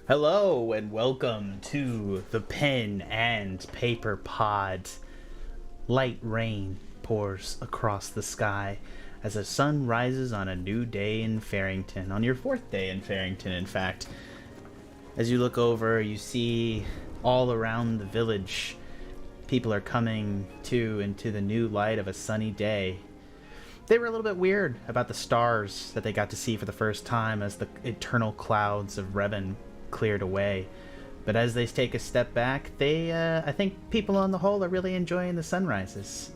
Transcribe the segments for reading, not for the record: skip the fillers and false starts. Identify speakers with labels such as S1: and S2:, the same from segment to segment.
S1: Hello and welcome to the Pen and Paper Pod. Light rain pours across the sky as the sun rises on a new day in Farrington, on your fourth day in Farrington, in fact. As you look over, you see all around the village, people are coming into the new light of a sunny day. They were a little bit weird about the stars that they got to see for the first time as the eternal clouds of Revon cleared away. But as they take a step back, I think people on the whole are really enjoying the sunrises.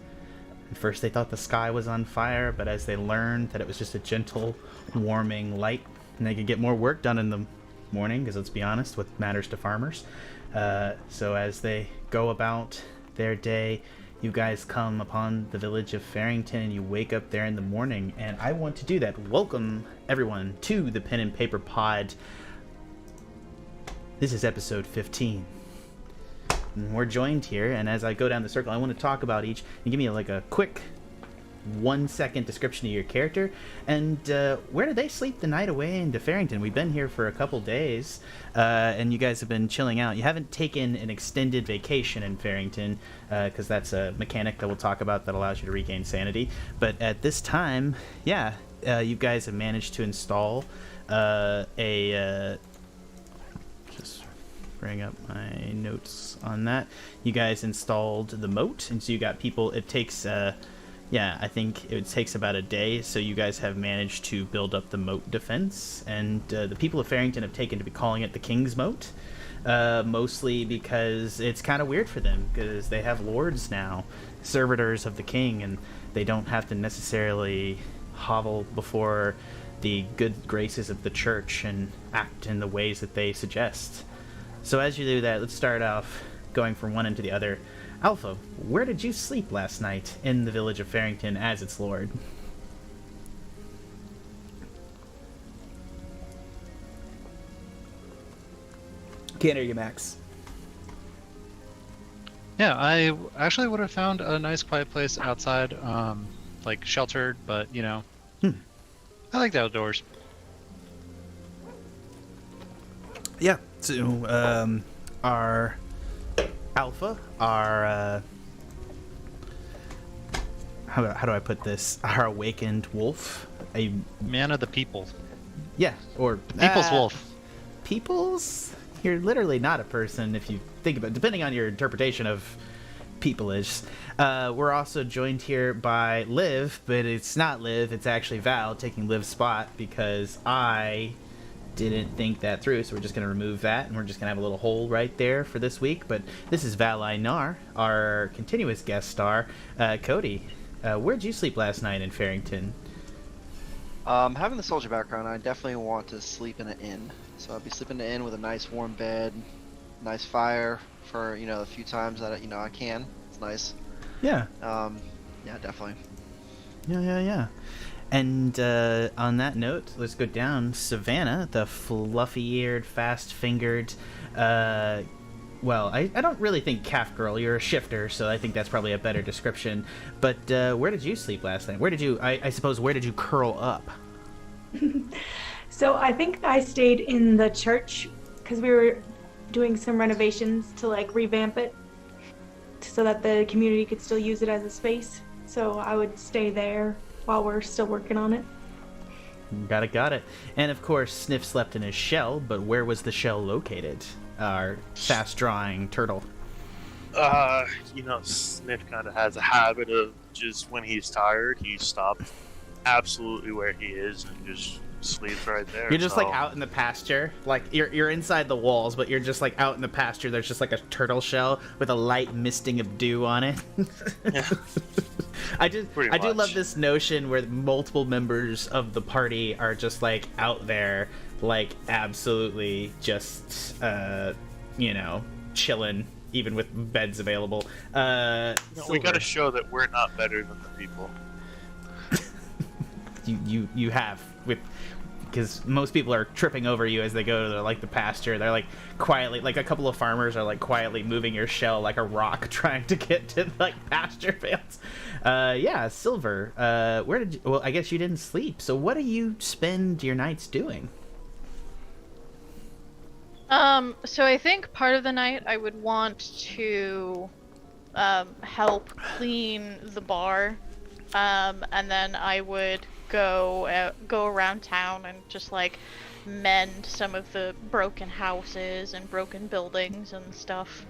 S1: At first they thought the sky was on fire, but as they learned that it was just a gentle, warming light, and they could get more work done in the morning, because let's be honest, what matters to farmers. So as they go about their day, you guys come upon the village of Farrington and you wake up there in the morning, and I want to do that. Welcome everyone to the Pen and Paper Pod. This is episode 15. And we're joined here, and as I go down the circle, I want to talk about each and give me like a quick 1-second description of your character and where did they sleep the night away into Farrington? We've been here for a couple days, and you guys have been chilling out. You haven't taken an extended vacation in Farrington because that's a mechanic that we'll talk about that allows you to regain sanity. But at this time, you guys have managed to install just bring up my notes on that. You guys installed the moat, and so you got people. It takes I think it takes about a day, so you guys have managed to build up the moat defense, and the people of Farrington have taken to be calling it the King's Moat, mostly because it's kind of weird for them, because they have lords now, servitors of the king, and they don't have to necessarily hovel before the good graces of the church and act in the ways that they suggest. So as you do that, let's start off going from one end to the other. Alpha, where did you sleep last night in the village of Farrington as its lord?
S2: Can't hear you, Max.
S3: Yeah, I actually would have found a nice quiet place outside, like sheltered, but I like the outdoors.
S1: Yeah, so our Alpha, our how do I put this? Our awakened wolf, a
S3: Man of the people.
S1: or
S3: People's wolf.
S1: People's? You're literally not a person if you think about it, depending on your interpretation of peopleish. We're also joined here by Liv, but it's not Liv, it's actually Val taking Liv's spot because I didn't think that through, so we're just going to remove that, and we're just going to have a little hole right there for this week. But this is Val Einar, our continuous guest star. Kody, where'd you sleep last night in Farrington?
S4: Having the soldier background, I definitely want to sleep in an inn. So I'll be sleeping in an inn with a nice warm bed, nice fire for, the few times that, I can. It's nice.
S1: Yeah.
S4: Yeah, definitely.
S1: Yeah. And on that note, let's go down. Savannah, the fluffy-eared, fast-fingered, I don't really think calf girl. You're a shifter, so I think that's probably a better description. But where did you sleep last night? Where did you, I suppose, where did you curl up?
S5: So I think I stayed in the church because we were doing some renovations to revamp it so that the community could still use it as a space. So I would stay there while we're still working on it.
S1: Got it. And of course, Sniff slept in his shell, but where was the shell located? Our fast-drawing turtle.
S6: Sniff kind of has a habit of just when he's tired, he stops absolutely where he is and just sleeps right there.
S1: You're just out in the pasture, you're inside the walls, but you're just out in the pasture. There's just a turtle shell with a light misting of dew on it.
S6: Yeah.
S1: I do love this notion where multiple members of the party are just out there, absolutely just chilling, even with beds available.
S6: We gotta show that we're not better than the people.
S1: you have with, because most people are tripping over you as they go to the pasture. They're quietly, a couple of farmers are quietly moving your shell like a rock, trying to get to pasture fields. Silver, I guess you didn't sleep, so what do you spend your nights doing?
S7: So I think part of the night I would want to help clean the bar, and then I would go around town and just like mend some of the broken houses and broken buildings and stuff.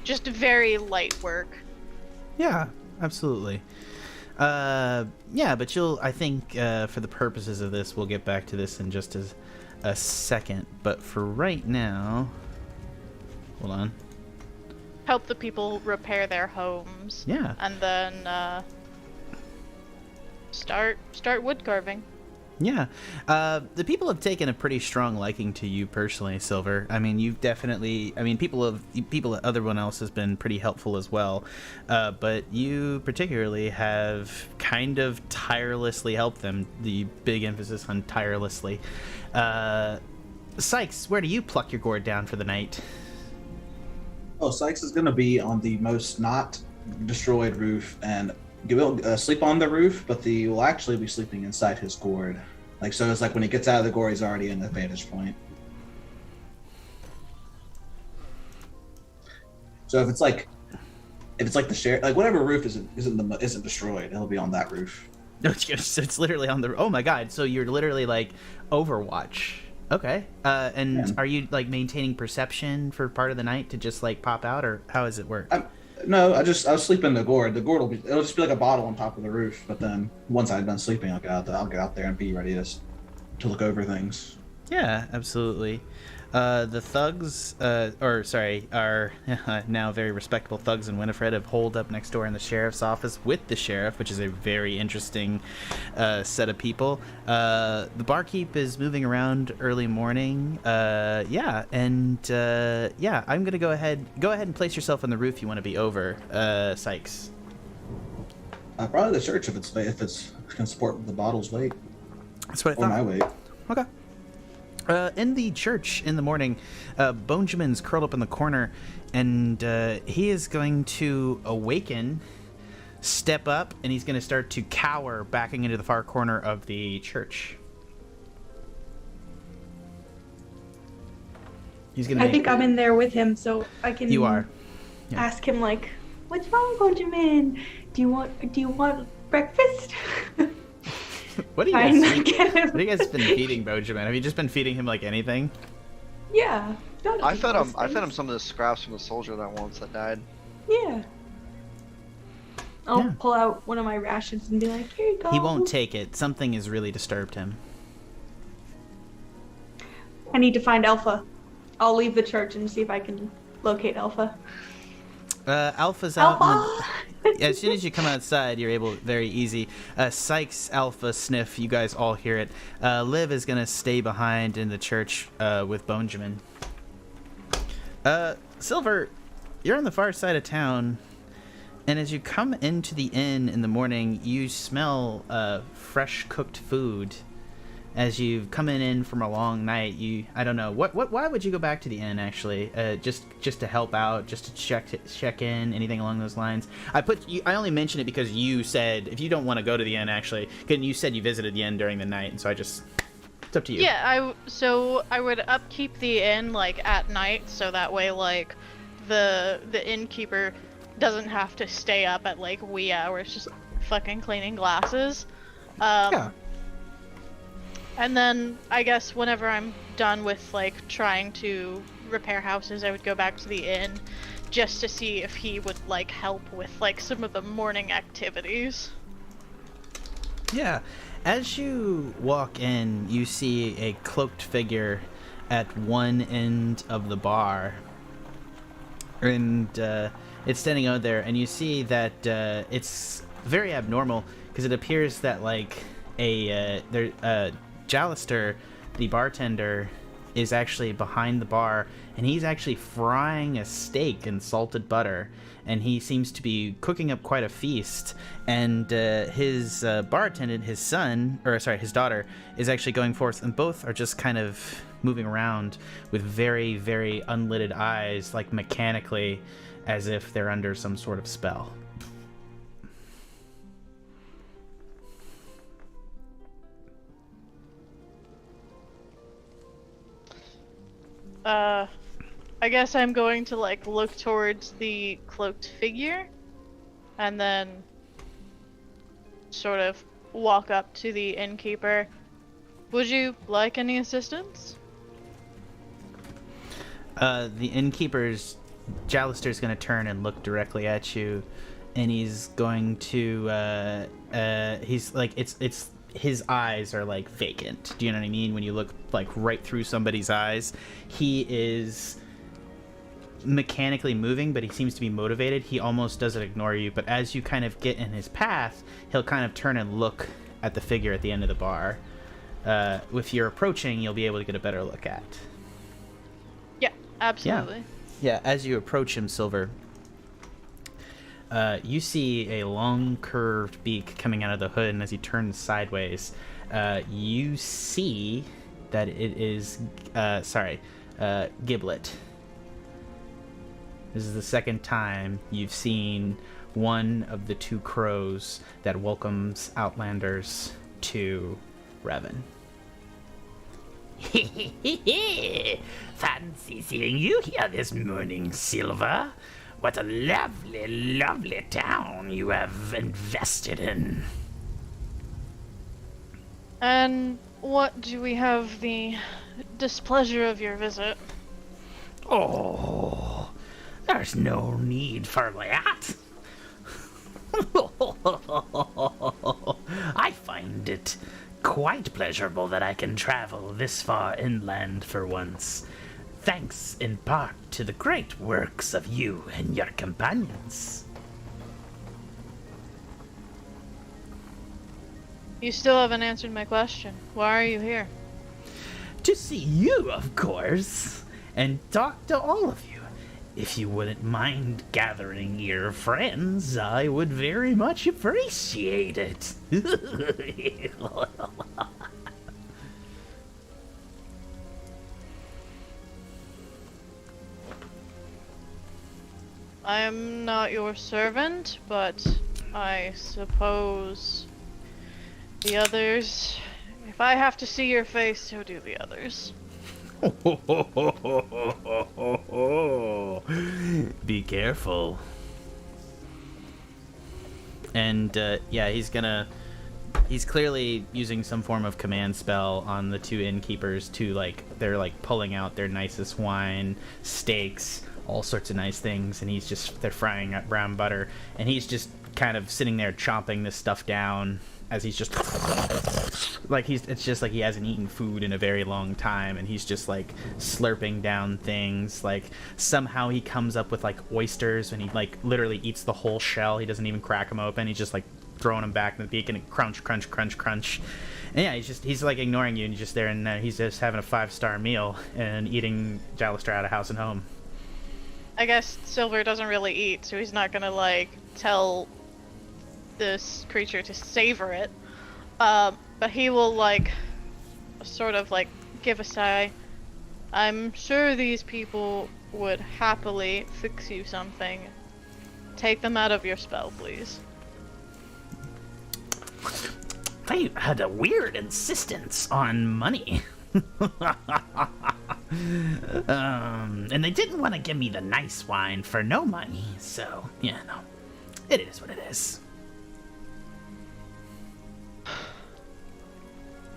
S7: Just very light work.
S1: Yeah, absolutely. Yeah, but I think for the purposes of this, we'll get back to this in just a second. But for right now, hold on.
S7: Help the people repair their homes.
S1: Yeah.
S7: And then start wood carving.
S1: Yeah. The people have taken a pretty strong liking to you personally, Silver. I mean, you've definitely... I mean, everyone else has been pretty helpful as well. But you particularly have kind of tirelessly helped them. The big emphasis on tirelessly. Sikes, where do you pluck your gourd down for the night?
S8: Oh, Sikes is going to be on the most not destroyed roof, and he will sleep on the roof, but he will actually be sleeping inside his gourd. Like, so it's like when he gets out of the gourd, he's already in the vantage point. So if it's like the share, like whatever roof isn't destroyed, it'll be on that roof.
S1: It's literally on the... Oh my god, so you're literally like Overwatch. Okay. And are you like maintaining perception for part of the night to just like pop out, or how does it work?
S8: No, I'll sleep in the gourd. The gourd it'll just be like a bottle on top of the roof. But then once I'm done sleeping, I'll get out there and be ready to look over things.
S1: Yeah, absolutely. The thugs, our now very respectable thugs in Winifred have holed up next door in the sheriff's office with the sheriff, which is a very interesting set of people. The barkeep is moving around early morning. I'm gonna go ahead and place yourself on the roof. You want to be over, Sikes?
S8: Probably the church if it's can support the bottle's weight.
S1: That's what I thought.
S8: Or my weight.
S1: Okay. In the church in the morning, Benjamin's curled up in the corner, and he is going to awaken, step up, and he's going to start to cower, backing into the far corner of the church.
S5: I think I'm in there with him, so I can.
S1: You are. Yeah.
S5: Ask him like, "What's wrong, Benjamin? Do you want breakfast?"
S1: What have you guys been feeding Benjamin? Have you just been feeding him like anything?
S5: Yeah.
S4: I fed him some of the scraps from the soldier that died.
S5: Yeah. I'll pull out one of my rations and be like, "Here you go."
S1: He won't take it. Something has really disturbed him.
S5: I need to find Alpha. I'll leave the church and see if I can locate Alpha.
S1: Alpha's out. As soon as you come outside, you're able, very easy. Sikes, Alpha, Sniff, you guys all hear it. Liv is going to stay behind in the church with Benjamin. Silver, you're on the far side of town, and as you come into the inn in the morning, you smell fresh cooked food. As you've come in from a long night, I don't know, why would you go back to the inn, actually? Just to help out, just to check in, anything along those lines? I only mention it because you said, if you don't want to go to the inn, actually, you said you visited the inn during the night, and so it's up to you.
S7: Yeah, I would upkeep the inn, like, at night, so that way, like, the innkeeper doesn't have to stay up at, like, wee hours just fucking cleaning glasses.
S1: Yeah.
S7: And then, I guess, whenever I'm done with, like, trying to repair houses, I would go back to the inn just to see if he would, like, help with, like, some of the morning activities.
S1: Yeah. As you walk in, you see a cloaked figure at one end of the bar. And it's standing out there, and you see that it's very abnormal, because it appears that, like, Jalister, the bartender, is actually behind the bar, and he's actually frying a steak in salted butter, and he seems to be cooking up quite a feast. And his bar attendant, his daughter, is actually going forth, and both are just kind of moving around with very, very unlidded eyes, like mechanically, as if they're under some sort of spell.
S7: I guess I'm going to like look towards the cloaked figure and then sort of walk up to the innkeeper. Would you like any assistance?
S1: The innkeeper's Jalister's gonna turn and look directly at you, and he's going to he's like it's his eyes are like vacant. Do you know what I mean? When you look like right through somebody's eyes, he is mechanically moving, but he seems to be motivated. He almost doesn't ignore you, but as you kind of get in his path, he'll kind of turn and look at the figure at the end of the bar. If you're approaching, you'll be able to get a better look at.
S7: Yeah, absolutely.
S1: Yeah, as you approach him, Silver, you see a long curved beak coming out of the hood, and as he turns sideways, you see that it is Giblet. This is the second time you've seen one of the two crows that welcomes Outlanders to Revon.
S9: Fancy seeing you here this morning, Silver. What a lovely, lovely town you have invested in.
S7: And what do we have the displeasure of your visit?
S9: Oh, there's no need for that. I find it quite pleasurable that I can travel this far inland for once, thanks in part to the great works of you and your companions.
S7: You still haven't answered my question. Why are you here?
S9: To see you, of course, and talk to all of you. If you wouldn't mind gathering your friends, I would very much appreciate it.
S7: I am not your servant, but I suppose the others... If I have to see your face, so do the others.
S1: Be careful. And yeah, he's clearly using some form of command spell on the two innkeepers to they're pulling out their nicest wine, steaks, all sorts of nice things, and they're frying up brown butter, and he's just kind of sitting there chomping this stuff down as he's just it's just like he hasn't eaten food in a very long time, and he's just like slurping down things. Like somehow he comes up with like oysters, and he like literally eats the whole shell. He doesn't even crack them open. He's just like throwing them back in the beak, and crunch, crunch, crunch, crunch. And yeah, he's like ignoring you, and you're just there, and he's just having a 5-star meal and eating Jalister out of house and home.
S7: I guess Silver doesn't really eat, so he's not gonna like tell this creature to savor it. But he will like sort of like give a sigh. I'm sure these people would happily fix you something. Take them out of your spell, please.
S9: They had a weird insistence on money. And they didn't want to give me the nice wine for no money, so, yeah, no. It is what it is.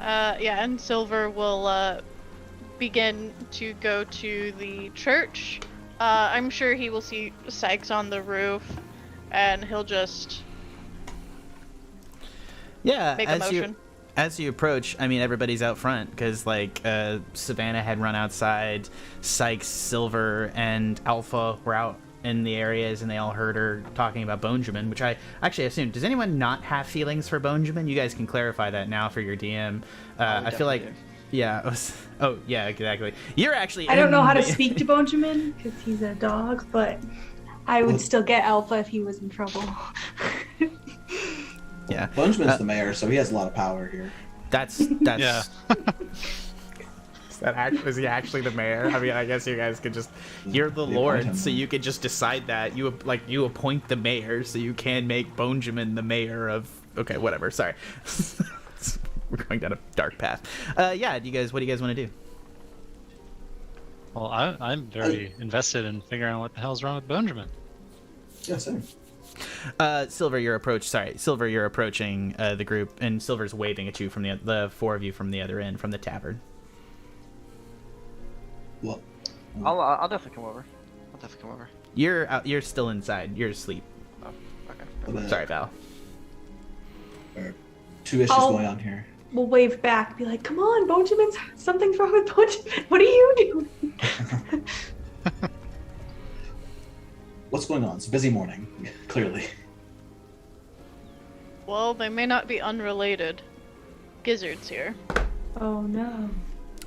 S7: Yeah, and Silver will begin to go to the church. I'm sure he will see Sikes on the roof, and he'll just make a motion.
S1: As you approach, I mean, everybody's out front because like Savannah had run outside, Sikes, Silver, and Alpha were out in the areas, and they all heard her talking about Bonjamin, which I actually assume. Does anyone not have feelings for Bonjamin? You guys can clarify that now for your DM. I feel like, yeah. Oh, yeah, exactly. You're actually.
S5: I don't know how to speak to Bonjamin because he's a dog, but I would still get Alpha if he was in trouble.
S1: Yeah.
S8: Bonjamin's the mayor, so he has a lot of power here.
S1: That's
S3: Yeah.
S1: Is he actually the mayor? I mean, I guess you guys could just... You're the lord, so you could just decide that. You appoint the mayor, so you can make Bonjamin the mayor of... Okay, whatever, sorry. We're going down a dark path. Yeah, what do you guys want to do?
S3: Well, I'm very invested in figuring out what the hell's wrong with Benjamin.
S8: Yeah, same.
S1: Silver, you're approaching the group, and Silver's waving at you from the four of you from the other end, from the tavern.
S8: Well,
S4: I'll definitely come over.
S1: You're still inside. You're asleep.
S4: Oh, okay.
S1: Sorry, Val.
S8: there are two issues going on here.
S5: We'll wave back, be like, "Come on, Benjamin, something's wrong with Benjamin. What are you doing?"
S8: What's going on? It's a busy morning, clearly.
S7: Well, they may not be unrelated. Gizzard's here.
S5: Oh no.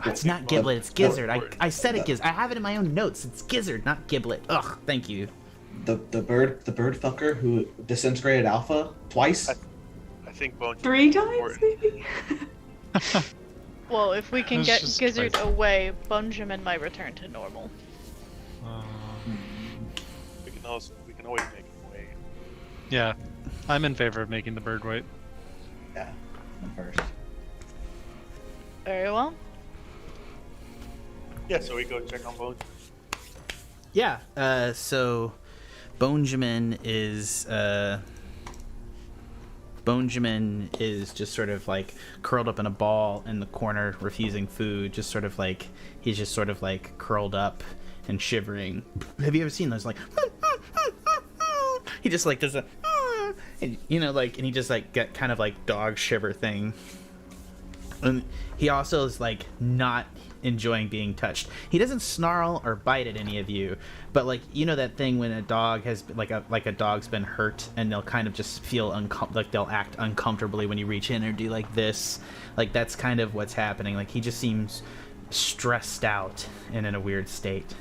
S1: It's not Giblet, it's Gizzard. I said it, Gizzard. I have it in my own notes. It's Gizzard, not Giblet. Ugh, thank you.
S8: The bird fucker who disintegrated Alpha twice.
S6: I think Bone
S5: 3 times, maybe?
S7: Well, if we can
S3: That's
S7: get
S3: just
S7: Gizzard
S3: crazy.
S7: away, Benjamin might return to normal.
S6: we can always make him wait.
S3: Yeah, I'm in favor of making the bird wait.
S8: Yeah, I'm first.
S7: Very well.
S6: Yeah, so we go check on Bone.
S1: Yeah, so Benjamin is just sort of like curled up in a ball in the corner, refusing food, just sort of like he's just sort of like curled up and shivering. Have you ever seen those like he just like does a and, you know, like, and he just like get kind of like dog shiver thing. And he also is like not enjoying being touched. He doesn't snarl or bite at any of you, but like, you know that thing when a dog has like a dog's been hurt and they'll kind of just feel like they'll act uncomfortably when you reach in or do like this. Like that's kind of what's happening. Like he just seems stressed out and in a weird state.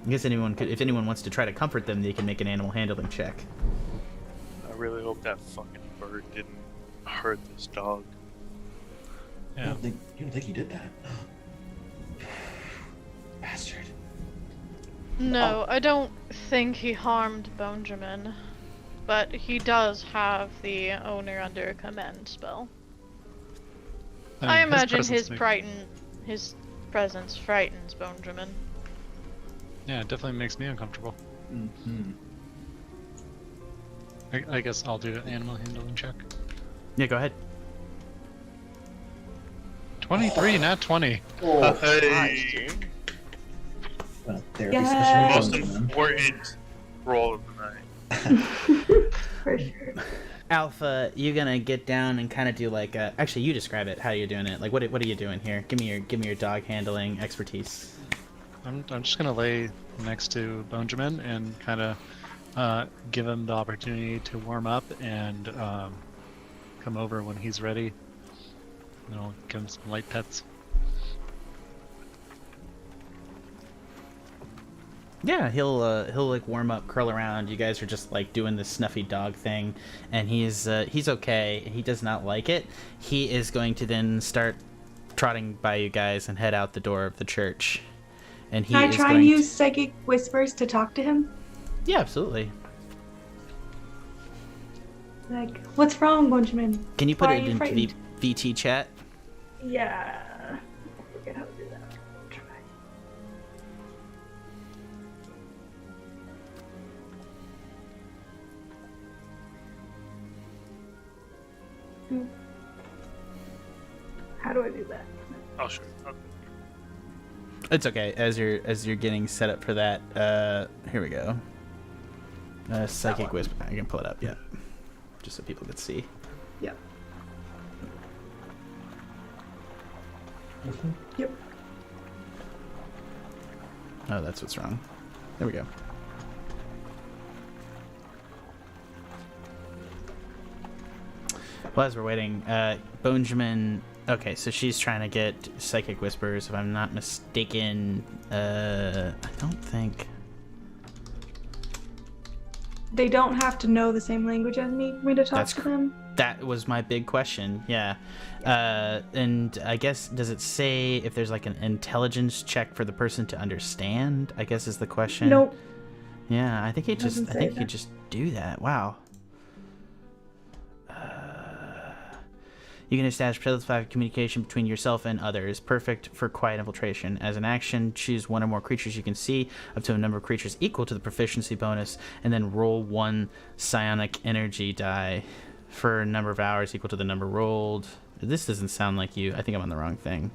S1: I guess if anyone wants to try to comfort them, they can make an animal handling check.
S6: I really hope that fucking bird didn't hurt this dog.
S8: You
S3: Yeah.
S8: don't think he did that? Bastard.
S7: No, I don't think he harmed Benjamin, but he does have the owner under command spell. I
S3: mean,
S7: imagine
S3: presence
S7: his presence frightens Benjamin.
S3: Yeah, it definitely makes me uncomfortable.
S8: Mm-hmm.
S3: I guess I'll do an animal handling check.
S1: Yeah, go ahead.
S3: 23, not 20.
S8: Oh,
S6: Hey,
S8: therapy
S5: Yes.
S6: most
S8: session.
S6: important roll of the night.
S5: For sure.
S1: Alpha, you're gonna get down and kind of do like a. Actually, you describe it. How you're doing it? Like, what are you doing here? Give me your dog handling expertise.
S3: I'm just gonna lay next to Benjamin and kind of give him the opportunity to warm up and come over when he's ready. And I'll give him some light pets.
S1: Yeah, he'll like warm up, curl around. You guys are just like doing this snuffy dog thing, and he's okay. He does not like it. He is going to then start trotting by you guys and head out the door of the church. And he
S5: Can I
S1: is
S5: try
S1: going
S5: and use psychic whispers to talk to him?
S1: Yeah, absolutely.
S5: Like, what's wrong, Benjamin?
S1: Can you put
S5: Why
S1: it
S5: are you
S1: into
S5: frightened?
S1: VT chat?
S5: Yeah. I forget how to do that. I'll try. How do I do that?
S6: Oh, sure. Okay.
S1: It's okay. As you're getting set up for that, here we go. Psychic whisper. I can pull it up. Yeah, just so people can see.
S5: Yep. Yep.
S1: Oh, that's what's wrong. There we go. Well, as we're waiting, Benjamin. Okay, so she's trying to get psychic whispers. If I'm not mistaken, I don't think.
S5: They don't have to know the same language as me for me to talk
S1: That's
S5: to them.
S1: That was my big question. Yeah, and I guess does it say if there's like an intelligence check for the person to understand? I guess is the question.
S5: Nope.
S1: Yeah, I think
S5: Doesn't
S1: I
S5: say
S1: think you
S5: that.
S1: could just do that. Wow. You can establish telepath communication between yourself and others, perfect for quiet infiltration. As an action, choose one or more creatures you can see, up to a number of creatures equal to the proficiency bonus, and then roll 1 psionic energy die for a number of hours equal to the number rolled. This doesn't sound like you. I think I'm on the wrong thing.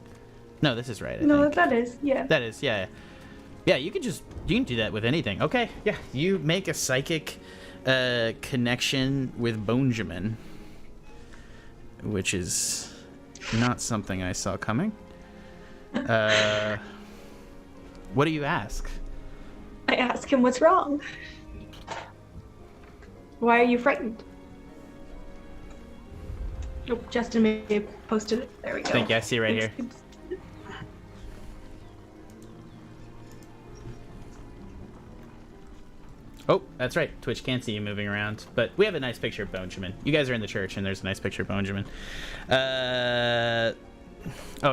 S1: No, this is right. I think.
S5: That is, yeah.
S1: That is, yeah. Yeah, you can do that with anything. Okay, yeah. You make a psychic connection with Benjamin, which is not something I saw coming. What do you ask?
S5: I ask him what's wrong. Why are you frightened? Oh, Justin may have posted it. There we go.
S1: Thank you. I see it right here. Oh, that's right. Twitch can't see you moving around, but we have a nice picture of Benjamin. You guys are in the church, and there's a nice picture of Benjamin. Oh,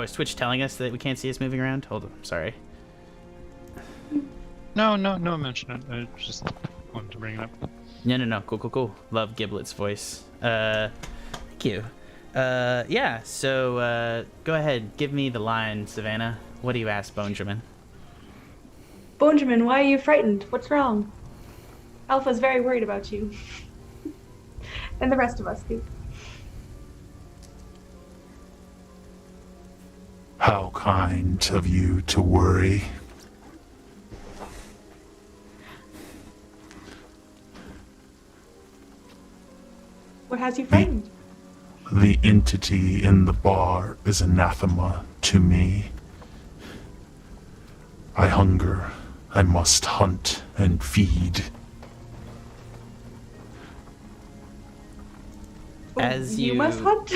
S1: is Twitch telling us that we can't see us moving around? Hold on, sorry.
S3: No, mention it. I just wanted to bring it up.
S1: No. Cool. Love Giblet's voice. Thank you. Yeah, so, go ahead. Give me the line, Savannah. What do you ask Benjamin?
S5: Benjamin, why are you frightened? What's wrong? Alpha's very worried about you. And the rest of us too.
S10: How kind of you to worry.
S5: What has you frightened?
S10: The entity in the bar is anathema to me. I hunger. I must hunt and feed.
S1: As
S5: you must hunt?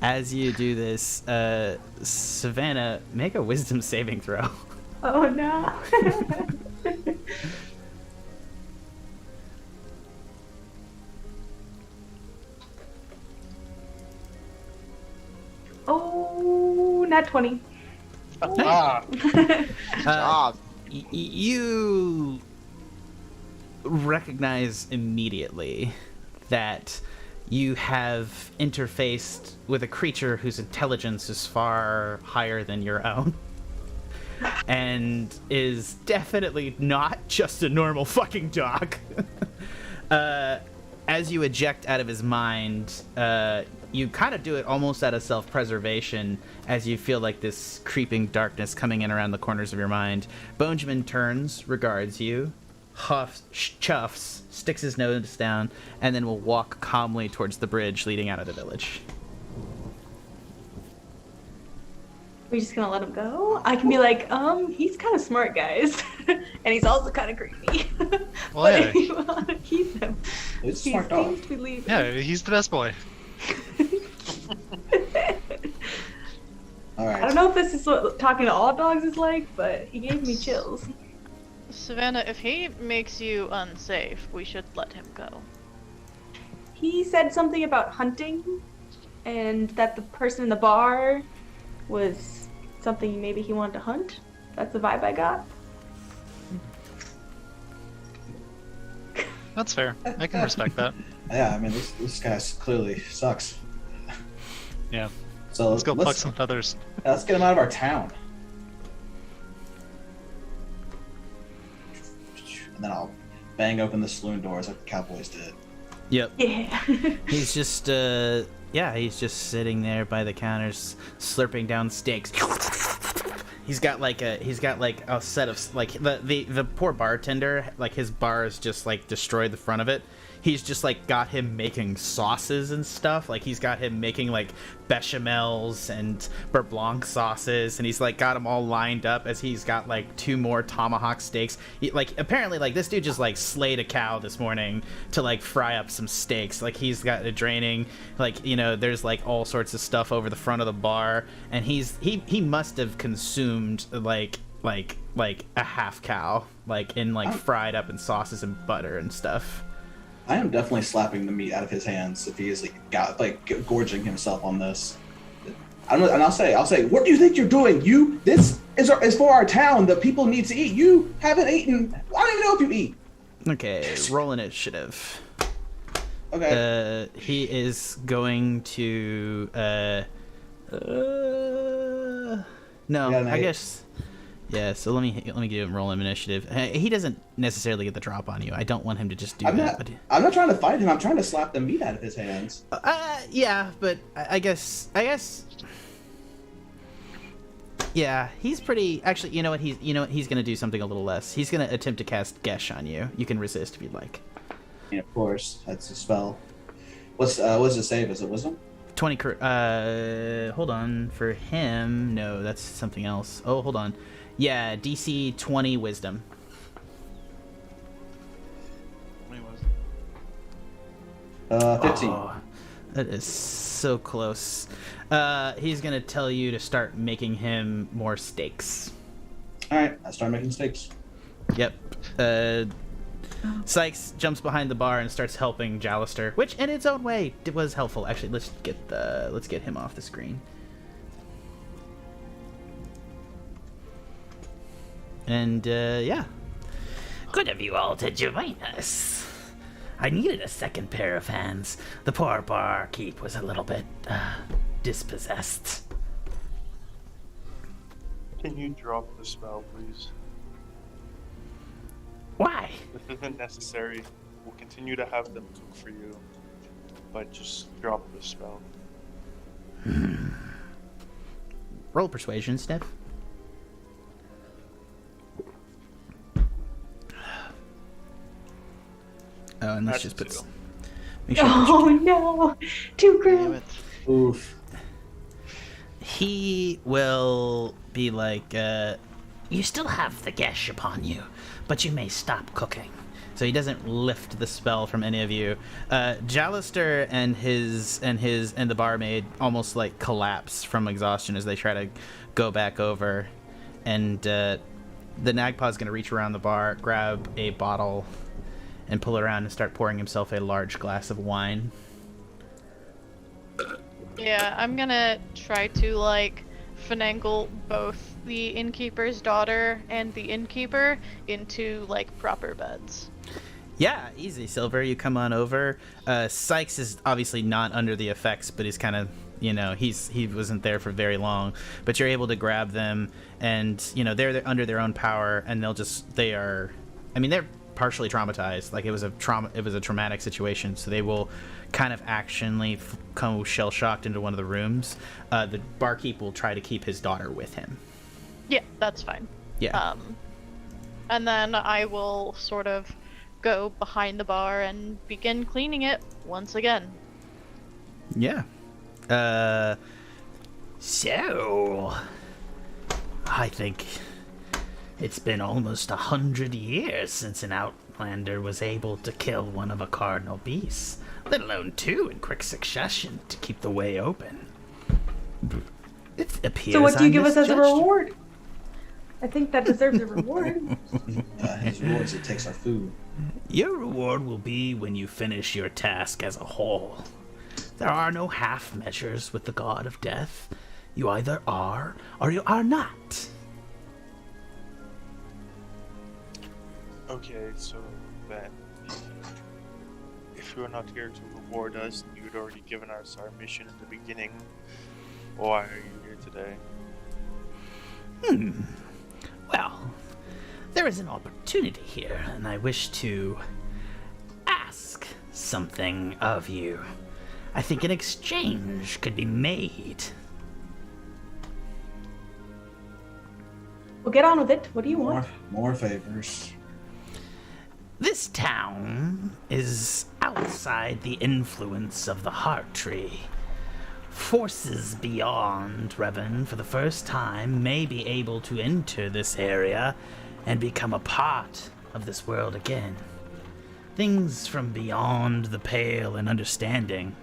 S1: As you do this, Savannah, make a wisdom saving throw.
S5: Oh no. Oh, not 20.
S1: You recognize immediately that you have interfaced with a creature whose intelligence is far higher than your own and is definitely not just a normal fucking dog. As you eject out of his mind, you kind of do it almost out of self-preservation as you feel like this creeping darkness coming in around the corners of your mind. Benjamin turns, regards you, huffs, chuffs, sticks his nose down, and then will walk calmly towards the bridge leading out of the village.
S5: We're just gonna let him go? I can be like, he's kind of smart, guys. And he's also kind of creepy.
S3: Well,
S5: but
S3: yeah.
S5: if you want to keep him,
S8: It's a
S5: he
S8: smart dog.
S5: seems to be leaving.
S3: Yeah, he's the best boy.
S8: All right.
S5: I don't know if this is what talking to all dogs is like, but he gave me chills.
S7: Savannah, if he makes you unsafe, we should let him go.
S5: He said something about hunting, and that the person in the bar was something maybe he wanted to hunt. That's the vibe I got.
S3: That's fair. I can respect that.
S8: Yeah, I mean, this guy clearly sucks.
S3: Yeah.
S8: So
S3: Let's go pluck some feathers.
S8: Let's get him out of our town. And then I'll bang open the saloon doors like the Cowboys did.
S1: Yep.
S5: Yeah.
S1: He's just, he's just sitting there by the counters, slurping down steaks. He's got like a set of, like, the poor bartender, like, his bar is just, like, destroyed the front of it. He's just, like, got him making sauces and stuff. Like, he's got him making, like, bechamels and beurre blanc sauces, and he's, like, got them all lined up as he's got, like, 2 more tomahawk steaks. Apparently, like, this dude just, like, slayed a cow this morning to, like, fry up some steaks. Like, he's got a draining, like, you know, there's, like, all sorts of stuff over the front of the bar, and he must have consumed, like a half cow, like, in, like, fried up in sauces and butter and stuff.
S8: I am definitely slapping the meat out of his hands if he is gorging himself on this. And I'll say, what do you think you're doing? This is for our town. The people need to eat. You haven't eaten. I don't even know if you eat.
S1: Okay, roll initiative.
S8: Okay.
S1: He is going to. No,
S8: You got an
S1: I
S8: 8.
S1: guess. Yeah. So let me give him roll him initiative. He doesn't necessarily get the drop on you. I don't want him to just do that.
S8: I'm not trying to fight him. I'm trying to slap the meat out of his hands.
S1: Yeah, but I guess. Yeah, he's pretty. Actually, you know what? He's gonna do something a little less. He's gonna attempt to cast Gesh on you. You can resist if you'd like.
S8: Yeah, of course, that's a spell. What's the save? Is it Wisdom?
S1: 20. Hold on. For him, no, that's something else. Oh, hold on. Yeah, DC 20 Wisdom.
S8: 15.
S1: Oh, that is so close. He's gonna tell you to start making him more stakes.
S8: All right, I start making stakes.
S1: Yep. Sikes jumps behind the bar and starts helping Jalister, which in its own way it was helpful. Actually, let's get him off the screen. And yeah.
S9: Good of you all to join us. I needed a second pair of hands. The poor barkeep was a little bit dispossessed.
S6: Can you drop the spell, please?
S9: Why?
S6: This isn't necessary. We'll continue to have them cook for you, but just drop the spell.
S1: Roll persuasion, Sniff. Oh, and let's just put. Make sure
S5: Oh no! Too
S4: Damn
S5: grim.
S4: it.
S8: Oof.
S1: He will be like,
S9: You still have the gesh upon you, but you may stop cooking.
S1: so he doesn't lift the spell from any of you. Jalister and the barmaid almost like collapse from exhaustion as they try to go back over, and the Nagpaw's gonna reach around the bar, grab a bottle, and pull it around and start pouring himself a large glass of wine.
S7: Yeah, I'm gonna try to like finagle both the innkeeper's daughter and the innkeeper into like proper beds.
S1: Yeah, easy, Silver. You come on over. Sikes is obviously not under the effects, but he's kind of, he wasn't there for very long. But you're able to grab them, and they're under their own power, and they're partially traumatized. Like it was a traumatic situation, so they will kind of actionally come shell shocked into one of the rooms. The barkeep will try to keep his daughter with him.
S7: Yeah, that's fine.
S1: Yeah.
S7: And then I will sort of go behind the bar and begin cleaning it once again.
S1: Yeah.
S9: So, I think it's been almost 100 years since an Outlander was able to kill one of a cardinal beasts, let alone 2 in quick succession to keep the way open. It appears
S5: So what do you
S9: I
S5: give us as a
S9: misjudged.
S5: reward? I think that deserves a reward.
S8: His reward is it takes our food.
S9: Your reward will be when you finish your task as a whole. There are no half measures with the god of death. You either are or you are not.
S6: Okay, so then, if you're not here to reward us, and you'd already given us our mission in the beginning, why are you here today?
S9: Well, there is an opportunity here, and I wish to ask something of you. I think an exchange could be made.
S5: Well, get on with it. What do you want?
S8: More favors.
S9: This town is outside the influence of the Heart Tree. Forces beyond Revon, for the first time, may be able to enter this area and become a part of this world again. Things from beyond the pale and understanding.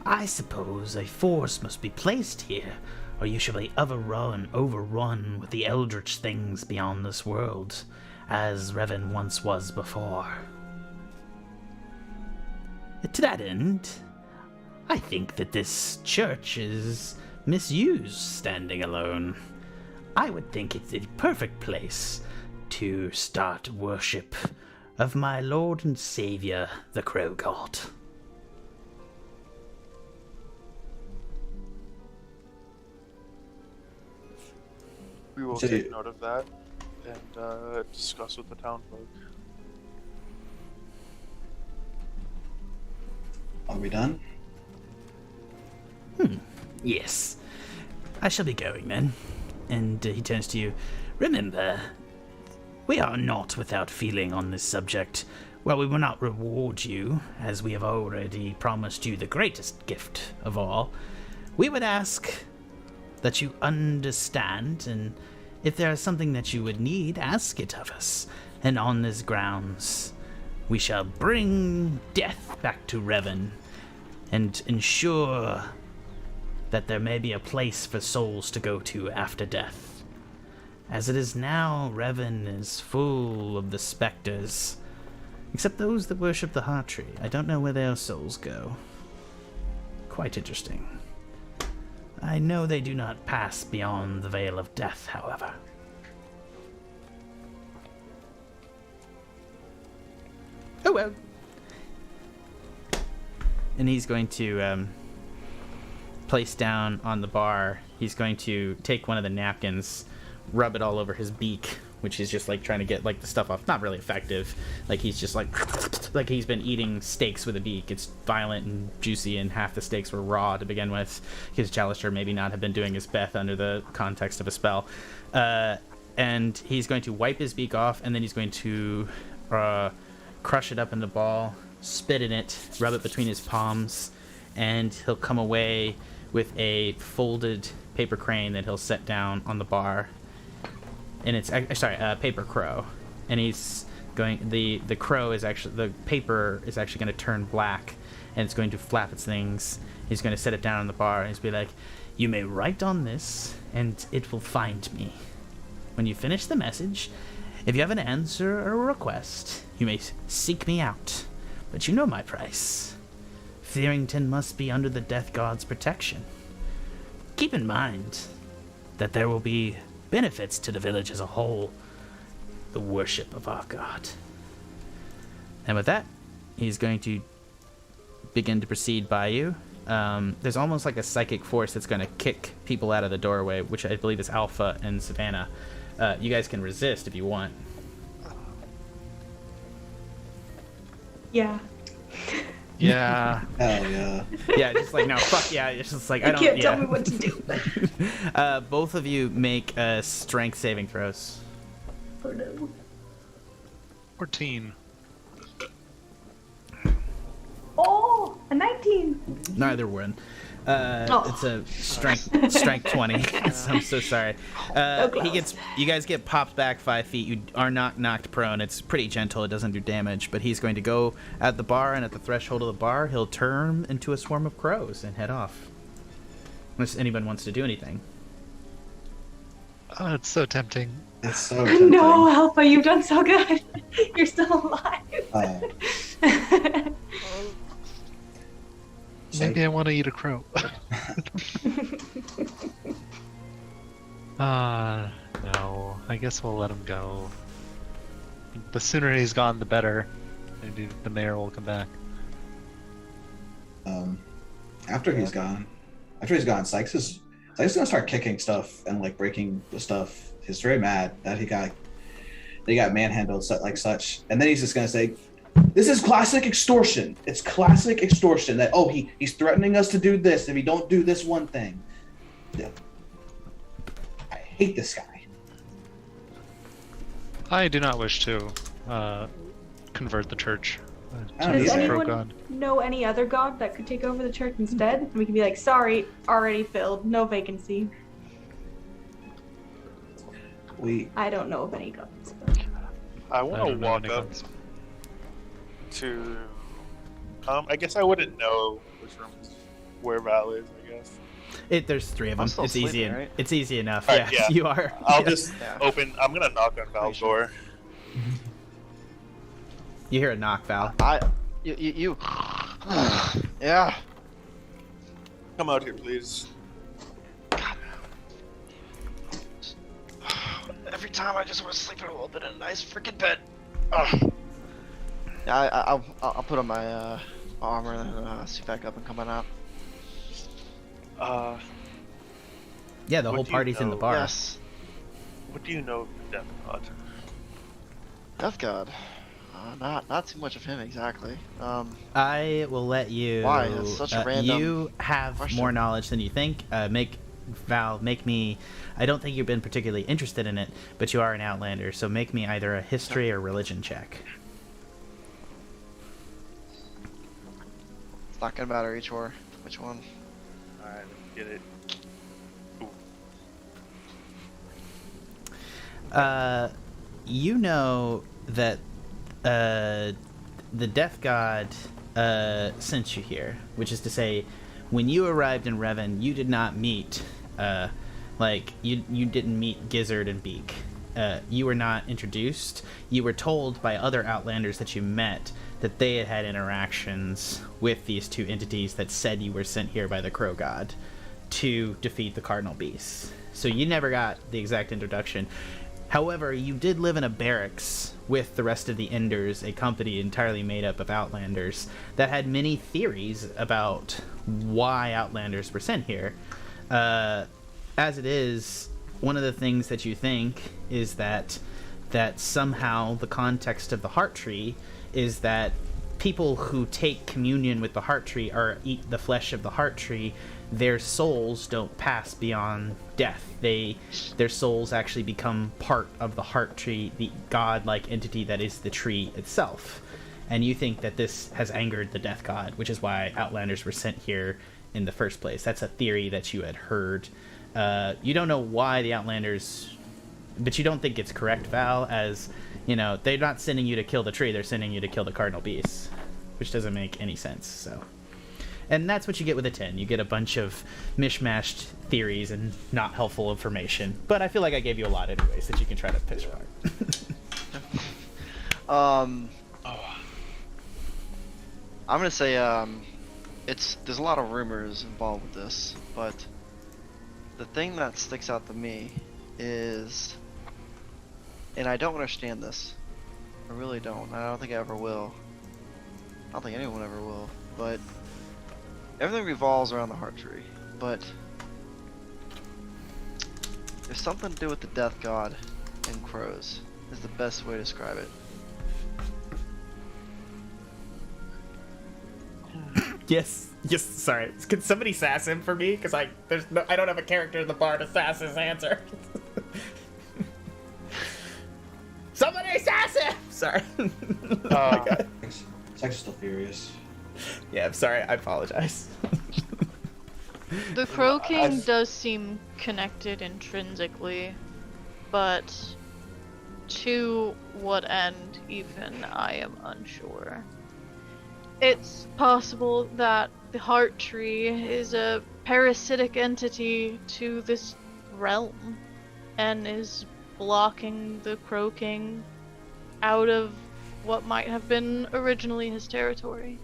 S9: I suppose a force must be placed here, or you shall be overrun with the eldritch things beyond this world, as Revon once was before. To that end, I think that this church is misused standing alone. I would think it's the perfect place to start worship of my Lord and Savior, the Crow God.
S6: We will
S8: So
S6: take
S8: you-
S6: note of that and discuss with the townfolk.
S8: Are we done?
S9: Yes. I shall be going then. And he turns to you. Remember, we are not without feeling on this subject. While we will not reward you, as we have already promised you the greatest gift of all, we would ask that you understand, and if there is something that you would need, ask it of us. And on these grounds, we shall bring death back to Revon, and ensure that there may be a place for souls to go to after death. As it is now, Revon is full of the specters, except those that worship the heart tree. I don't know where their souls go. Quite interesting. I know they do not pass beyond the veil of death, however. Oh well. And he's going to place down on the bar. He's going to take one of the napkins, rub it all over his beak, which is just like trying to get like the stuff off. Not really effective. Like he's just like he's been eating steaks with a beak. It's violent and juicy, and half the steaks were raw to begin with. His Chalister maybe not have been doing his best under the context of a spell. And he's going to wipe his beak off, and then he's going to crush it up in the ball, spit in it, rub it between his palms, and he'll come away with a folded paper crane that he'll set down on the bar. And it's paper crow, and he's going. The crow is actually, the paper is actually going to turn black, and it's going to flap its things. He's going to set it down on the bar, and he's be like, "You may write on this, and it will find me. When you finish the message, if you have an answer or a request, you may seek me out, but you know my price. Fearington must be under the Death God's protection. Keep in mind that there will be benefits to the village as a whole, the worship of our god." And with that, he's going to begin to proceed by you. There's almost like a psychic force that's going to kick people out of the doorway, which I believe is Alpha and Savannah. You guys can resist if you want.
S5: Yeah.
S3: Yeah.
S8: Hell yeah.
S9: Yeah, just like, no, fuck yeah. It's just like, I
S5: You
S9: don't,
S5: can't
S9: yeah.
S5: tell me what to do.
S9: Both of you make strength saving throws.
S5: Oh no.
S3: 14.
S5: Oh, a 19.
S9: Neither one.
S5: Oh.
S9: It's a strength 20. I'm so sorry. You guys get popped back 5 feet. You are not knocked prone. It's pretty gentle. It doesn't do damage. But he's going to go at the bar, and at the threshold of the bar, he'll turn into a swarm of crows and head off. Unless anyone wants to do anything.
S3: Oh, it's so tempting.
S8: It's so tempting.
S5: No, Alpha, you've done so good. You're still alive.
S3: Maybe I want to eat a crow. No. I guess we'll let him go. The sooner he's gone, the better. Maybe the mayor will come back.
S8: After he's gone, Sikes is gonna start kicking stuff and like breaking the stuff. He's very mad that he got manhandled like such, and then he's just gonna say, "This is classic extortion. It's classic extortion. That he's threatening us to do this if we don't do this one thing." Yeah. I hate this guy.
S3: I do not wish to convert the church
S8: I
S3: to
S8: don't
S3: the
S5: Does
S8: either.
S3: crow
S5: anyone
S3: god.
S5: know any other god that could take over the church instead? And we can be like, sorry, already filled, no vacancy. I don't know of any gods. But...
S6: I want to
S3: don't know
S6: walk
S3: any
S6: up
S3: gods.
S6: to. I guess I wouldn't know which room where Val is. I guess.
S9: There's 3 of them.
S4: I'm still
S9: It's easy.
S4: sleeping, right?
S9: It's easy enough.
S6: Alright,
S9: Yeah,
S6: yeah.
S9: you are.
S6: I'll
S9: Yeah.
S6: just
S4: Yeah.
S6: open. I'm gonna knock on Val's door.
S9: You hear a knock, Val.
S4: You. Yeah.
S6: Come out here, please.
S4: Every time I just want to sleep in a little bit in a nice freaking bed. Ugh. Yeah, I'll put on my armor and then suit back up and come on out.
S1: Yeah, the
S6: What
S1: whole
S6: do you
S1: party's in the
S6: know?
S1: bar.
S4: Yes.
S6: What do you know of the Death God?
S4: Death God. Not too much of him exactly.
S1: I will let you.
S4: Why? That's such a random
S1: You have
S4: question.
S1: more knowledge than you think. Make me. I don't think you've been particularly interested in it, but you are an Outlander, so make me either a history or religion check.
S4: It's not gonna matter which one.
S6: Alright, let's get it. Ooh.
S1: You know that the Death God sent you here, which is to say, when you arrived in Revon, you did not meet, you didn't meet Gizzard and Beak. You were not introduced. You were told by other Outlanders that you met that they had had interactions with these two entities that said you were sent here by the Crow God to defeat the Cardinal Beasts. So you never got the exact introduction. However, you did live in a barracks with the rest of the Enders, a company entirely made up of Outlanders that had many theories about why Outlanders were sent here. As it is, one of the things that you think is that somehow the context of the Heart Tree is that people who take communion with the Heart Tree or eat the flesh of the Heart Tree, their souls don't pass beyond death. Their souls actually become part of the Heart Tree, the godlike entity that is the tree itself. And you think that this has angered the Death God, which is why Outlanders were sent here in the first place. That's a theory that you had heard. You don't know why the Outlanders, but you don't think it's correct, Val, as, you know, they're not sending you to kill the tree, they're sending you to kill the Cardinal Beasts, which doesn't make any sense, so... And that's what you get with a 10. You get a bunch of mishmashed theories and not helpful information. But I feel like I gave you a lot anyways that you can try to pitch apart.
S4: I'm gonna say there's a lot of rumors involved with this, but the thing that sticks out to me is, and I don't understand this. I really don't. I don't think I ever will. I don't think anyone ever will. But everything revolves around the Heart Tree, but there's something to do with the Death God and crows, is the best way to describe it.
S1: Yes, sorry. Can somebody sass him for me? Because I don't have a character in the bar to sass his answer. Somebody sass him! Sorry. Oh my god.
S8: Sikes is still furious.
S1: Yeah, I'm sorry. I apologize.
S7: The Crow King does seem connected intrinsically, but to what end even I am unsure. It's possible that the Heart Tree is a parasitic entity to this realm and is blocking the Crow King out of what might have been originally his territory.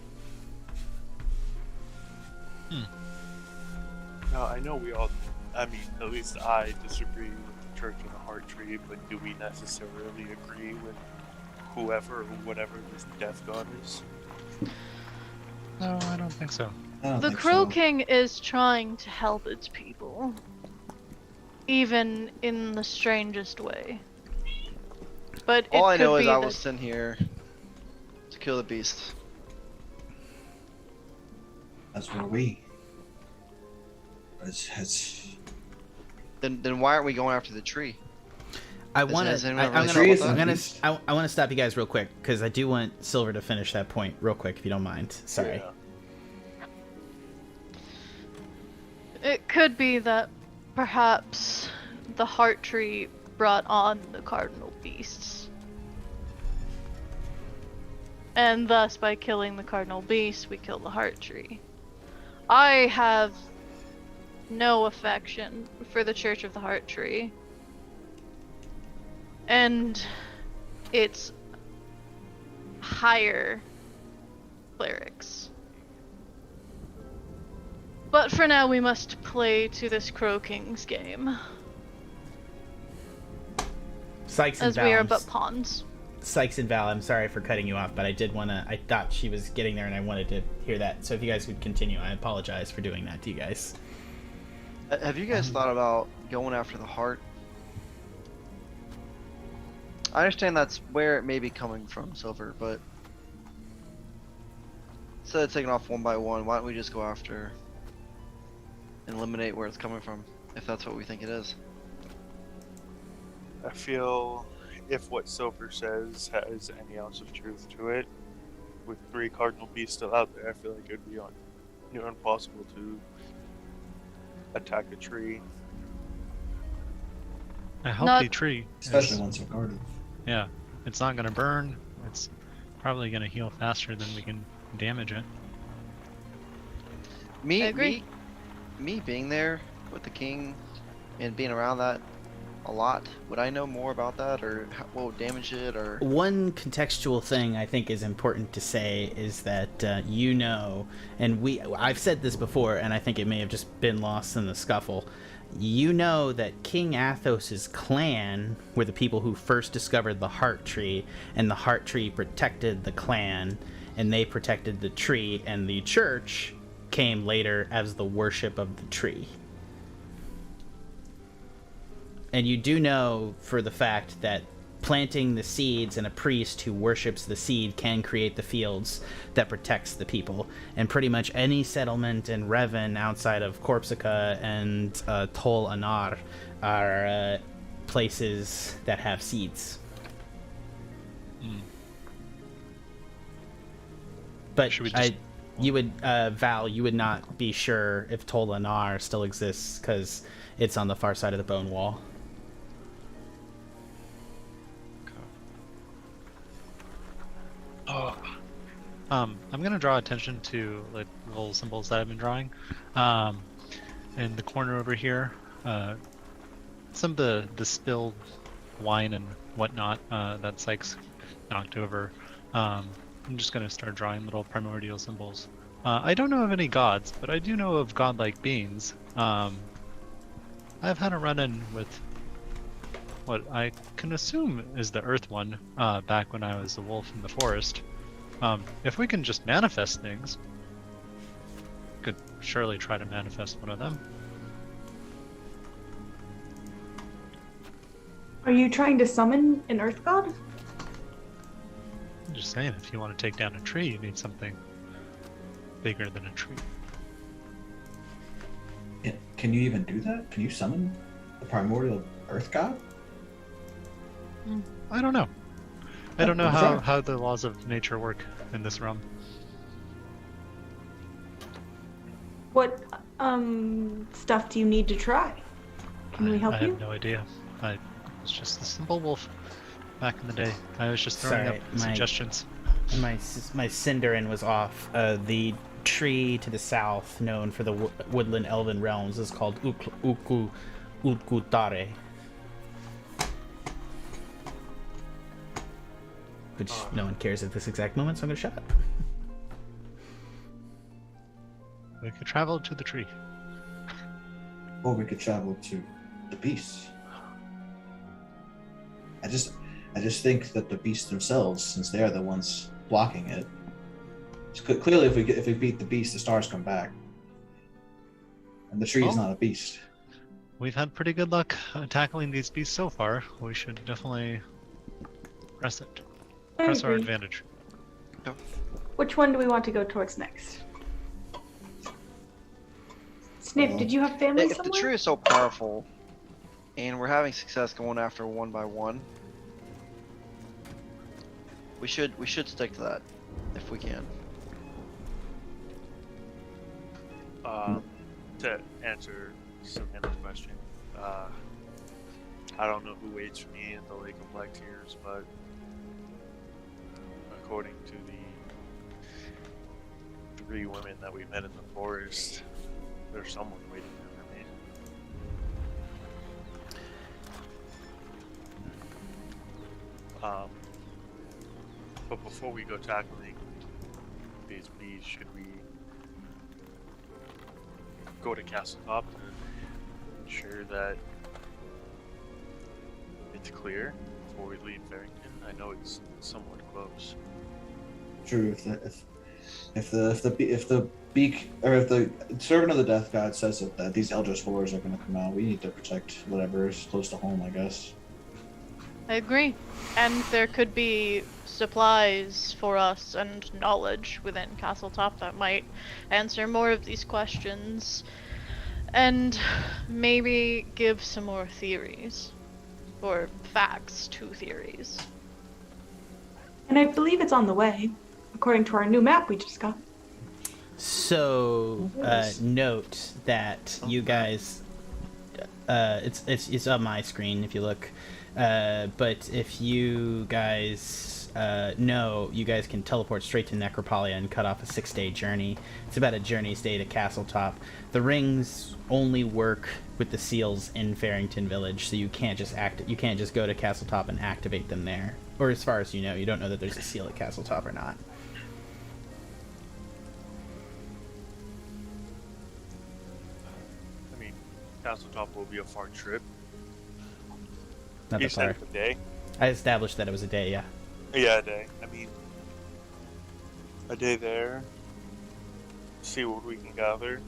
S6: Now, I know at least I disagree with the Church of the Heart Tree, but do we necessarily agree with whoever or whatever this Death God is?
S3: No, I don't think so.
S7: The Crow King is trying to help its people, even in the strangest way. But
S4: all I know is I
S7: that...
S4: was sent here to kill the beast.
S8: That's where we. It's...
S4: Then why aren't we going after the tree?
S1: I want to stop you guys real quick because I do want Silver to finish that point real quick if you don't mind. Sorry.
S6: Yeah.
S7: It could be that perhaps the Heart Tree brought on the Cardinal Beasts. And thus, by killing the Cardinal Beasts, we kill the Heart Tree. I have no affection for the Church of the Heart Tree. And its higher clerics. But for now, we must play to this Crow King's game.
S1: Sikes and
S7: as we are
S1: Valms.
S7: but pawns.
S1: Sikes and Val, I'm sorry for cutting you off, but I thought she was getting there and I wanted to hear that. So if you guys would continue, I apologize for doing that to you guys.
S4: Have you guys thought about going after the heart? I understand that's where it may be coming from, Silver, but instead of taking off one by one, why don't we just go after and eliminate where it's coming from, if that's what we think it is?
S6: I feel if what Silver says has any ounce of truth to it, with 3 cardinal beasts still out there, I feel like it would be impossible to attack a tree.
S3: A healthy tree.
S8: Especially
S3: is-
S8: once they're guarded.
S3: Yeah, it's not gonna burn. It's probably gonna heal faster than we can damage it.
S7: I agree.
S4: Me being there with the king and being around that a lot, would I know more about that, or what would damage it, or?
S1: One contextual thing I think is important to say is that and I've said this before, and I think it may have just been lost in the scuffle. You know that King Athos's clan were the people who first discovered the heart tree, and the heart tree protected the clan, and they protected the tree, and the church came later as the worship of the tree. And you do know for the fact that planting the seeds and a priest who worships the seed can create the fields that protects the people. And pretty much any settlement in Revon outside of Corpsica and Tol Anar are places that have seeds. But
S3: Should we just-
S1: you would, Val, you would not be sure if Tol Anar still exists because it's on the far side of the bone wall.
S3: I'm gonna draw attention to like little symbols that I've been drawing. In the corner over here, some of the spilled wine and whatnot that Sikes knocked over. I'm just gonna start drawing little primordial symbols. I don't know of any gods, but I do know of godlike beings. I've had a run-in with what I can assume is the Earth one back when I was a wolf in the forest. If we can just manifest things, could surely try to manifest one of them.
S5: Are you trying to summon an earth god?
S3: I'm just saying, if you want to take down a tree, you need something bigger than a tree.
S8: Yeah, can you even do that? Can you summon the primordial earth god?
S3: I don't know. I don't know
S8: Sure.
S3: how the laws of nature work in this realm.
S5: What stuff do you need to try? Can we help
S3: I
S5: you?
S3: have no idea. I was just a simple wolf back in the day. I was just throwing
S1: Sorry,
S3: up suggestions.
S1: My Cinderin was off. The tree to the south, known for the woodland elven realms, is called Ukutare. Which no one cares at this exact moment, so I'm gonna shut up.
S3: We could travel to the tree.
S8: Or we could travel to the beasts. I just think that the beasts themselves, since they're the ones blocking it, clearly if we beat the beast, the stars come back, and the tree is not a beast.
S3: We've had pretty good luck tackling these beasts so far. We should definitely press it.
S5: I
S3: Press our
S5: agree.
S3: advantage.
S5: Which one do we want to go towards next? Sniff, did you have family
S4: If the
S5: somewhere?
S4: tree is so powerful, and we're having success going after one by one, we should stick to that if we can.
S6: To answer Savannah's question, I don't know who waits for me in the Lake of Black Tears, but according to the 3 women that we met in the forest, there's someone waiting for me. But before we go tackling these bees, should we go to Castle Top to ensure that it's clear before we leave Farrington? I know it's somewhat close.
S8: True. If the beak or if the servant of the death god says that these eldritch horrors are going to come out, we need to protect whatever is close to home, I guess.
S7: I agree. And there could be supplies for us and knowledge within Castletop that might answer more of these questions. And maybe give some more theories. Or facts to theories.
S5: And I believe it's on the way, according to our new map we just got.
S1: So, note that you guys, it's on my screen if you look, but if you guys know, you guys can teleport straight to Necropolia and cut off a 6-day journey. It's about a journey's day to Castletop. The rings only work with the seals in Farrington Village, so you can't just go to Castletop and activate them there. Or as far as you know don't know that there's a seal at Castletop or not.
S6: I mean, Castletop will be a far trip.
S1: Not
S6: You
S1: that
S6: said
S1: far.
S6: it's a day?
S1: I established that it was a day, yeah.
S6: Yeah, a day. I mean, a day there. See what we can gather.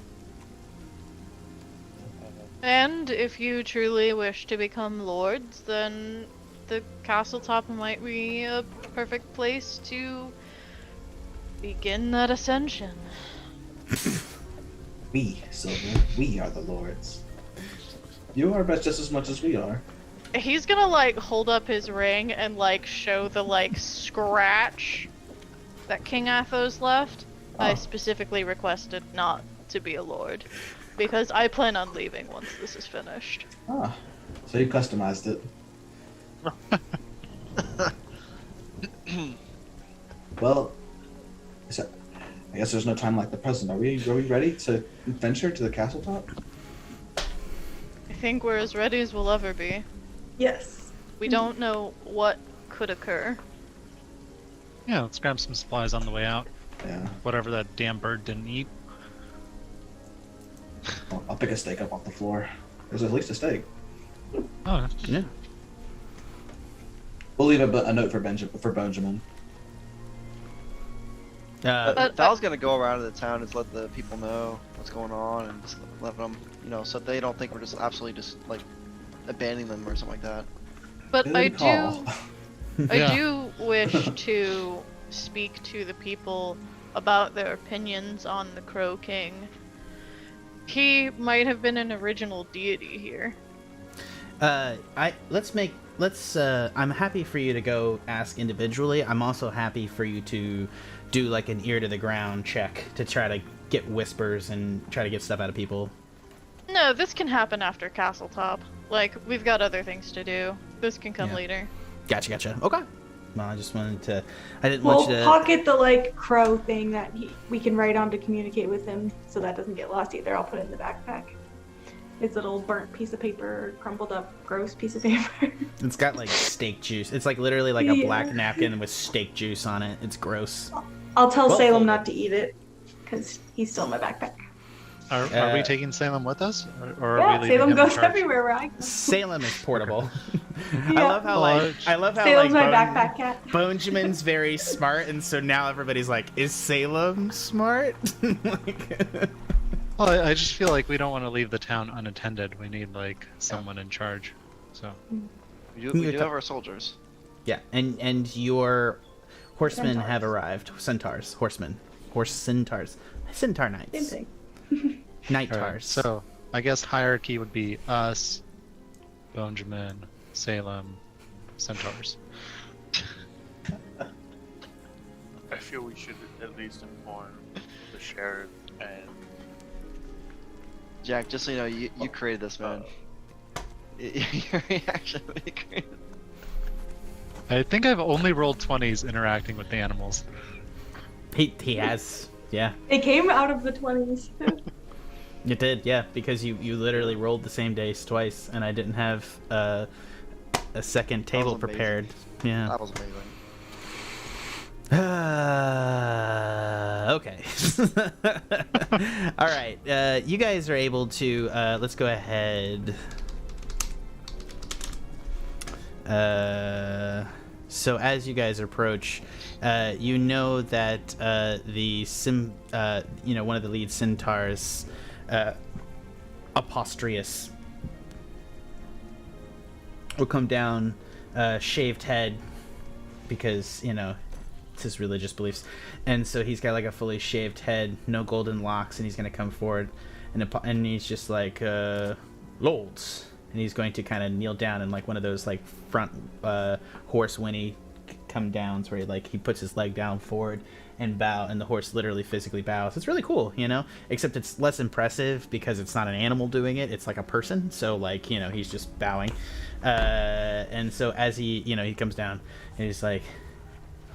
S7: And if you truly wish to become lords, then the Castletop might be a perfect place to begin that ascension.
S8: We, Silver, we are the lords. You are just as much as we are.
S7: He's gonna like hold up his ring and like show the like scratch that King Athos left. I specifically requested not to be a lord because I plan on leaving once this is finished.
S8: Ah, so you customized it. Well, I guess there's no time like the present. Are we ready to venture to the castle top?
S7: I think we're as ready as we'll ever be.
S5: Yes.
S7: We don't know what could occur.
S3: Yeah, let's grab some supplies on the way out.
S8: Yeah.
S3: Whatever that damn bird didn't eat.
S8: I'll pick a steak up off the floor. There's at least a steak.
S3: Oh,
S1: Yeah.
S8: We'll leave a note for Benjamin.
S4: Val's gonna go around to the town and just let the people know what's going on and just let them, so they don't think we're just absolutely just like abandoning them or something like that.
S7: But
S8: Good
S7: I
S8: call.
S7: do wish to speak to the people about their opinions on the Crow King. He might have been an original deity here.
S1: I'm happy for you to go ask individually. I'm also happy for you to do like an ear to the ground check to try to get whispers and try to get stuff out of people.
S7: No, this can happen after Castletop. Like, we've got other things to do. This can come
S1: Yeah.
S7: later.
S1: Gotcha. Okay. Well, I just wanted to. I didn't
S5: We'll
S1: want you to.
S5: pocket the like crow thing that we can write on to communicate with him, so that doesn't get lost either. I'll put it in the backpack. His little burnt piece of paper, crumpled up, gross piece of paper.
S1: It's got like steak juice. It's like literally like a
S5: Yeah.
S1: black napkin with steak juice on it. It's gross.
S5: I'll tell
S1: Well,
S5: Salem not to eat it, because he's still in my backpack.
S3: Are we taking Salem with us? Or are
S5: Yeah,
S3: we leaving
S5: Salem
S3: him in
S5: goes
S3: charge?
S5: everywhere where I go.
S1: Salem is portable. I
S5: Yeah.
S1: love how
S5: Salem's my backpack cat.
S1: Benjamin's very smart, and so now everybody's like, "Is Salem smart?" Like,
S3: Well, I just feel like we don't want to leave the town unattended. We need like someone in charge. So
S4: We do have our soldiers.
S1: yeah, and your horsemen
S5: Centaurs.
S1: have arrived. Centaurs, horsemen, centaurs, centaur knights,
S5: Same thing.
S1: night
S3: alright,
S1: tars.
S3: so I guess hierarchy would be us, Benjamin, Salem, Centaurs.
S6: I feel we should at least inform the sheriff and
S4: Jack, just so you know, you created this, man. Your reaction when you created
S3: I think I've only rolled 20s interacting with the animals.
S1: He has, yeah,
S5: It came out of the 20s.
S1: it did, yeah, because you literally rolled the same dice twice, and I didn't have a second table
S4: amazing.
S1: prepared. Yeah.
S4: That was amazing.
S1: Okay. All right. You guys are able to. Let's go ahead. So as you guys approach, you know that one of the lead centaurs, Apostrius, will come down, shaved head, because it's his religious beliefs, and so he's got like a fully shaved head, no golden locks, and he's gonna come forward, and he's just like, lords. And he's going to kind of kneel down in like one of those like front horse whinny come downs where he puts his leg down forward and bow, and the horse literally physically bows. It's really cool, except it's less impressive because it's not an animal doing it, it's like a person. So he's just bowing, and so as he comes down and he's like,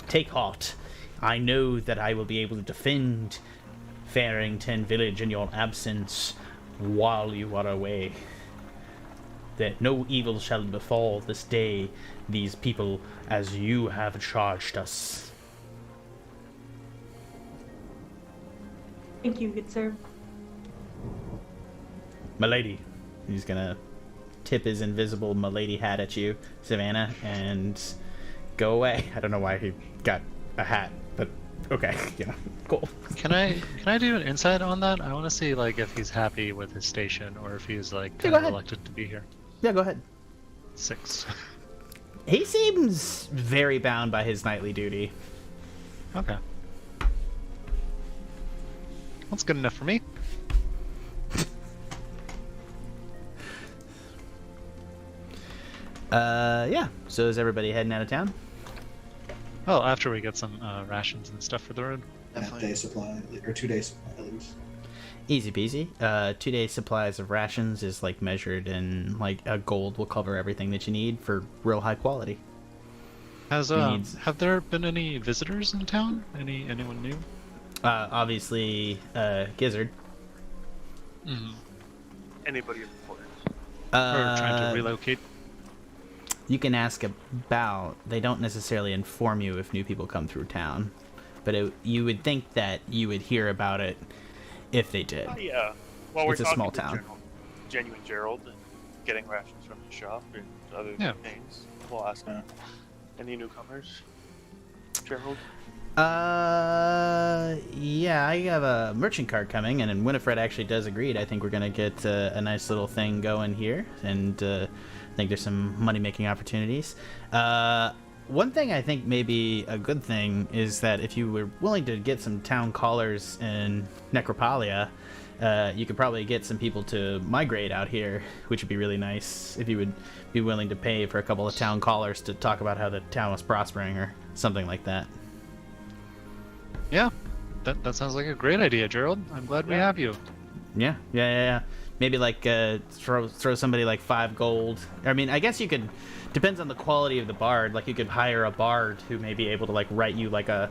S1: take heart, I know that I will be able to defend Farrington village in your absence while you are away, that no evil shall befall this day these people as you have charged us.
S5: Thank you, good sir.
S1: Milady. He's gonna tip his invisible milady hat at you, Savannah, and go away. I don't know why he got a hat, but okay, cool.
S3: Can I do an insight on that? I want to see if he's happy with his station or if he's kind of reluctant to be here.
S1: Yeah, go ahead.
S3: 6.
S1: He seems very bound by his nightly duty.
S3: Okay. That's good enough for me.
S1: Yeah. So is everybody heading out of town?
S3: Oh, after we get some rations and stuff for the road.
S8: Day supply, or 2 days supply at least.
S1: Easy peasy. 2 days supplies of rations is measured in a gold will cover everything that you need for real high quality.
S3: Have there been any visitors in town? Anyone new?
S1: Obviously, Gizzard.
S3: Mm-hmm.
S6: Anybody important?
S3: Or trying to relocate?
S1: You can ask about. They don't necessarily inform you if new people come through town, but you would think that you would hear about it if they did.
S6: Yeah. Well,
S1: It's a small town.
S6: Genuine Gerald and getting rations from the shop and other things. We'll ask him. Any newcomers? Gerald?
S1: Yeah, I have a merchant cart coming, and Winifred actually does agree. I think we're gonna get a nice little thing going here, and I think there's some money-making opportunities. One thing I think may be a good thing is that if you were willing to get some town callers in Necropolia, you could probably get some people to migrate out here, which would be really nice if you would be willing to pay for a couple of town callers to talk about how the town was prospering or something like that.
S3: Yeah, that sounds like a great idea, Gerald. I'm glad we have you.
S1: Yeah. Maybe throw somebody 5 gold. I mean, I guess you could. Depends on the quality of the bard. You could hire a bard who may be able to write you a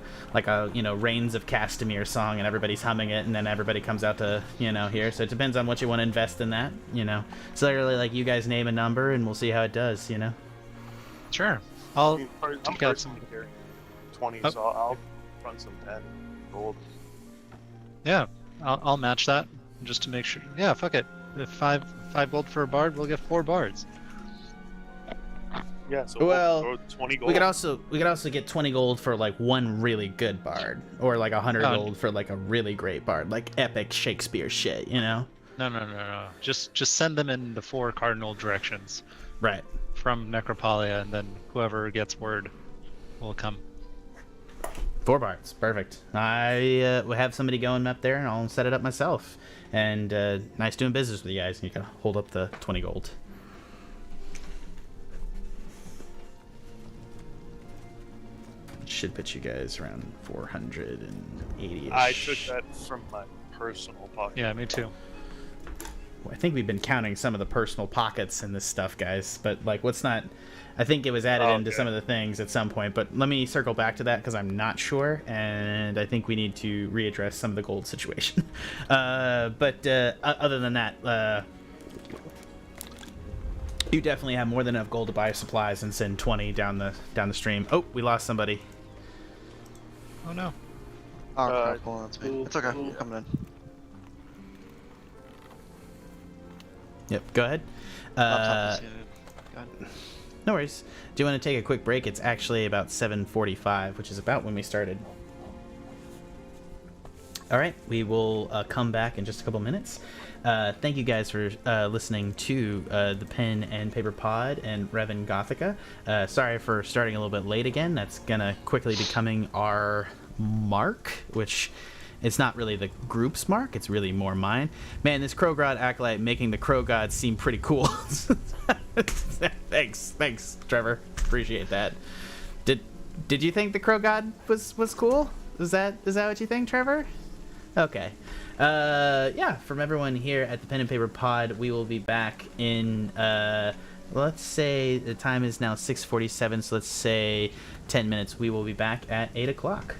S1: Rains of Castamere song, and everybody's humming it, and then everybody comes out to here. So it depends on what you want to invest in that. So literally you guys name a number, and we'll see how it does.
S3: Sure. I'll
S6: I'm
S3: take out some.
S6: personally 20, so I'll run some 10 gold.
S3: Yeah, I'll match that just to make sure. Yeah, fuck it. If 5 gold for a bard, we'll get 4 bards.
S6: Yeah, so
S1: Well,
S6: we'll throw 20 gold.
S1: We could also get 20 gold for one really good bard, or 100 gold for a really great bard, epic Shakespeare shit.
S3: No. Just send them in the 4 cardinal directions.
S1: Right.
S3: From Necropolia, and then whoever gets word will come.
S1: 4 bards, perfect. I will have somebody going up there, and I'll set it up myself. And nice doing business with you guys. And you can hold up the 20 gold. Should put you guys around 480-ish.
S6: I took that from my personal pocket.
S3: Yeah, me too.
S1: Well, I think we've been counting some of the personal pockets in this stuff, guys. But what's not? I think it was added into some of the things at some point. But let me circle back to that because I'm not sure, and I think we need to readdress some of the gold situation. But other than that, you definitely have more than enough gold to buy supplies and send 20 down the stream. Oh, we lost somebody.
S3: Oh no.
S4: Oh crap, hold on, it's me. It's okay, I'm coming in.
S1: Yep, go ahead.
S4: Go ahead.
S1: no worries. Do you want to take a quick break? It's actually about 7:45, which is about when we started. All right, we will come back in just a couple minutes. Thank you guys for listening to the Pen and Paper Pod and Revon Gothica. Sorry for starting a little bit late again. That's gonna quickly becoming our mark, which it's not really the group's mark. It's really more mine. Man, this Crow God Acolyte making the Crow God seem pretty cool. Thanks, Trevor. Appreciate that. Did you think the Crow God was cool? Is that what you think, Trevor? Okay. Yeah, from everyone here at the Pen and Paper Pod, we will be back in, let's say the time is now 6:47, so let's say 10 minutes. We will be back at 8 o'clock.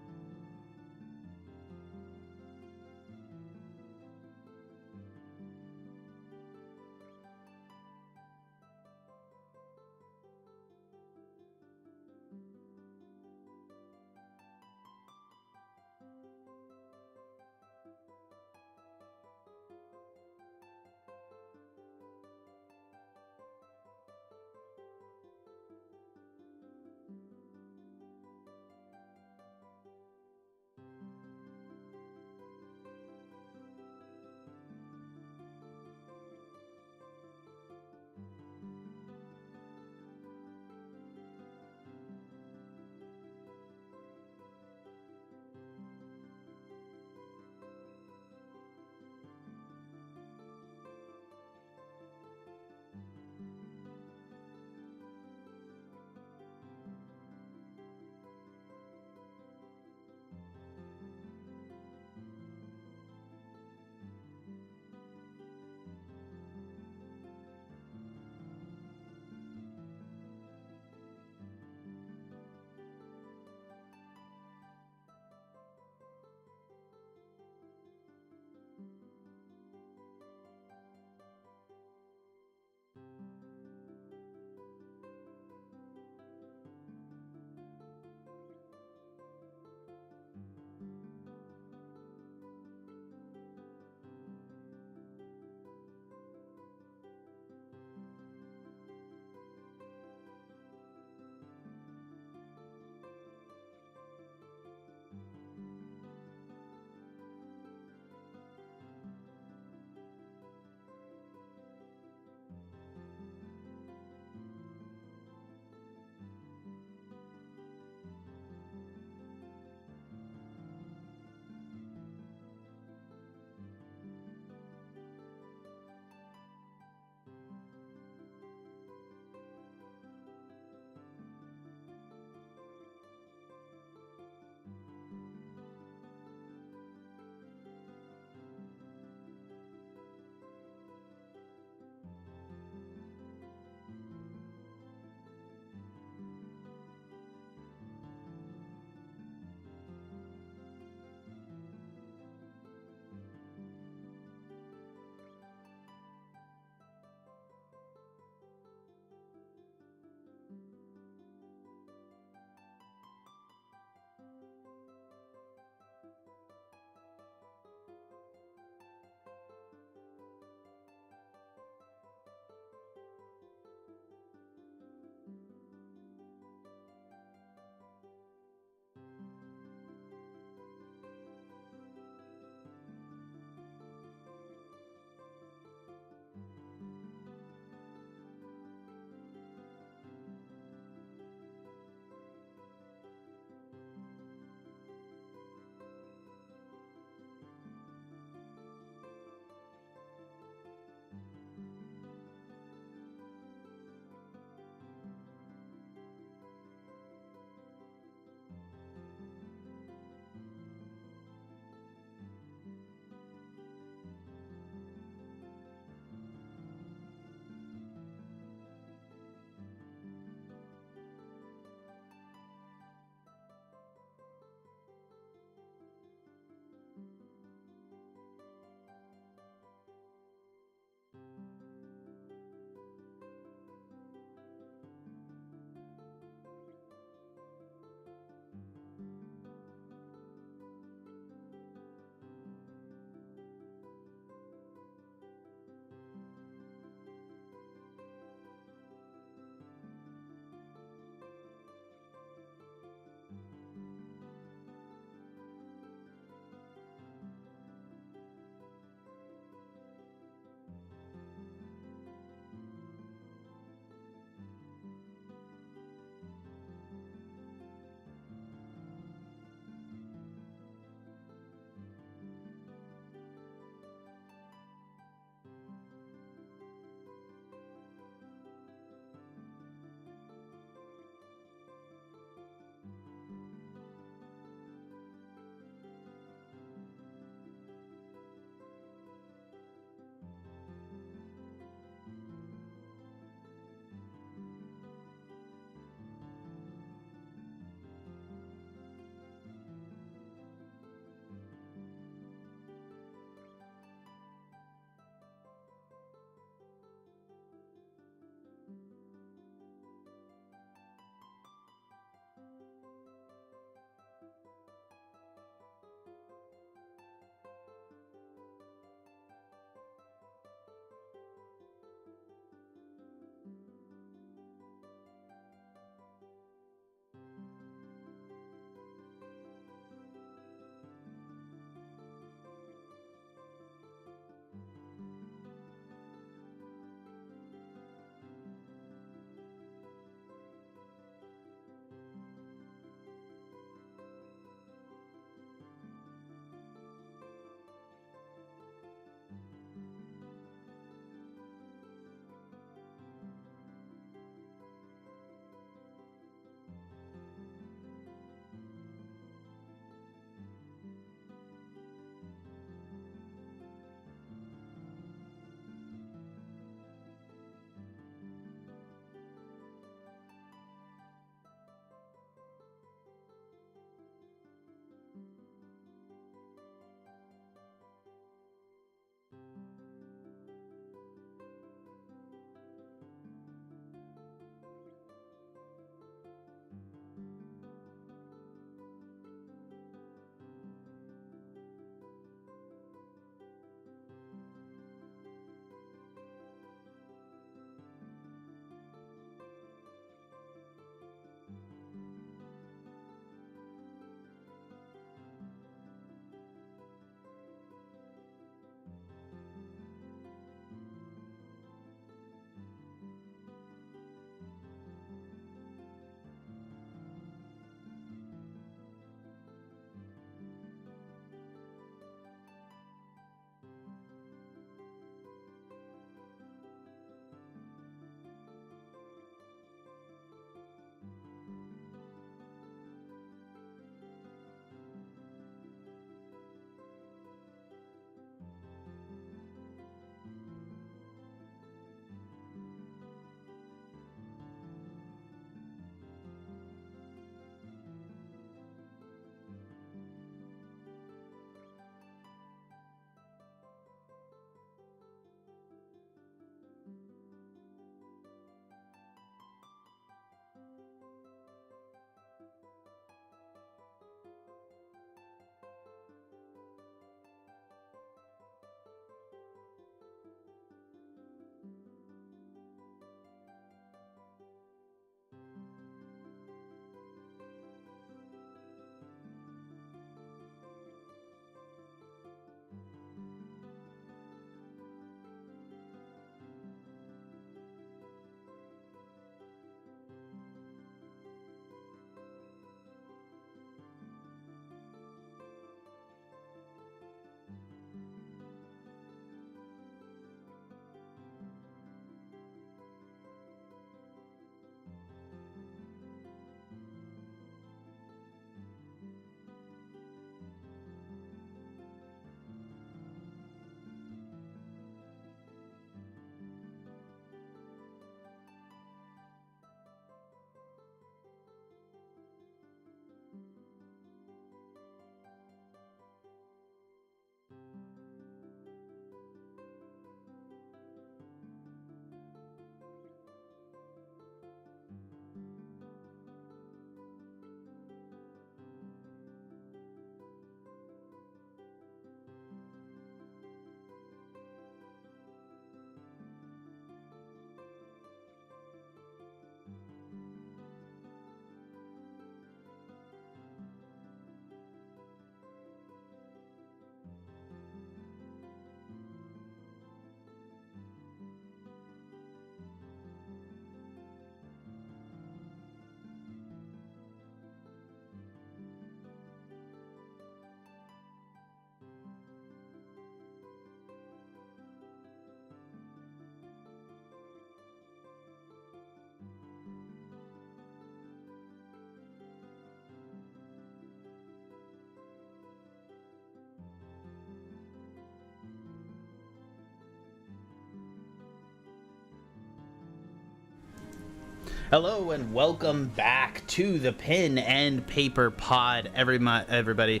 S1: Hello and welcome back to the Pen and Paper Pod, everybody.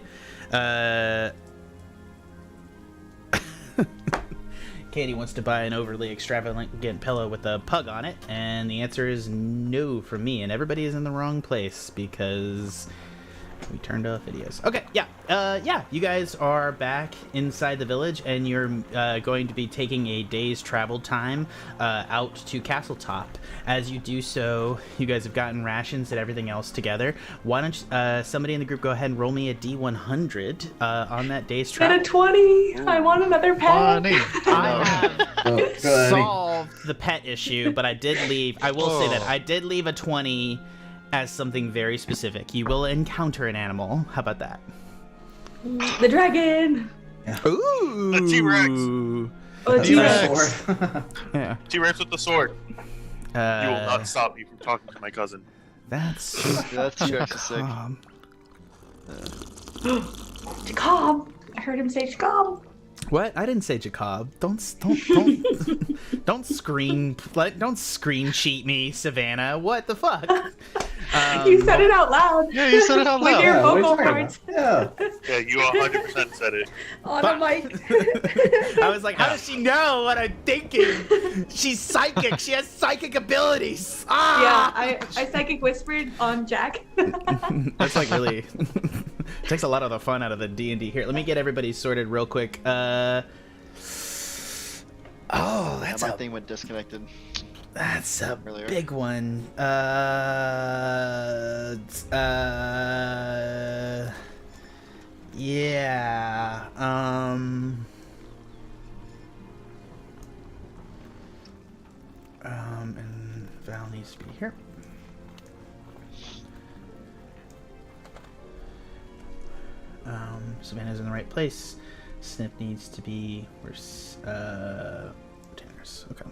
S1: Katie wants to buy an overly extravagant pillow with a pug on it, and the answer is no from me, and everybody is in the wrong place because we turned off videos. Okay, yeah, you guys are back inside the village, and you're going to be taking a day's travel time out to Castletop. As you do so, you guys have gotten rations and everything else together. Why don't somebody in the group go ahead and roll me a D100 on that day's travel?
S5: Get a 20. I want another pet.
S3: Funny.
S1: I have solved the pet issue, but I did leave. I will say that I did leave a 20 as something very specific. You will encounter an animal. How about that?
S5: The dragon.
S8: Yeah.
S1: Ooh.
S6: The T-Rex.
S5: Oh, the
S6: T-Rex.
S5: T-Rex.
S1: Yeah.
S6: T-Rex with the sword. You will not stop me from talking to my cousin.
S1: That's
S4: That's T-Rex is sick.
S5: Jacob. I heard him say Jacob.
S1: What? I didn't say Jacob. Don't screen cheat me, Savannah. What the fuck?
S5: You said it out loud.
S3: Yeah, you said it out
S5: With
S3: loud.
S5: your
S8: Yeah, what are you
S5: vocal
S8: talking
S5: cords.
S8: about? Yeah.
S6: Yeah, you 100% said it.
S5: On a mic.
S1: I was like, how does she know what I'm thinking? She's psychic. She has psychic abilities. Ah!
S5: Yeah, I psychic whispered on Jack.
S1: That's like really takes a lot of the fun out of the D&D. Here, let me get everybody sorted real quick. Oh, that's
S4: My
S1: a,
S4: thing went disconnected.
S1: that's a
S4: earlier.
S1: big one. Yeah. And Val needs to be here. Savannah's in the right place. Sniff needs to be where's Tanner's. Okay.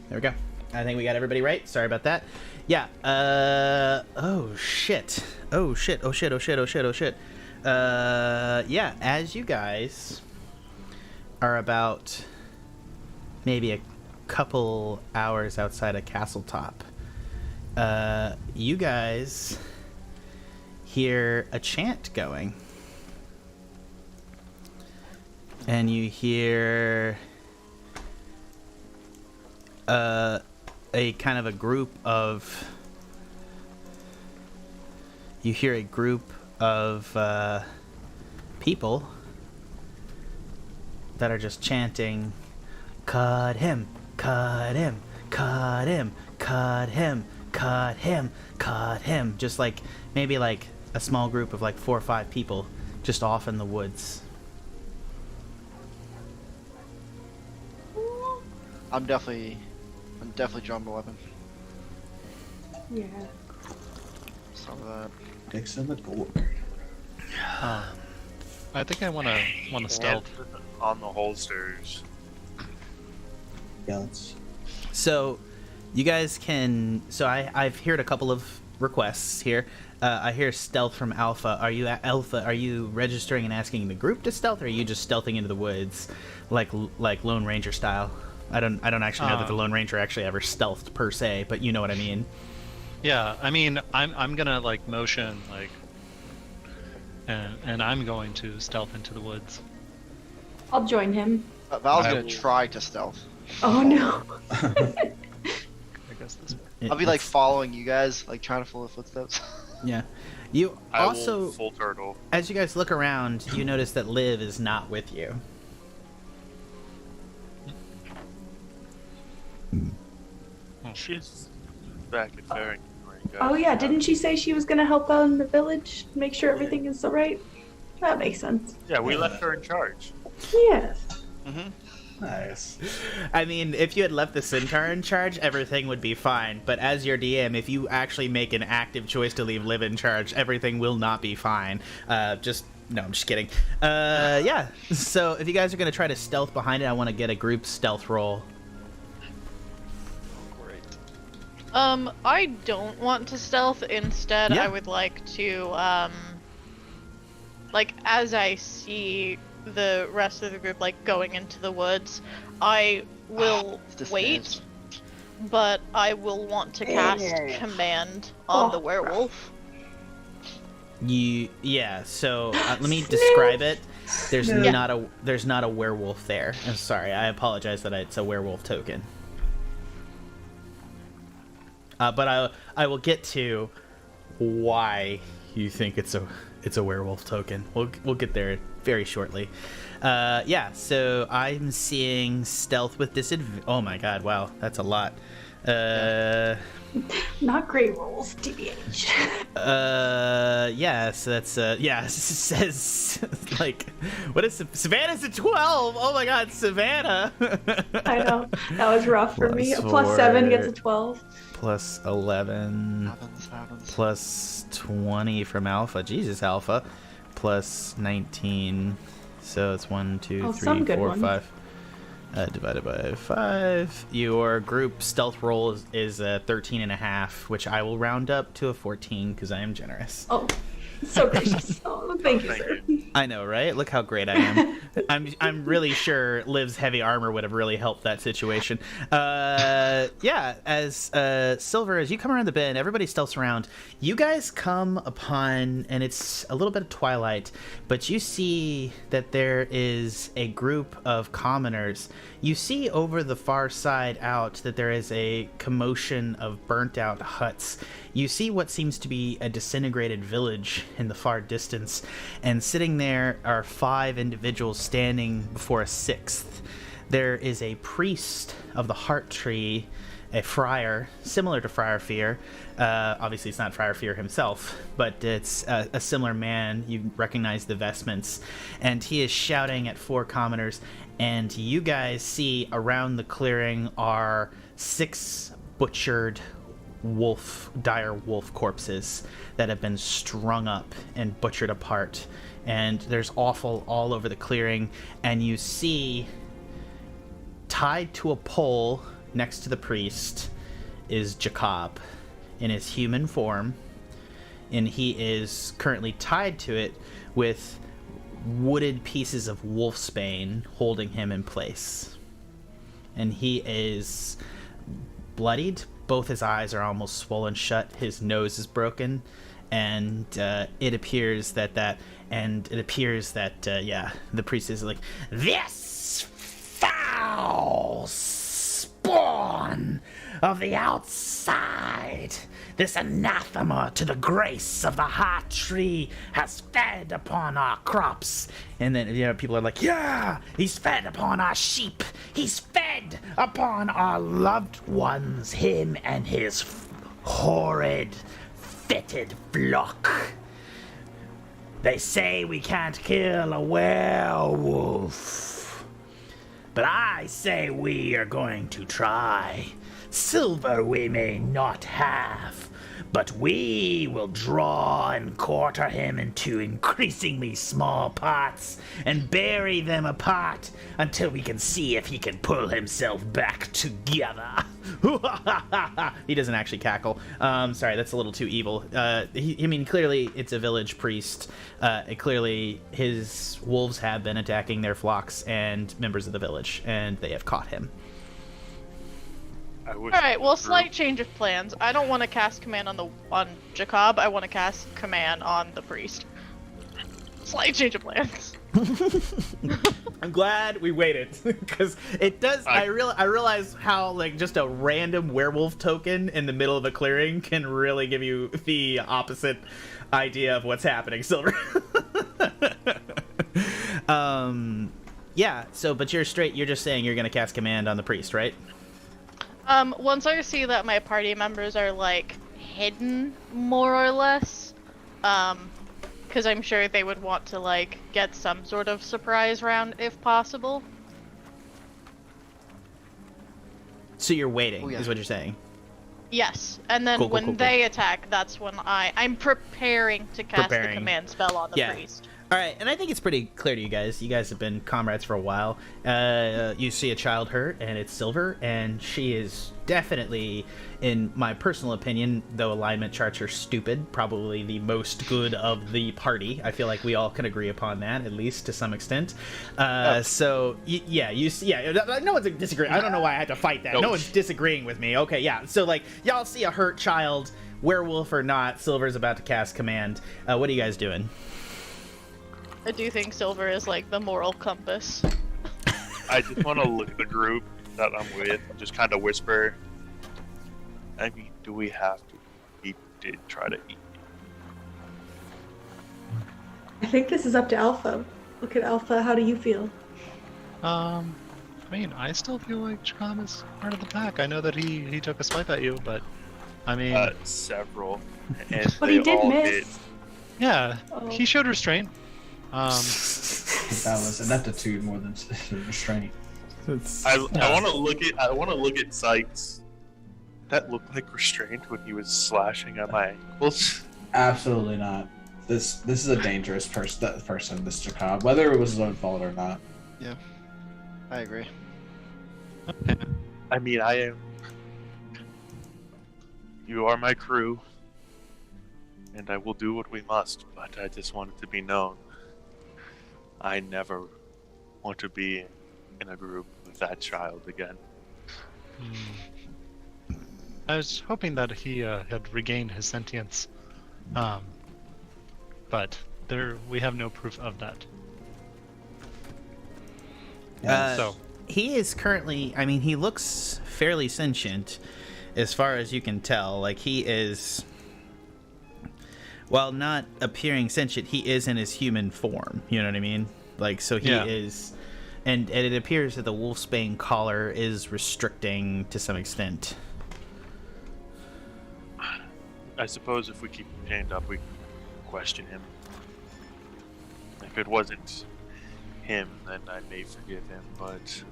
S1: There we go. I think we got everybody right. Sorry about that. Yeah. Oh shit. Oh shit. Oh shit. Oh shit. Oh shit. Oh shit. Yeah. As you guys are about maybe a couple hours outside of Castletop, you guys hear a chant going, and you hear a kind of a group of people that are just chanting, cut him, cut him, cut him, cut him, cut him, cut him, just like maybe like a small group of like 4 or 5 people just off in the woods.
S4: I'm definitely drawing my weapon.
S5: Yeah.
S4: Some of that.
S8: Dicks in the gourd.
S3: I think I want to stealth.
S6: And on the holsters.
S8: Yeah, let's.
S1: So you guys can, so I've heard a couple of requests here. I hear stealth from Alpha. Are you Alpha? Are you registering and asking the group to stealth, or are you just stealthing into the woods, like Lone Ranger style? I don't actually know that the Lone Ranger actually ever stealthed per se, but you know what I mean.
S3: Yeah, I mean, I'm gonna like motion like, and I'm going to stealth into the woods.
S5: I'll join him.
S4: Val's
S6: I
S4: gonna
S6: will-
S4: try to stealth.
S5: Oh no.
S3: I guess this way.
S4: I'll be like following you guys, like trying to follow the footsteps.
S1: Yeah. You
S6: I
S1: also,
S6: will full turtle.
S1: as you guys look around, you notice that Liv is not with you.
S6: She's back at Farrington, right, guys?
S5: Oh yeah, didn't she say she was gonna help out in the village, make sure everything is alright? That makes sense.
S6: Yeah, we left her in charge.
S5: Yes.
S8: Nice.
S1: I mean, if you had left the Centaur in charge, everything would be fine. But as your DM, if you actually make an active choice to leave Liv in charge, everything will not be fine. No, I'm just kidding. Yeah. So if you guys are gonna try to stealth behind it, I want to get a group stealth roll.
S7: I don't want to stealth. Instead,
S1: Yeah.
S7: I would like to, like, as I see the rest of the group, like, going into the woods, I will
S4: This
S7: wait.
S4: is-
S7: but I will want to cast command on the werewolf.
S1: So let me describe it. There's not a werewolf there. I'm sorry. I apologize that it's a werewolf token. But I will get to why you think it's a werewolf token. We'll get there very shortly. So I'm seeing stealth with disadvantage. Oh my god! Wow, that's a lot.
S5: Not great rolls, TBH.
S1: So that's it says like, what is Savannah's at 12? Oh my god, Savannah.
S5: I know that was rough for me. A
S1: +4.
S5: +7 gets a 12.
S1: Plus 11. Plus 20 from Alpha. Jesus, Alpha. Plus 19. So it's 1, 2, 3, 4, 5. Divided by 5. Your group stealth roll is a 13.5, which I will round up to a 14 because I am generous.
S5: Oh, so gracious. Oh, thank you, sir.
S1: I know, right? Look how great I am. I'm really sure Liv's heavy armor would have really helped that situation. As Silver, as you come around the bend, everybody stealths around. You guys come upon, and it's a little bit of twilight, but you see that there is a group of commoners. You see over the far side out that there is a commotion of burnt out huts. You see what seems to be a disintegrated village in the far distance, and sitting there are 5 individuals standing before a 6th. There is a priest of the heart tree, a friar, similar to Friar Fear. Obviously, it's not Friar Fear himself, but it's a similar man. You recognize the vestments, and he is shouting at 4 commoners, and you guys see around the clearing are 6 butchered dire wolf corpses that have been strung up and butchered apart, and there's offal all over the clearing. And you see, tied to a pole next to the priest, is Jacob in his human form, and he is currently tied to it with wooded pieces of wolfsbane holding him in place, and he is bloodied. Both his eyes are almost swollen shut. His nose is broken, and it appears that the priest is like, "This foul spawn of the outside, this anathema to the grace of the heart tree, has fed upon our crops." And then people are like, "Yeah, he's fed upon our sheep. He's fed upon our loved ones, him and his horrid, fetid flock. They say we can't kill a werewolf, but I say we are going to try. Silver we may not have, but we will draw and quarter him into increasingly small parts and bury them apart until we can see if he can pull himself back together." He doesn't actually cackle. Sorry, that's a little too evil. Clearly it's a village priest. Clearly his wolves have been attacking their flocks and members of the village, and they have caught him.
S7: Alright, well, slight change of plans. I don't want to cast command on Jacob. I want to cast command on the priest. Slight change of plans.
S1: I'm glad we waited, because it does. I realize how just a random werewolf token in the middle of a clearing can really give you the opposite idea of what's happening, Silver. But you're just saying you're gonna cast command on the priest, right?
S7: Once I see that my party members are, hidden, more or less, because I'm sure they would want to, get some sort of surprise round, if possible.
S1: So you're waiting, is what you're saying?
S7: Yes, and then when they attack, that's when I'm preparing to cast the command spell on the priest.
S1: All right, and I think it's pretty clear to you guys. You guys have been comrades for a while. You see a child hurt, and it's Silver, and she is definitely, in my personal opinion, though alignment charts are stupid, probably the most good of the party. I feel like we all can agree upon that, at least to some extent. So, no one's disagreeing. I don't know why I had to fight that. No one's disagreeing with me. Okay, yeah. So, like, y'all see a hurt child, werewolf or not, Silver's about to cast command. What are you guys doing?
S7: I do think Silver is like the moral compass.
S6: I just want to look at the group that I'm with and just kind of whisper, I mean, do we have to? He did try to eat.
S5: I think this is up to Alpha. Look at Alpha. How do you feel?
S3: I mean, I still feel like Chakam is part of the pack. I know that he took a swipe at you, but I mean,
S6: several. And
S5: But he did
S6: all
S5: miss.
S3: yeah,
S5: Oh.
S3: he showed restraint.
S8: That was ineptitude more than restraint.
S6: I want to look at Sikes. That looked like restraint when he was slashing at my ankles.
S8: Absolutely not. This is a dangerous person, this Jacob, whether it was his own fault or not.
S4: Yeah, I agree.
S6: I mean, I am. You are my crew, and I will do what we must. But I just want it to be known. I never want to be in a group with that child again.
S3: I was hoping that he had regained his sentience, but we have no proof of that. So
S1: he is currently, I mean, he looks fairly sentient as far as you can tell. Like, he is, while not appearing sentient, he is in his human form. You know what I mean? Like, so he is, and it appears that the wolfsbane collar is restricting to some extent.
S6: I suppose if we keep him chained up, we can question him. If it wasn't him, then I may forgive him, but...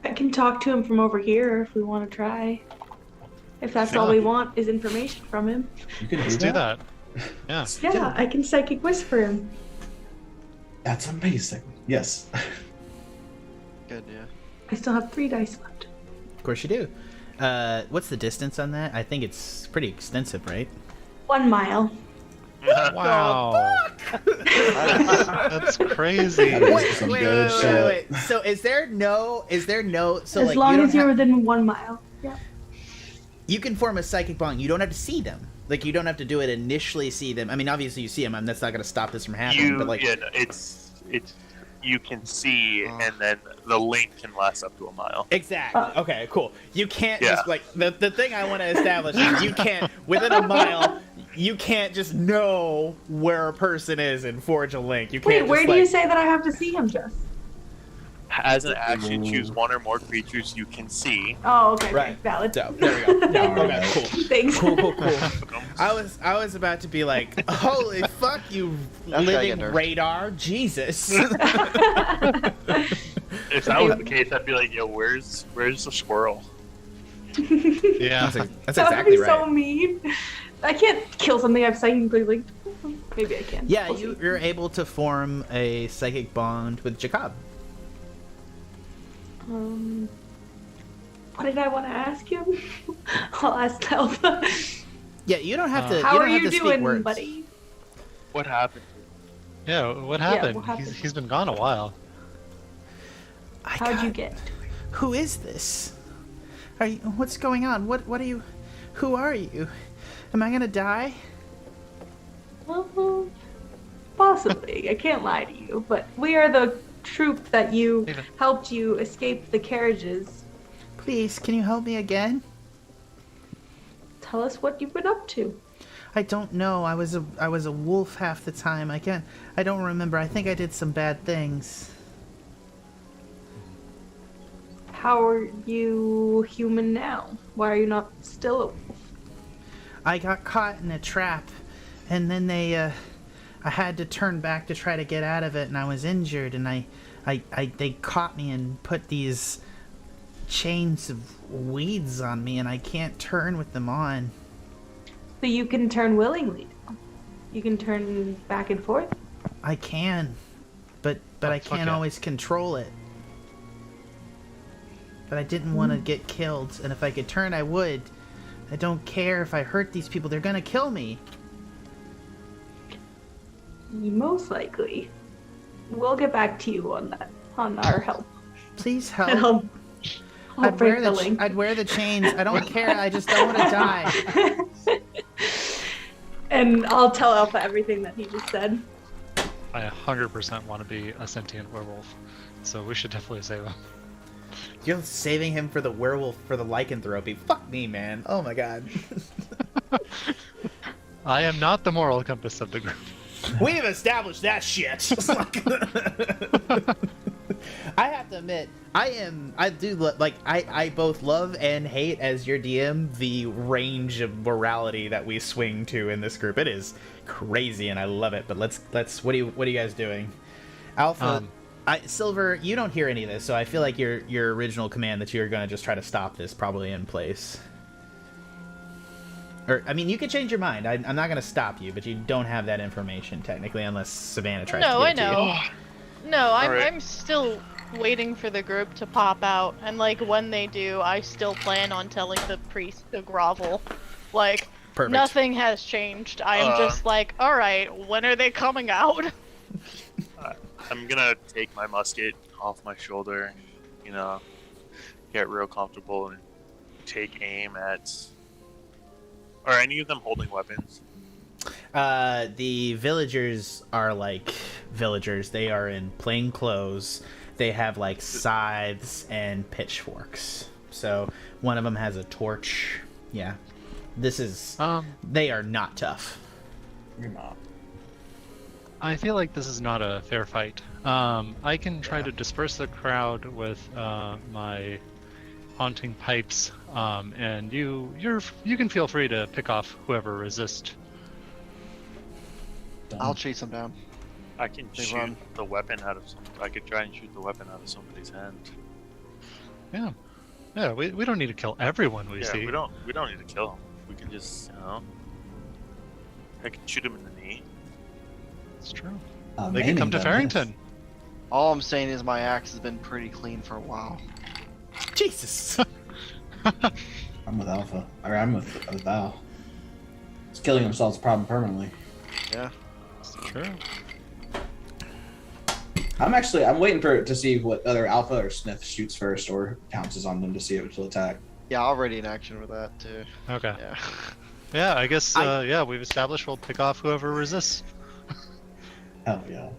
S5: I can talk to him from over here if we want to try. If that's all we want is information from him.
S8: You can
S3: let's do that. Yeah.
S5: Yeah, I can psychic whisper him.
S8: That's amazing. Yes.
S4: Good, yeah.
S5: I still have 3 dice left.
S1: Of course you do. What's the distance on that? I think it's pretty extensive, right?
S5: 1 mile.
S3: Wow. That's crazy.
S8: That is some good shit.
S1: Wait. So is there no, so
S5: As
S1: like,
S5: long
S1: you don't
S5: as you're
S1: have,
S5: within 1 mile. Yeah.
S1: you can form a psychic bond. You don't have to see them. Like, you don't have to do it initially see them. I mean, obviously you see them, and that's not going to stop this from happening, but like...
S6: Yeah, no, it's you can see, and then the link can last up to a mile.
S1: Exactly. Okay, cool. You can't just, like, the thing I want to establish is you can't, within a mile, you can't just know where a person is and forge a link. You can't
S5: Wait,
S1: just,
S5: where do
S1: like,
S5: you say that I have to see him, Jess?
S6: As an action, choose one or more creatures you can see.
S5: Oh, okay.
S1: Right.
S5: Valid.
S1: So, there we go. Yeah, okay, cool.
S5: Thanks.
S1: Cool. I was about to be like, holy fuck you,
S4: That's
S1: living
S4: how you
S1: radar, Jesus.
S6: If that was the case, I'd be like, yo, where's the squirrel?
S3: Yeah.
S1: That's
S5: That
S1: exactly
S5: would be
S1: right.
S5: so mean. I can't kill something I've psychically linked. Maybe I can.
S1: Yeah,
S5: We'll see.
S1: you're able to form a psychic bond with Jacob.
S5: What did I want to ask him? I'll ask Alpha.
S1: Yeah, you don't have to.
S5: How
S1: you
S5: are
S1: don't have
S5: you
S1: to speak
S5: doing,
S1: words.
S5: buddy?
S6: What happened?
S3: Yeah, what happened?
S5: what happened?
S3: He's been gone a while.
S5: How'd you get?
S1: Who is this? Are you? What's going on? What are you? Who are you? Am I gonna die?
S5: Well, possibly. I can't lie to you, but we are the troop that you helped you escape the carriages.
S1: Please, can you help me again?
S5: Tell us what you've been up to.
S1: I don't know. I was a wolf half the time. I don't remember. I think I did some bad things.
S5: How are you human now? Why are you not still a wolf?
S1: I got caught in a trap, and then they I had to turn back to try to get out of it, and I was injured, and they caught me and put these chains of weeds on me, and I can't turn with them on.
S5: So you can turn willingly now. You can turn back and forth.
S1: I can, but I
S3: fuck
S1: can't
S3: yeah.
S1: always control it. But I didn't want to get killed, and if I could turn, I would. I don't care if I hurt these people; they're gonna kill me.
S5: Most likely. We'll get back to you on that, on our help.
S1: Please help.
S5: And I'll
S1: I'd
S5: break
S1: wear
S5: the
S1: the
S5: link.
S1: I'd wear the chains. I don't care. I just don't want to die.
S5: And I'll tell Alpha everything that he just said.
S3: I 100% want to be a sentient werewolf, so we should definitely save him.
S1: You're saving him for the werewolf for the lycanthropy. Fuck me, man. Oh my god.
S3: I am not the moral compass of the group.
S1: We've established that shit. I have to admit, I both love and hate as your DM the range of morality that we swing to in this group. It is crazy and I love it. But let's what are you guys doing? Alpha, Silver, you don't hear any of this, so I feel like your original command that you're gonna just try to stop this probably in place. Or, I mean, you can change your mind. I'm not going to stop you, but you don't have that information, technically, unless Savannah tries to give it to you.
S7: No,
S6: Alright.
S7: I'm still waiting for the group to pop out, and, like, when they do, I still plan on telling the priest to grovel. Like,
S1: Perfect.
S7: nothing has changed. I am just like, alright, when are they coming out?
S6: I'm gonna take my musket off my shoulder, you know, get real comfortable and take aim at... Are any of them holding weapons?
S1: The villagers are like villagers. They are in plain clothes. They have like scythes and pitchforks. So one of them has a torch. Yeah. This is... they are not tough.
S8: You're not.
S3: I feel like this is not a fair fight. I can try to disperse the crowd with my haunting pipes, and you can feel free to pick off whoever resists.
S4: I'll chase them down.
S6: I can
S4: They
S6: shoot
S4: run.
S6: the weapon out of I could try and shoot the weapon out of somebody's hand.
S3: Yeah, we don't need to kill everyone we
S6: Yeah,
S3: see.
S6: we don't need to kill him. We can just, you know, I can shoot him in the knee.
S3: It's true. They
S8: Maiming
S3: can come to
S8: them,
S3: Farrington.
S8: yes.
S4: All I'm saying is my axe has been pretty clean for a while.
S1: Jesus.
S8: I'm with Alpha. Or I'm with Val. It's killing himself's a problem permanently.
S4: Yeah.
S3: It's true.
S8: I'm waiting to see what other Alpha or Sniff shoots first or pounces on them to see which will attack.
S4: Yeah, already in action with that too.
S3: Okay.
S4: Yeah.
S3: Yeah, I guess, we've established we'll pick off whoever resists.
S8: Hell yeah.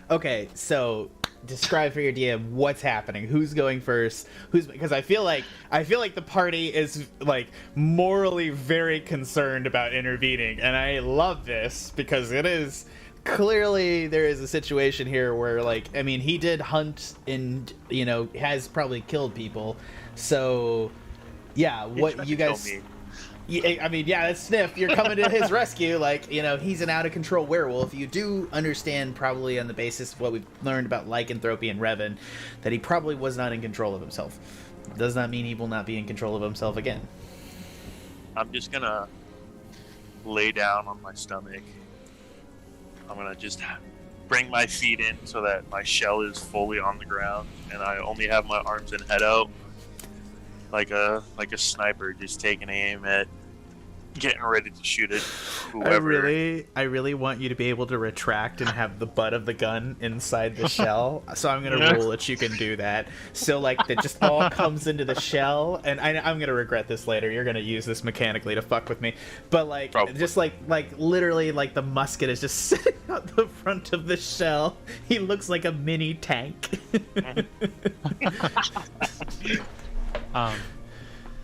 S1: Okay, so describe for your DM what's happening. Who's going first? Because I feel like the party is like morally very concerned about intervening, and I love this because it is clearly there is a situation here where, like, I mean, he did hunt and, you know, has probably killed people. So yeah, what you guys...
S6: Kill me.
S1: Yeah, I mean, yeah, that's Sniff. You're coming to his rescue. Like, you know, he's an out-of-control werewolf. You do understand, probably on the basis of what we've learned about lycanthropy and Revon, that he probably was not in control of himself. Does not mean he will not be in control of himself again.
S6: I'm just gonna lay down on my stomach. I'm gonna just bring my feet in so that my shell is fully on the ground, and I only have my arms and head out, like a sniper, just taking aim at getting ready to shoot it. Whoever.
S1: I really want you to be able to retract and have the butt of the gun inside the shell. So I'm gonna rule that you can do that. So like that just all comes into the shell, and I'm gonna regret this later. You're gonna use this mechanically to fuck with me, but like
S6: Probably.
S1: just like literally like the musket is just sitting out the front of the shell. He looks like a mini tank.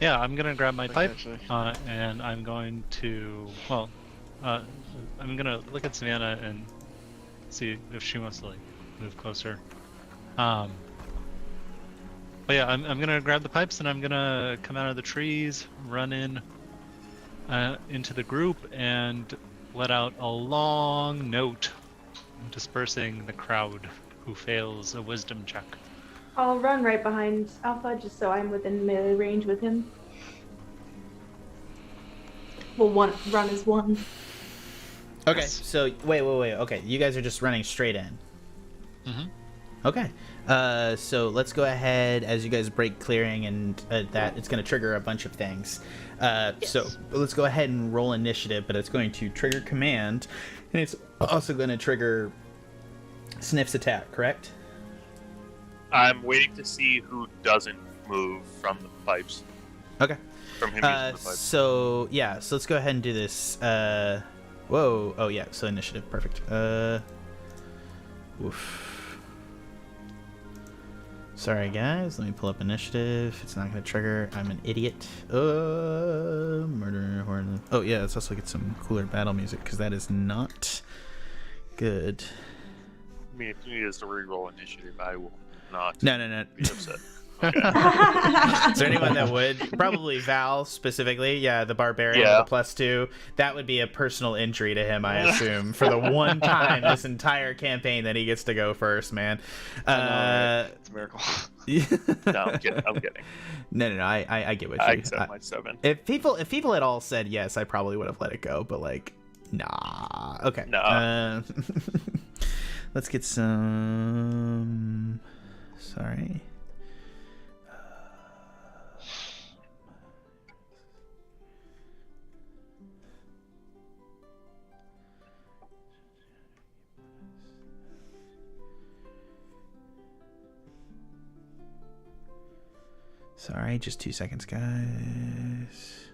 S3: Yeah, I'm gonna grab my pipe,
S4: Actually.
S3: and I'm going to, I'm gonna look at Savannah and see if she wants to like move closer. But yeah, I'm gonna grab the pipes and I'm gonna come out of the trees, run in into the group, and let out a long note dispersing the crowd who fails a wisdom check.
S5: I'll run right behind Alpha just so I'm within melee range with him. Well, run is one.
S1: Okay,
S4: Yes.
S1: so wait. Okay, you guys are just running straight in.
S3: Mhm.
S1: Okay. So let's go ahead as you guys break clearing, and that it's going to trigger a bunch of things. So let's go ahead and roll initiative, but it's going to trigger command, and it's also going to trigger Sniff's attack. Correct?
S6: I'm waiting to see who doesn't move from the pipes.
S1: Okay.
S6: From him using the pipes.
S1: So yeah, so let's go ahead and do this. Whoa. Oh yeah. So initiative. Perfect. Oof. Sorry guys. Let me pull up initiative. It's not gonna trigger. I'm an idiot. Murder horn. Oh yeah. Let's also get some cooler battle music because that is not good.
S6: I mean, if you need us to reroll initiative, I will not
S1: No.
S6: be upset. Okay.
S1: Is there anyone that would? Probably Val specifically. Yeah, the Barbarian with the +2. That would be a personal injury to him, I assume, for the one time this entire campaign that he gets to go first, man.
S4: It's a miracle.
S6: No, I'm kidding.
S1: No. I get what you.
S6: I accept my 7.
S1: If people had all said yes, I probably would have let it go. But like, nah. Okay.
S6: Nah.
S1: Let's get some. Sorry. Sorry, just 2 seconds, guys.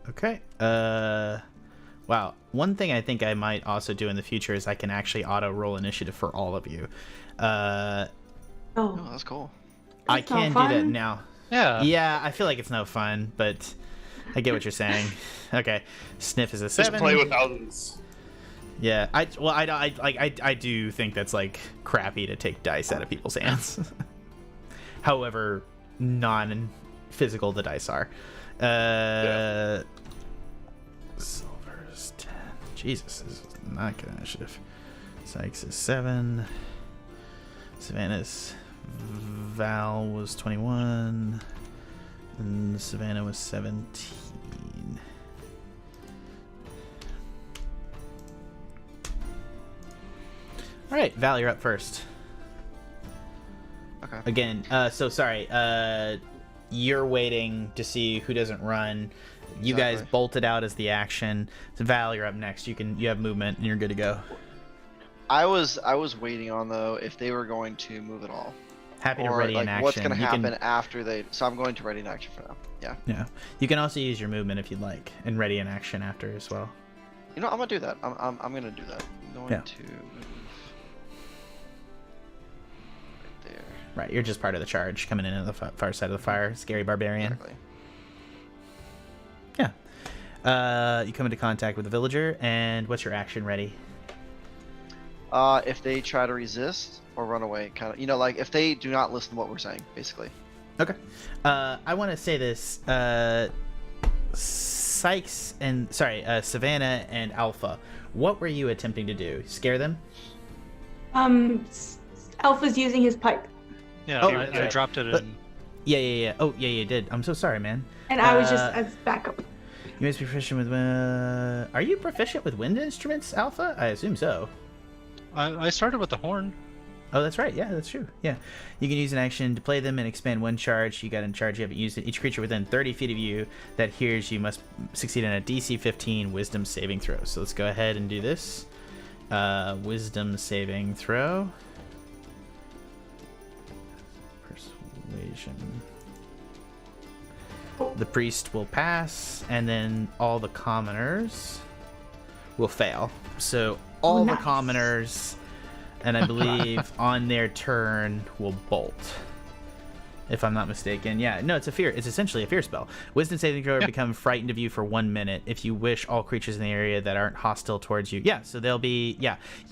S1: Okay. Wow. One thing I think I might also do in the future is I can actually auto roll initiative for all of you.
S4: Oh, that's cool.
S1: I
S5: That's not
S1: can do that
S5: fun.
S1: now.
S3: Yeah.
S1: Yeah, I feel like it's no fun, but I get what you're saying. Okay. Sniff is a 7.
S6: Just play with others.
S1: Yeah, I do think that's like crappy to take dice out of people's hands. However, non-physical the dice are. Silver's 10. Jesus, this is not good initiative. Sikes is 7. Savannah's Val was 21. And Savannah was 17. All right, Val, you're up first.
S4: Okay.
S1: Again, so sorry. You're waiting to see who doesn't run. You guys
S4: Exactly.
S1: bolted out as the action. So Val, you're up next. You have movement and you're good to go.
S4: I was waiting on though if they were going to move at all.
S1: Happy to
S4: Or
S1: ready
S4: like
S1: in action.
S4: what's gonna
S1: You
S4: happen
S1: can-
S4: after they. So I'm going to ready in action for now. Yeah.
S1: Yeah. You can also use your movement if you'd like, and ready in action after as well.
S4: You know I'm gonna do that. I'm gonna do that. I'm going
S1: Yeah.
S4: to move right there.
S1: Right, you're just part of the charge coming in at the far side of the fire. Scary barbarian.
S4: Exactly.
S1: Yeah. You come into contact with the villager, and what's your action ready?
S4: If they try to resist or run away, kind of, like if they do not listen to what we're saying, basically.
S1: Okay. I want to say this. Sikes and Savannah and Alpha. What were you attempting to do? Scare them?
S5: Alpha's using his pipe,
S3: Yeah,
S1: Oh,
S3: I
S1: right.
S3: dropped it
S1: But-
S3: in.
S1: Yeah. Oh, yeah, you did. I'm so sorry, man.
S5: and I was just as backup.
S1: You must be proficient with. Are you proficient with wind instruments, Alpha? I assume so.
S3: I started with the horn.
S1: Oh, that's right. Yeah, that's true. Yeah. You can use an action to play them and expand one charge. You got in charge. You haven't used it. Each creature within 30 feet of you that hears you must succeed on a DC 15 Wisdom saving throw. So let's go ahead and do this. Wisdom saving throw. Persuasion. The priest will pass, and then all the commoners will fail. So all the
S5: nice.
S1: commoners, and I believe on their turn, will bolt. If I'm not mistaken. Yeah, no, it's essentially a fear spell. Wisdom saving throw become frightened of you for 1 minute. If you wish, all creatures in the area that aren't hostile towards you. Yeah, so they'll be,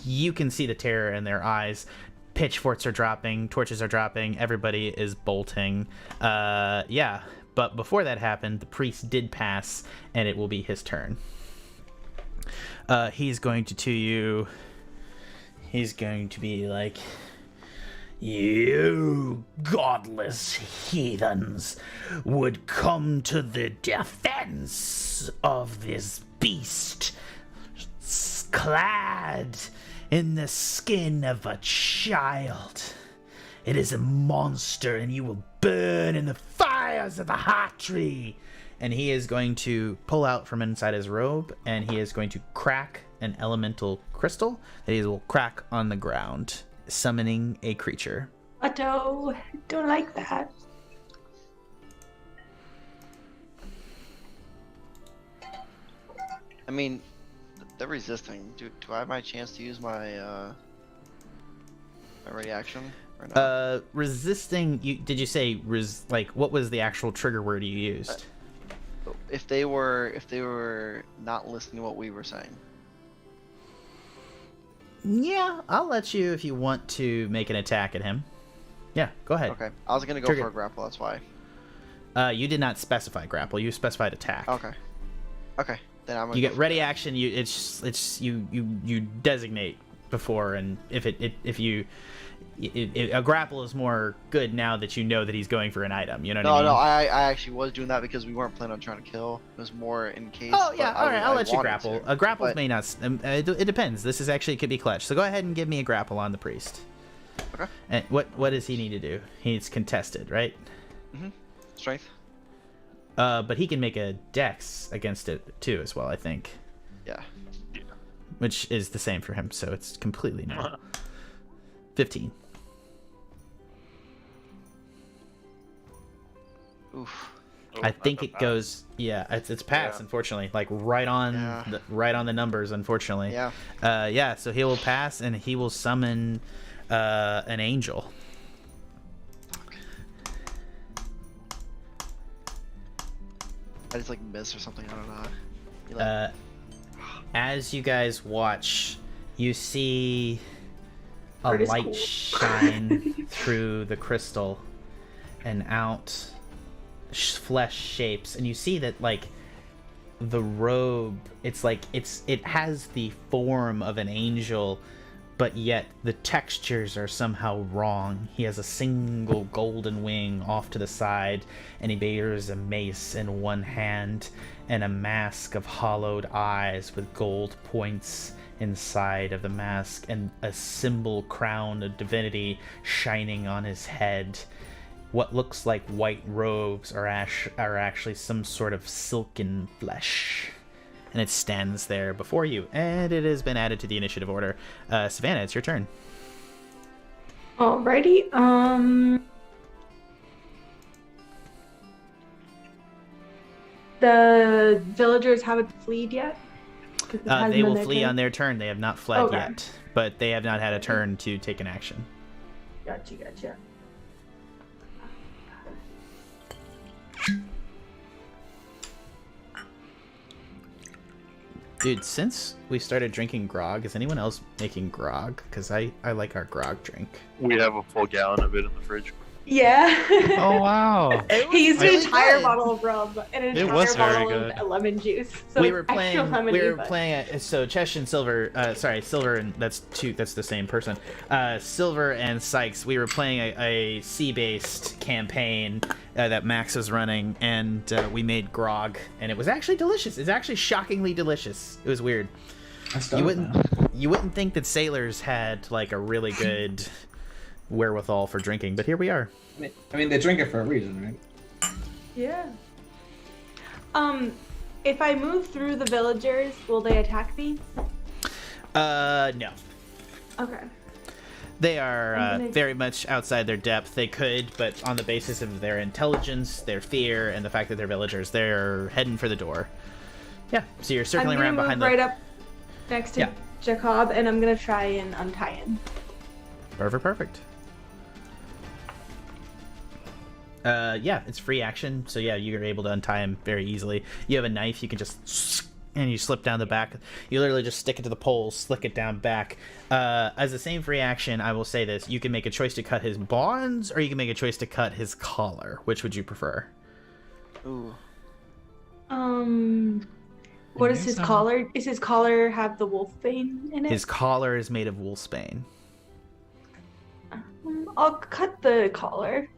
S1: you can see the terror in their eyes. Pitchforks are dropping, torches are dropping, everybody is bolting. But before that happened, the priest did pass, and it will be his turn. He's going to you. He's going to be like,
S9: You godless heathens would come to the defense of this beast, clad in the skin of a child. It is a monster, and you will burn in the fires of the heart tree. And he is going to pull out from inside his robe, and he is going to crack an elemental crystal that he will crack on the ground, summoning a creature.
S5: Otto, don't like that.
S4: I mean, they're resisting. Do I have my chance to use my my ready action? Or no?
S1: Resisting. Did you say what was the actual trigger word you used?
S4: If they were not listening to what we were saying.
S1: Yeah, I'll let you if you want to make an attack at him. Yeah, go ahead.
S4: Okay, I was gonna go
S1: Trigger.
S4: for a grapple. That's why.
S1: You did not specify grapple. You specified attack.
S4: Okay. Okay, then I'm gonna.
S1: You
S4: go
S1: get
S4: for
S1: ready
S4: that.
S1: action. You designate before, and if a grapple is more good now that you know that he's going for an item. You know what I mean?
S4: No, I actually was doing that because we weren't planning on trying to kill. It was more in case.
S1: Oh yeah,
S4: but
S1: all right. I'll
S4: I
S1: let you
S4: wanted
S1: grapple.
S4: to,
S1: A grapple
S4: but-
S1: may not. It depends. This is actually could be clutch. So go ahead and give me a grapple on the priest.
S4: Okay.
S1: And what does he need to do? He's contested, right?
S4: Strength.
S1: But he can make a dex against it too, as well. I think,
S4: Yeah.
S1: which is the same for him. So it's completely no. 15.
S4: Oof.
S1: I think it goes. Yeah, it's pass.
S6: Yeah.
S1: Unfortunately, like right on
S4: Yeah.
S1: right on the numbers. Unfortunately.
S4: Yeah.
S1: Yeah. So he will pass, and he will summon an angel.
S4: I just like miss or something. I don't know. You like-
S1: As you guys watch, you see a
S5: Art is
S1: light
S5: cool.
S1: shine through the crystal, and out flesh shapes, and you see that like the robe, it has the form of an angel, but yet the textures are somehow wrong. He has a single golden wing off to the side, and he bears a mace in one hand and a mask of hollowed eyes with gold points inside of the mask, and a symbol crown of divinity shining on his head. What looks like white robes are actually some sort of silken flesh. And it stands there before you, and it has been added to the initiative order. Savannah, it's your turn.
S5: Alrighty. The villagers haven't fled yet. 'Cause it hasn't
S1: They
S5: been
S1: will
S5: their
S1: flee
S5: turn?
S1: on their turn. They have not fled
S5: Okay.
S1: yet, but they have not had a turn to take an action.
S5: Gotcha.
S1: Dude, since we started drinking grog, is anyone else making grog? Because I like our grog drink.
S6: We have a full gallon of it in the fridge.
S5: Yeah.
S3: Oh wow!
S5: He used
S1: really
S5: an entire
S1: good.
S5: bottle of rum and an
S3: It
S5: entire
S3: was very
S5: bottle
S3: good.
S5: of lemon juice. So
S1: we
S5: it's
S1: were
S5: extra
S1: playing.
S5: lemony, but-
S1: So Chesh and Silver. Silver and that's the same person. Silver and Sikes. We were playing a sea-based campaign that Max was running, and we made grog, and it was actually delicious. It's actually shockingly delicious. It was weird. You wouldn't think that sailors had like a really good wherewithal for drinking, but here we are.
S8: I mean, they drink it for a reason, right?
S5: Yeah. If I move through the villagers, will they attack me?
S1: No.
S5: Okay.
S1: They are
S5: I'm gonna-
S1: very much outside their depth. They could, but on the basis of their intelligence, their fear, and the fact that they're villagers, they're heading for the door. Yeah, so you're circling
S5: I'm
S1: around
S5: gonna
S1: behind
S5: move
S1: the...
S5: right up next to
S1: Yeah.
S5: Jacob, and I'm gonna try and untie him.
S1: Perfect. Yeah, it's free action, so yeah, you're able to untie him very easily. You have a knife, you can just... and you slip down the back. You literally just stick it to the pole, slick it down back. As the same free action, I will say this. You can make a choice to cut his bonds, or you can make a choice to cut his collar. Which would you prefer?
S4: Ooh.
S5: What is his
S3: Amazing.
S5: collar? Is his collar have the wolf bane in it?
S1: His collar is made of wolfsbane.
S5: I'll cut the collar.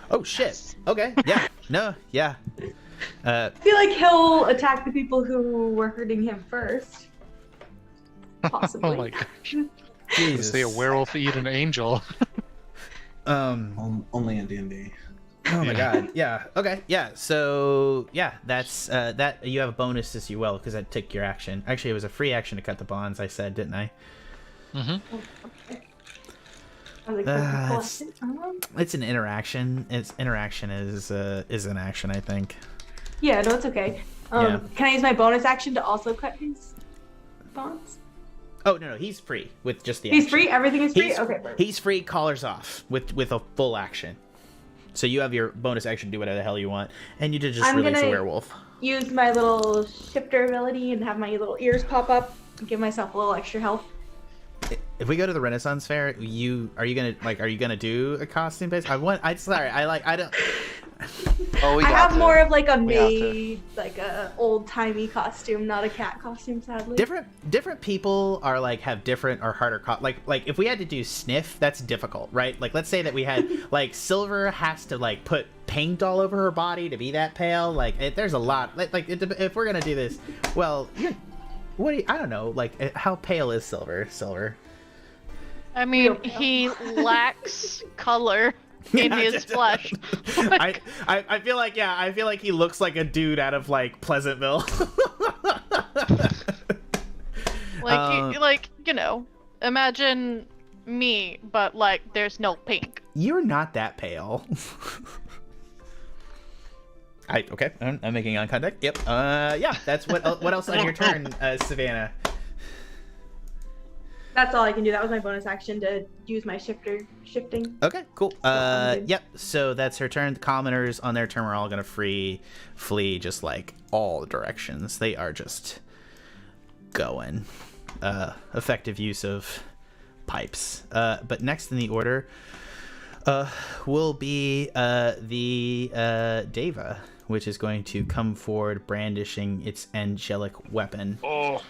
S1: Oh shit. Okay. Yeah. No. Yeah.
S5: I feel like he'll attack the people who were hurting him first. Possibly.
S3: Oh my gosh.
S1: Jesus.
S3: See a werewolf eat an angel.
S8: Only in D&D.
S1: Oh my god. Yeah. Okay. Yeah. So yeah, that's that. You have a bonus as you will because I took your action. Actually, it was a free action to cut the bonds. I said, didn't I?
S3: Mm-hmm.
S5: Okay. I was like,
S1: It's an interaction. Interaction is an action, I think.
S5: yeah, no, it's okay.
S1: Yeah.
S5: Can I use my bonus action to also cut his bonds?
S1: Oh no, he's free with just the.
S5: He's
S1: action.
S5: free. Everything is free.
S1: He's,
S5: Okay. Perfect.
S1: he's free. Collars off with a full action. So you have your bonus action to do whatever the hell you want, and you did just
S5: I'm
S1: release a
S5: gonna
S1: werewolf.
S5: Use my little shifter ability and have my little ears pop up and give myself a little extra health.
S1: If we go to the Renaissance Fair, are you gonna do a costume base? I don't.
S4: Oh, we
S5: I
S4: got
S5: have
S4: to.
S5: more of like a
S4: We have to.
S5: maid, like a old timey costume, not a cat costume, sadly.
S1: Different people are like have different or harder like if we had to do Sniff, that's difficult, right? Like let's say that we had like Silver has to like put paint all over her body to be that pale. Like there's a lot. If we're gonna do this, well, I don't know. Like how pale is Silver?
S7: I mean, he lacks color in his flesh.
S1: I feel like he looks like a dude out of like Pleasantville.
S7: Imagine me, but like there's no pink.
S1: You're not that pale. Okay, I'm making eye contact. Yep. Yeah. That's what else on your turn, Savannah?
S5: That's all I can do. That was my bonus action to use my shifting.
S1: Okay, cool.
S5: I'm good.
S1: Yep. So that's her turn. The commoners on their turn are all gonna flee just like all directions. They are just going. Effective use of pipes. But next in the order, will be the Deva, which is going to come forward brandishing its angelic weapon.
S6: Oh.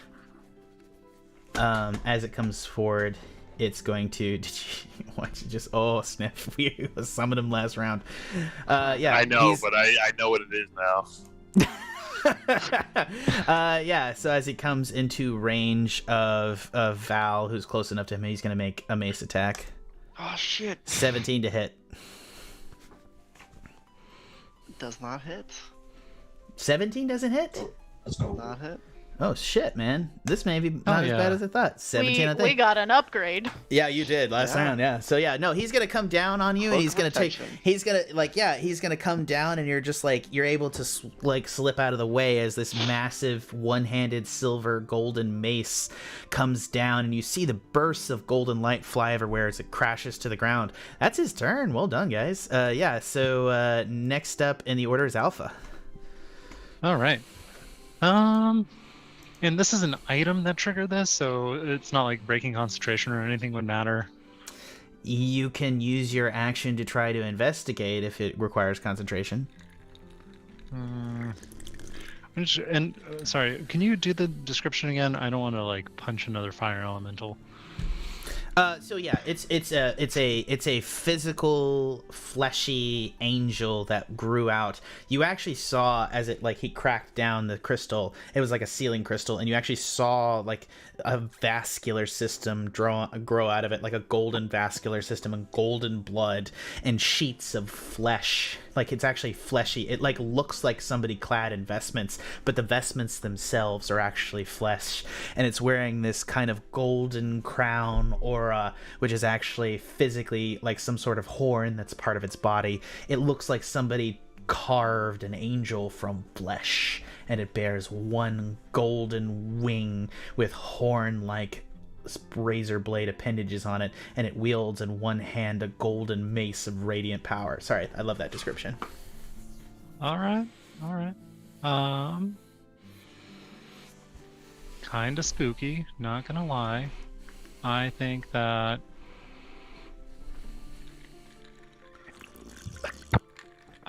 S1: As it comes forward, it's going to. Did you want to just? Oh, Sniff! We summoned him last round. Yeah,
S6: I know, but I know what it is now.
S1: Yeah. So as he comes into range of Val, who's close enough to him, he's going to make a mace attack.
S4: Oh shit!
S1: 17 to hit.
S4: Does not hit.
S1: 17 doesn't hit.
S8: Let's go.
S4: Not hit.
S1: Oh shit, man! This may be not as bad as I thought. 17, I think.
S7: We got an upgrade.
S1: Yeah, you did last round. Yeah. So yeah, no, he's gonna come down on you, and he's gonna take. He's gonna come down, and you're just like you're able to slip out of the way as this massive one-handed silver golden mace comes down, and you see the bursts of golden light fly everywhere as it crashes to the ground. That's his turn. Well done, guys. Yeah. So next up in the order is Alpha.
S3: All right. And this is an item that triggered this, so it's not like breaking concentration or anything would matter.
S1: You can use your action to try to investigate if it requires concentration.
S3: Sorry, can you do the description again? I don't want to like punch another fire elemental.
S1: So yeah, it's a physical, fleshy angel that grew out. You actually saw as it he cracked down the crystal. It was like a sealing crystal, and you actually saw like a vascular system grow out of it, like a golden vascular system and golden blood and sheets of flesh. Like it's actually fleshy. It looks like somebody clad in vestments, but the vestments themselves are actually flesh, and it's wearing this kind of golden crown aura, which is actually physically like some sort of horn that's part of its body. It looks like somebody carved an angel from flesh, and it bears one golden wing with horn-like razor blade appendages on it, and it wields in one hand a golden mace of radiant power. Sorry, I love that description.
S3: All right. Kind of spooky, not gonna lie. I think that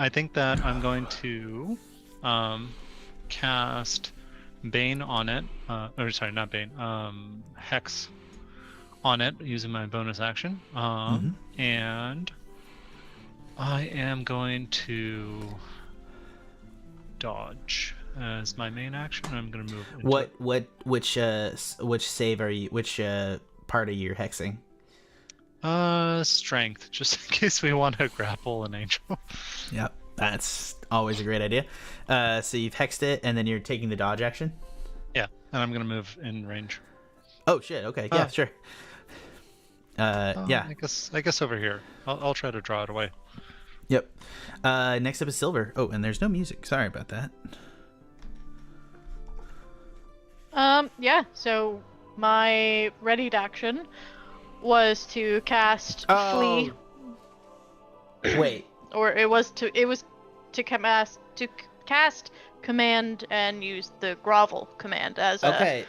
S3: I'm going to cast Bane on it. Or sorry, not Bane. Hex on it using my bonus action. And I am going to dodge as my main action. I'm going to move.
S1: Which save are you? Which part are you hexing?
S3: Strength, just in case we want to grapple an angel.
S1: Yep, that's always a great idea. So you've hexed it, and then you're taking the dodge action.
S3: Yeah, and I'm going to move in range.
S1: Oh shit! Okay, yeah, sure. Yeah.
S3: I guess over here. I'll try to draw it away.
S1: Yep. Next up is Silver. Oh, and there's no music. Sorry about that.
S7: Yeah, so my readied action was to cast Flee.
S1: Wait.
S7: Or it was to cast Command and use the Grovel command as a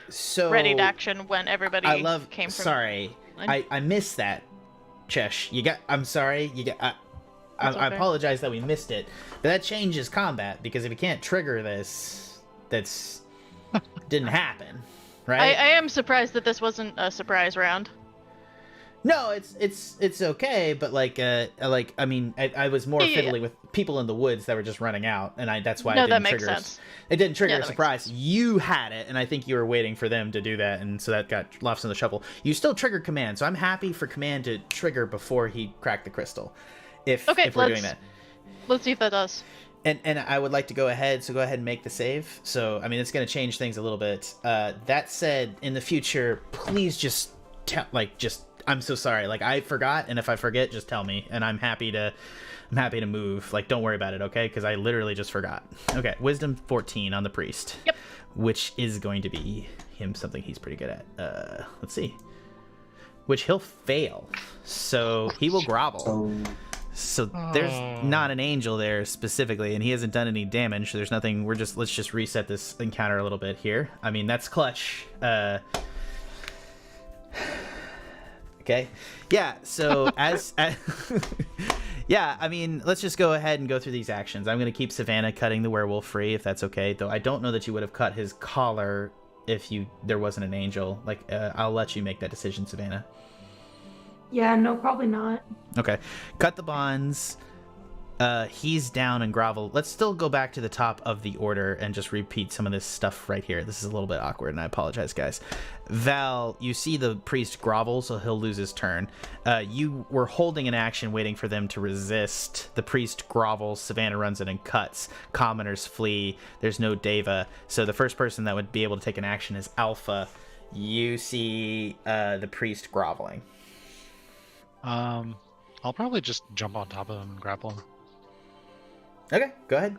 S7: readied action when everybody came from...
S1: Sorry. I missed that, Chesh. I'm sorry. I apologize that we missed it. But that changes combat, because if you can't trigger this, that's... didn't happen, right?
S7: I am surprised that this wasn't a surprise round.
S1: No, it's okay, but I mean, I was more fiddly with people in the woods that were just running out, and that's why it didn't trigger.
S7: That makes sense.
S1: It didn't trigger a surprise. You had it, and I think you were waiting for them to do that, and so that got lost in the shuffle. You still triggered command, so I'm happy for command to trigger before he cracked the crystal. If we're doing that.
S7: Let's see if that does.
S1: And I would like to go ahead, so go ahead and make the save. So, I mean, it's going to change things a little bit. That said, in the future, please just I'm so sorry. Like, I forgot, and if I forget, just tell me, and I'm happy to move. Like, don't worry about it, okay? Because I literally just forgot. Okay, Wisdom 14 on the priest.
S7: Yep.
S1: Which is going to be him something he's pretty good at. Let's see. Which he'll fail. So he will grovel. So there's not an angel there specifically, and he hasn't done any damage, so there's nothing. Let's just reset this encounter a little bit here. I mean, that's clutch. Okay. Yeah, so yeah, I mean, let's just go ahead and go through these actions. I'm going to keep Savannah cutting the werewolf free, if that's okay, though I don't know that you would have cut his collar if there wasn't an angel. Like, I'll let you make that decision, Savannah.
S5: Yeah, no, probably not.
S1: Okay. Cut the bonds. He's down and grovel. Let's still go back to the top of the order and just repeat some of this stuff right here. This is a little bit awkward, and I apologize, guys. Val, you see the priest grovel, so he'll lose his turn. You were holding an action waiting for them to resist. The priest grovels. Savannah runs in and cuts. Commoners flee. There's no Deva. So the first person that would be able to take an action is Alpha. You see the priest groveling.
S3: I'll probably just jump on top of him and grapple him.
S1: Okay, go ahead.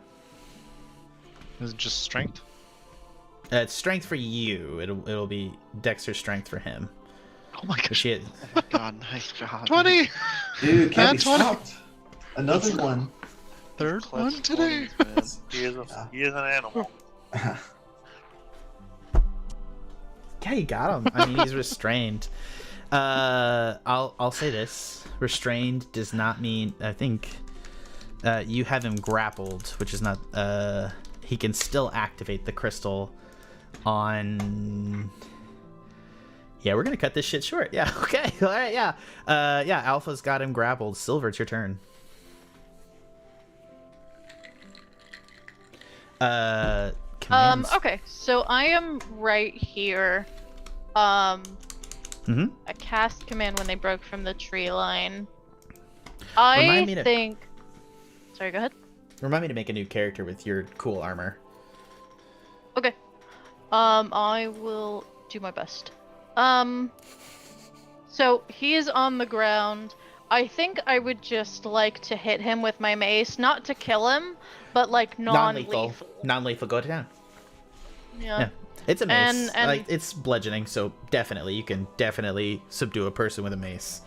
S3: Is it just strength?
S1: It's strength for you. It'll be Dexter's strength for him.
S3: Oh my gosh.
S4: Oh my god, nice job.
S3: 20!
S8: Dude, can't be
S3: 20.
S8: stopped. Another one.
S3: Third one today.
S6: He is an animal.
S1: Yeah, you got him. I mean, he's restrained. I'll say this: restrained does not mean. I think you have him grappled, which is not. He can still activate the crystal on. Yeah, we're gonna cut this shit short. Yeah. Okay. All right. Yeah. Yeah. Alpha's got him grappled. Silver, it's your turn. Commands.
S7: Okay, so I am right here. I cast command when they broke from the tree line. I think. Sorry, go ahead.
S1: Remind me to make a new character with your cool armor.
S7: Okay. I will do my best. So he is on the ground. I think I would just like to hit him with my mace, not to kill him, but like non-lethal.
S1: Non-lethal, go down.
S7: Yeah.
S1: It's a mace.
S7: And
S1: like, it's bludgeoning, so definitely you can subdue a person with a mace.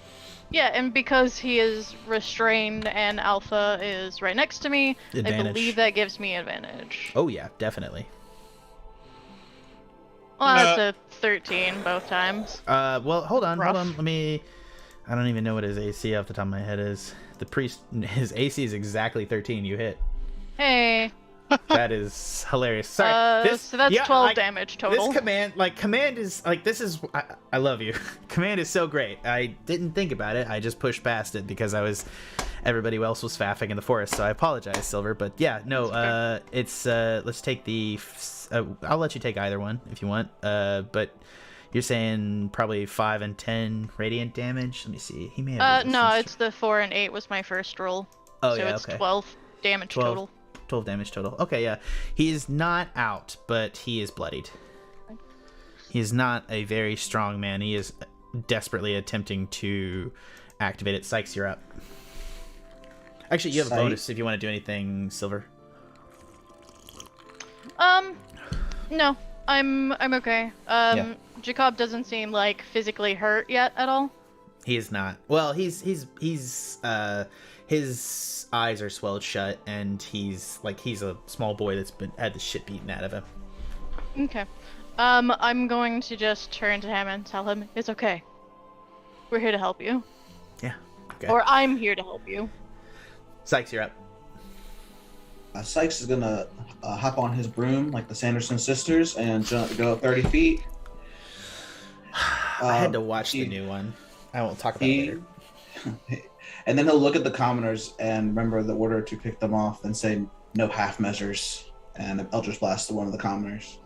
S7: Yeah, and because he is restrained and Alpha is right next to me,
S1: Advantage.
S7: I believe that gives me advantage.
S1: Oh yeah, definitely.
S7: Well, that's a 13 both times.
S1: Well, hold on.
S7: Rough.
S1: Let me. I don't even know what his AC off the top of my head is. The priest, his AC is exactly 13. You hit.
S7: Hey.
S1: That is hilarious. Sorry.
S7: So that's 12 damage total.
S1: This command is I love you. Command is so great. I didn't think about it. I just pushed past it because everybody else was faffing in the forest. So I apologize, Silver. But yeah, no. It's let's take the. I'll let you take either one if you want. But you're saying probably 5 and 10 radiant damage. Let me see. He may have.
S7: No, it's the 4 and 8 was my first roll.
S1: Oh
S7: so
S1: yeah.
S7: it's
S1: Okay.
S7: 12 damage total.
S1: 12 damage total. Okay, yeah. He is not out, but he is bloodied. He is not a very strong man. He is desperately attempting to activate it. Sikes, you're up. Actually, you have a bonus if you want to do anything, Silver.
S7: No. I'm okay. Jacob doesn't seem like physically hurt yet at all.
S1: He is not. Well, he's his eyes are swelled shut, and he's a small boy that's had the shit beaten out of him.
S7: Okay. I'm going to just turn to him and tell him it's okay. We're here to help you.
S1: Yeah. Okay.
S7: Or I'm here to help you.
S1: Sykes, you're up.
S8: Sykes is gonna hop on his broom like the Sanderson sisters and go up 30 feet.
S1: I had to watch the new one. I won't talk about it later.
S8: And then he'll look at the commoners and remember the order to kick them off and say no half measures and Eldritch Blast to one of the commoners.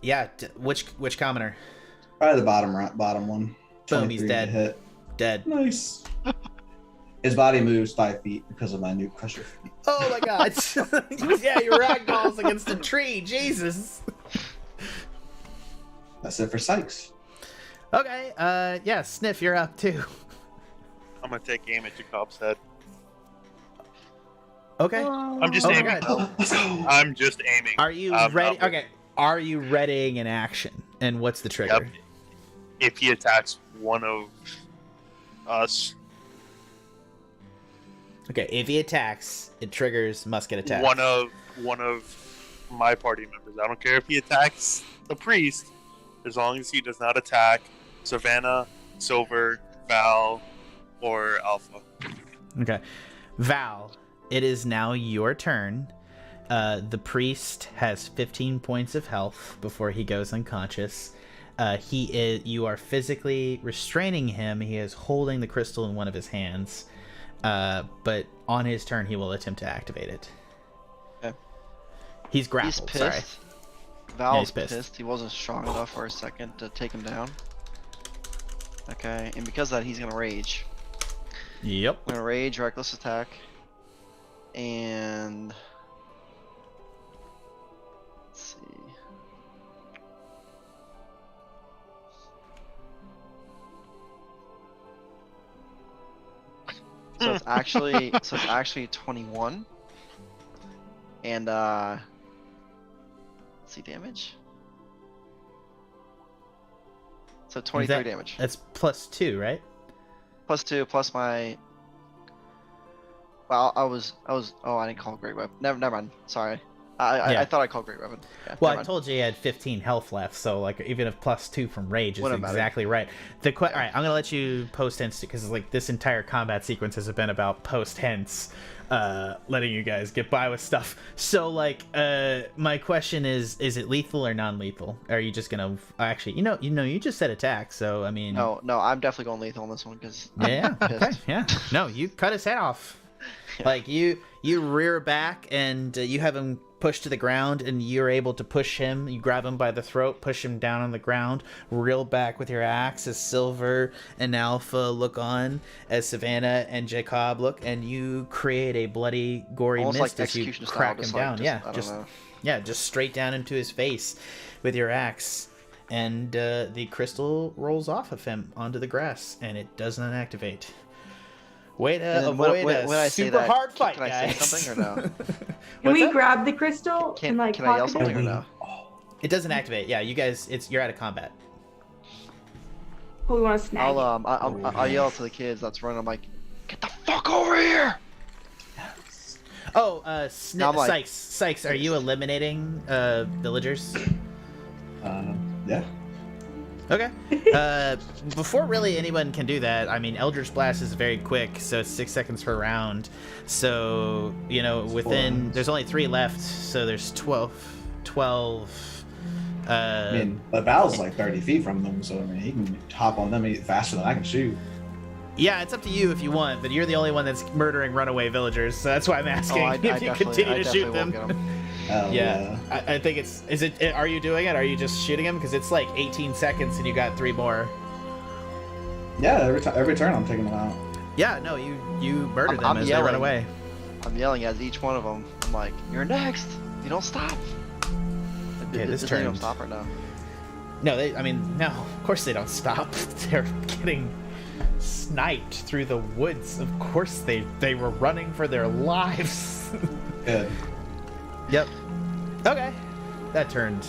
S1: Yeah. Which commoner?
S8: Probably the bottom one.
S1: Boom, he's dead.
S8: Hit.
S1: Dead.
S8: Nice. His body moves 5 feet because of my new crusher feet.
S1: Oh my god. Yeah, your ragdolls against a tree. Jesus.
S8: That's it for Sykes.
S1: Okay. Yeah, Sniff, you're up too.
S6: I'm gonna take aim at Jacob's head.
S1: Okay.
S6: I'm just aiming.
S8: Let's go.
S6: I'm just aiming.
S1: Are you ready? Okay. Are you readying an action? And what's the trigger?
S6: Yep. If he attacks one of us.
S1: Okay, if he attacks, it triggers musket attack.
S6: One of my party members. I don't care if he attacks the priest, as long as he does not attack Savannah, Silver, Val, or Alpha.
S1: Okay. Val, it is now your turn. The priest has 15 points of health before he goes unconscious. You are physically restraining him. He is holding the crystal in one of his hands. But on his turn, he will attempt to activate it.
S4: Okay.
S1: He's grappled.
S4: He's
S1: Sorry.
S4: pissed. Val's
S1: Yeah, he's
S4: pissed. He wasn't strong enough for a second to take him down. Okay, and because of that, he's gonna rage.
S1: Yep.
S4: I'm gonna rage, reckless attack, and let's see. So it's actually 21, and let's see damage. So 23 damage.
S1: That's +2, right?
S4: +2 plus my. Well, I was. Oh, I didn't call Great Weapon. Never mind. Sorry. I thought I called Great Weapon. Yeah,
S1: well, I told you he had 15 health left, so like even if +2 from rage is exactly right. All right, I'm gonna let you post hints because like this entire combat sequence has been about post hints, letting you guys get by with stuff. So like, my question is it lethal or non-lethal? Are you just gonna actually? You just said attack, so I mean.
S4: No, I'm definitely going lethal on this one because.
S1: Yeah. Okay. Yeah. No, you cut his head off. Yeah. Like you rear back and you have him pushed to the ground, and you're able to push him. You grab him by the throat, push him down on the ground, reel back with your axe as Silver and Alpha look on, as Savannah and Jacob look, and you create a bloody, gory
S4: almost
S1: mist
S4: like
S1: as you
S4: execution
S1: crack
S4: style,
S1: him down.
S4: Like,
S1: Just straight down into his face with your axe, and the crystal rolls off of him onto the grass, and it does not activate. Way to avoid a super hard fight,
S4: guys. Can I say something or no?
S5: Can we grab the crystal and like
S4: can I yell
S5: pocket
S4: something
S5: it?
S4: or no?
S1: It doesn't activate. Yeah, you guys, you're out of combat.
S5: Oh, we want to snag
S4: I'll yell to the kids that's running. I'm like, get the fuck over here!
S1: Oh, Sikes, are you eliminating villagers?
S8: Yeah.
S1: Okay. Before really anyone can do that, I mean, Eldritch Blast is very quick, so it's 6 seconds per round. So, you know, there's only 3 left, so there's 12.
S8: I mean, the battle's like 30 feet from them, so I mean, he can hop on them faster than I can shoot.
S1: Yeah, it's up to you if you want, but you're the only one that's murdering runaway villagers, so that's why I'm asking if you continue to shoot them. Yeah, I think are you doing it? Are you just shooting him? Because it's like 18 seconds and you got 3 more.
S8: Yeah, every turn I'm taking them out.
S1: Yeah, no, you murder them as they run away.
S4: I'm yelling at each one of them. I'm like, "You're next. You don't stop."
S1: Okay, this turn.
S4: They don't stop or no?
S1: No, no. Of course they don't stop. They're getting sniped through the woods. Of course they were running for their lives.
S8: Good.
S1: Yep. Okay. That turned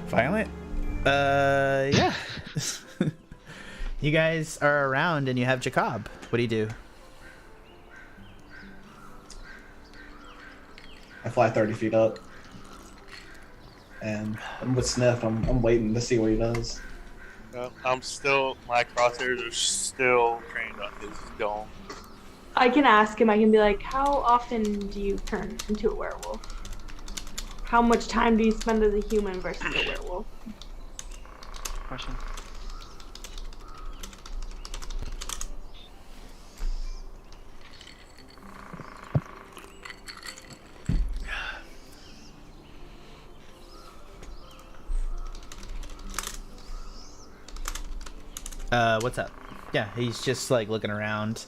S1: violent. Yeah. You guys are around and you have Jacob. What do you do?
S8: I fly 30 feet up. And I'm with Sniff. I'm waiting to see what he does.
S6: My crosshairs are still trained on his dome.
S5: I can ask him. I can be like, how often do you turn into a werewolf? How much time do you spend as a human versus a werewolf?
S4: Question.
S1: What's up? Yeah, he's just like looking around.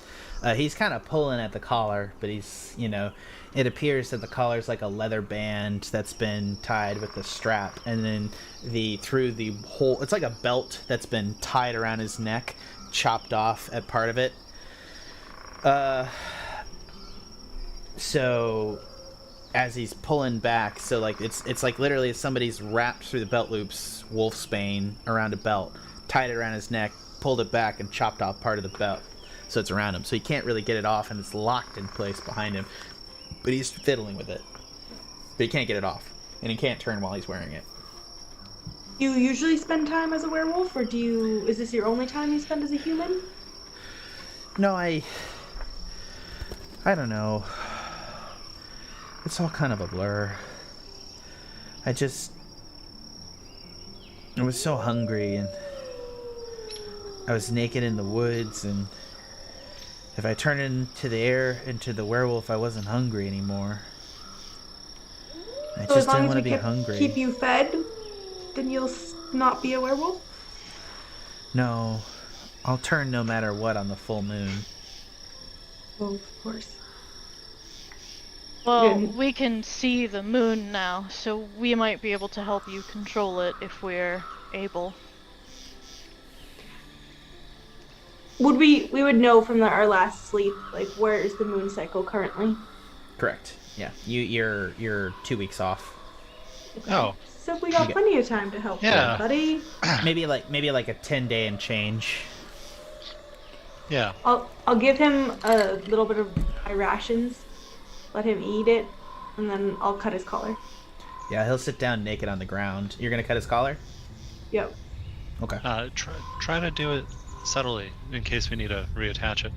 S1: He's kind of pulling at the collar, but he's, it appears that the collar's like a leather band that's been tied with a strap, and then through the whole, it's like a belt that's been tied around his neck, chopped off at part of it. So as he's pulling back, so like it's like literally somebody's wrapped through the belt loops wolfsbane around a belt, tied it around his neck, pulled it back, and chopped off part of the belt, so it's around him, so he can't really get it off, and it's locked in place behind him, but he's fiddling with it, but he can't get it off, and he can't turn while he's wearing it.
S5: You usually spend time as a werewolf, or is this your only time you spend as a human?
S1: No, I don't know. It's all kind of a blur. I was so hungry, and I was naked in the woods, and if I turned into the werewolf, I wasn't hungry anymore. I just didn't want to be hungry.
S5: Keep you fed, then you'll not be a werewolf?
S1: No, I'll turn no matter what on the full moon.
S5: Well, of course.
S7: Well, we can see the moon now, so we might be able to help you control it if we're able.
S5: We would know from our last sleep, like, where is the moon cycle currently?
S1: Correct. Yeah, you're 2 weeks off.
S5: Okay.
S3: Oh.
S5: So we got plenty of time to help you, buddy.
S1: Maybe like a 10-day and change.
S3: Yeah.
S5: I'll give him a little bit of my rations, let him eat it, and then I'll cut his collar.
S1: Yeah, he'll sit down naked on the ground. You're gonna cut his collar?
S5: Yep.
S1: Okay.
S3: Try to do it subtly in case we need to reattach it.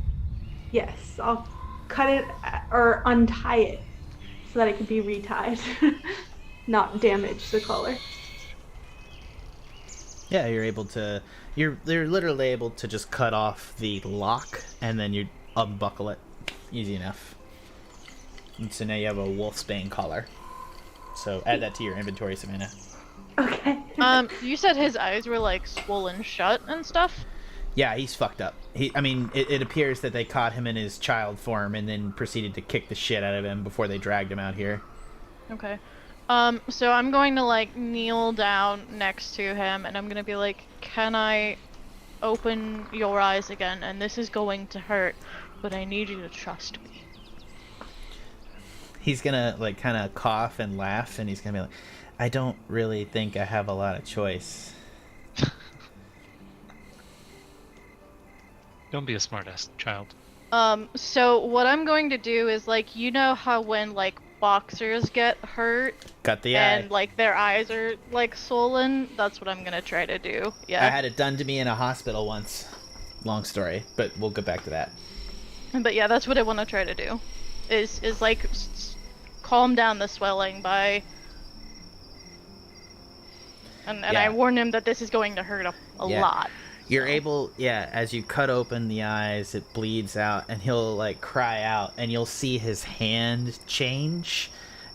S5: Yes, I'll cut it or untie it so that it can be retied, not damage the collar.
S1: Yeah, you're literally able to just cut off the lock and then you unbuckle it. Easy enough. And so now you have a wolfsbane collar. So add that to your inventory, Savannah.
S5: Okay.
S7: You said his eyes were like swollen shut and stuff?
S1: Yeah, he's fucked up. It appears that they caught him in his child form and then proceeded to kick the shit out of him before they dragged him out here.
S7: Okay. So I'm going to like kneel down next to him and I'm gonna be like, can I open your eyes again? And this is going to hurt, but I need you to trust me.
S1: He's gonna like kind of cough and laugh, and he's gonna be like, I don't really think I have a lot of choice.
S3: Don't be a smartass, child.
S7: So what I'm going to do is, like, you know how when, like, boxers get hurt
S1: Got the eye.
S7: and like their eyes are like swollen, that's what I'm gonna try to do. Yeah.
S1: I had it done to me in a hospital once. Long story, but we'll get back to that.
S7: But yeah, that's what I want to try to do. Is like calm down the swelling by. And
S1: Yeah.
S7: I warn him that this is going to hurt a
S1: Yeah.
S7: lot.
S1: You're able, as you cut open the eyes, it bleeds out, and he'll like cry out, and you'll see his hand change,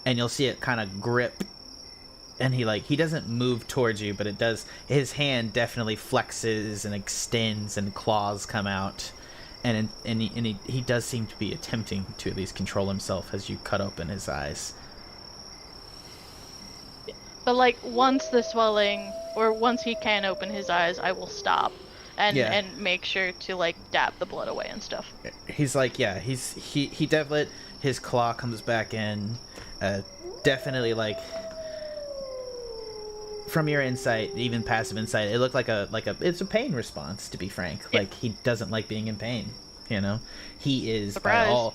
S1: and you'll see it kind of grip, and he doesn't move towards you, but it does. His hand definitely flexes and extends, and claws come out, and he does seem to be attempting to at least control himself as you cut open his eyes.
S7: But like once the swelling, or once he can open his eyes, I will stop and make sure to like dab the blood away and stuff.
S1: He's like, he definitely, his claw comes back in, definitely like, from your insight, even passive insight, it looked like it's a pain response, to be frank.
S7: Yeah.
S1: Like, he doesn't like being in pain, you know? He is
S7: Surprise.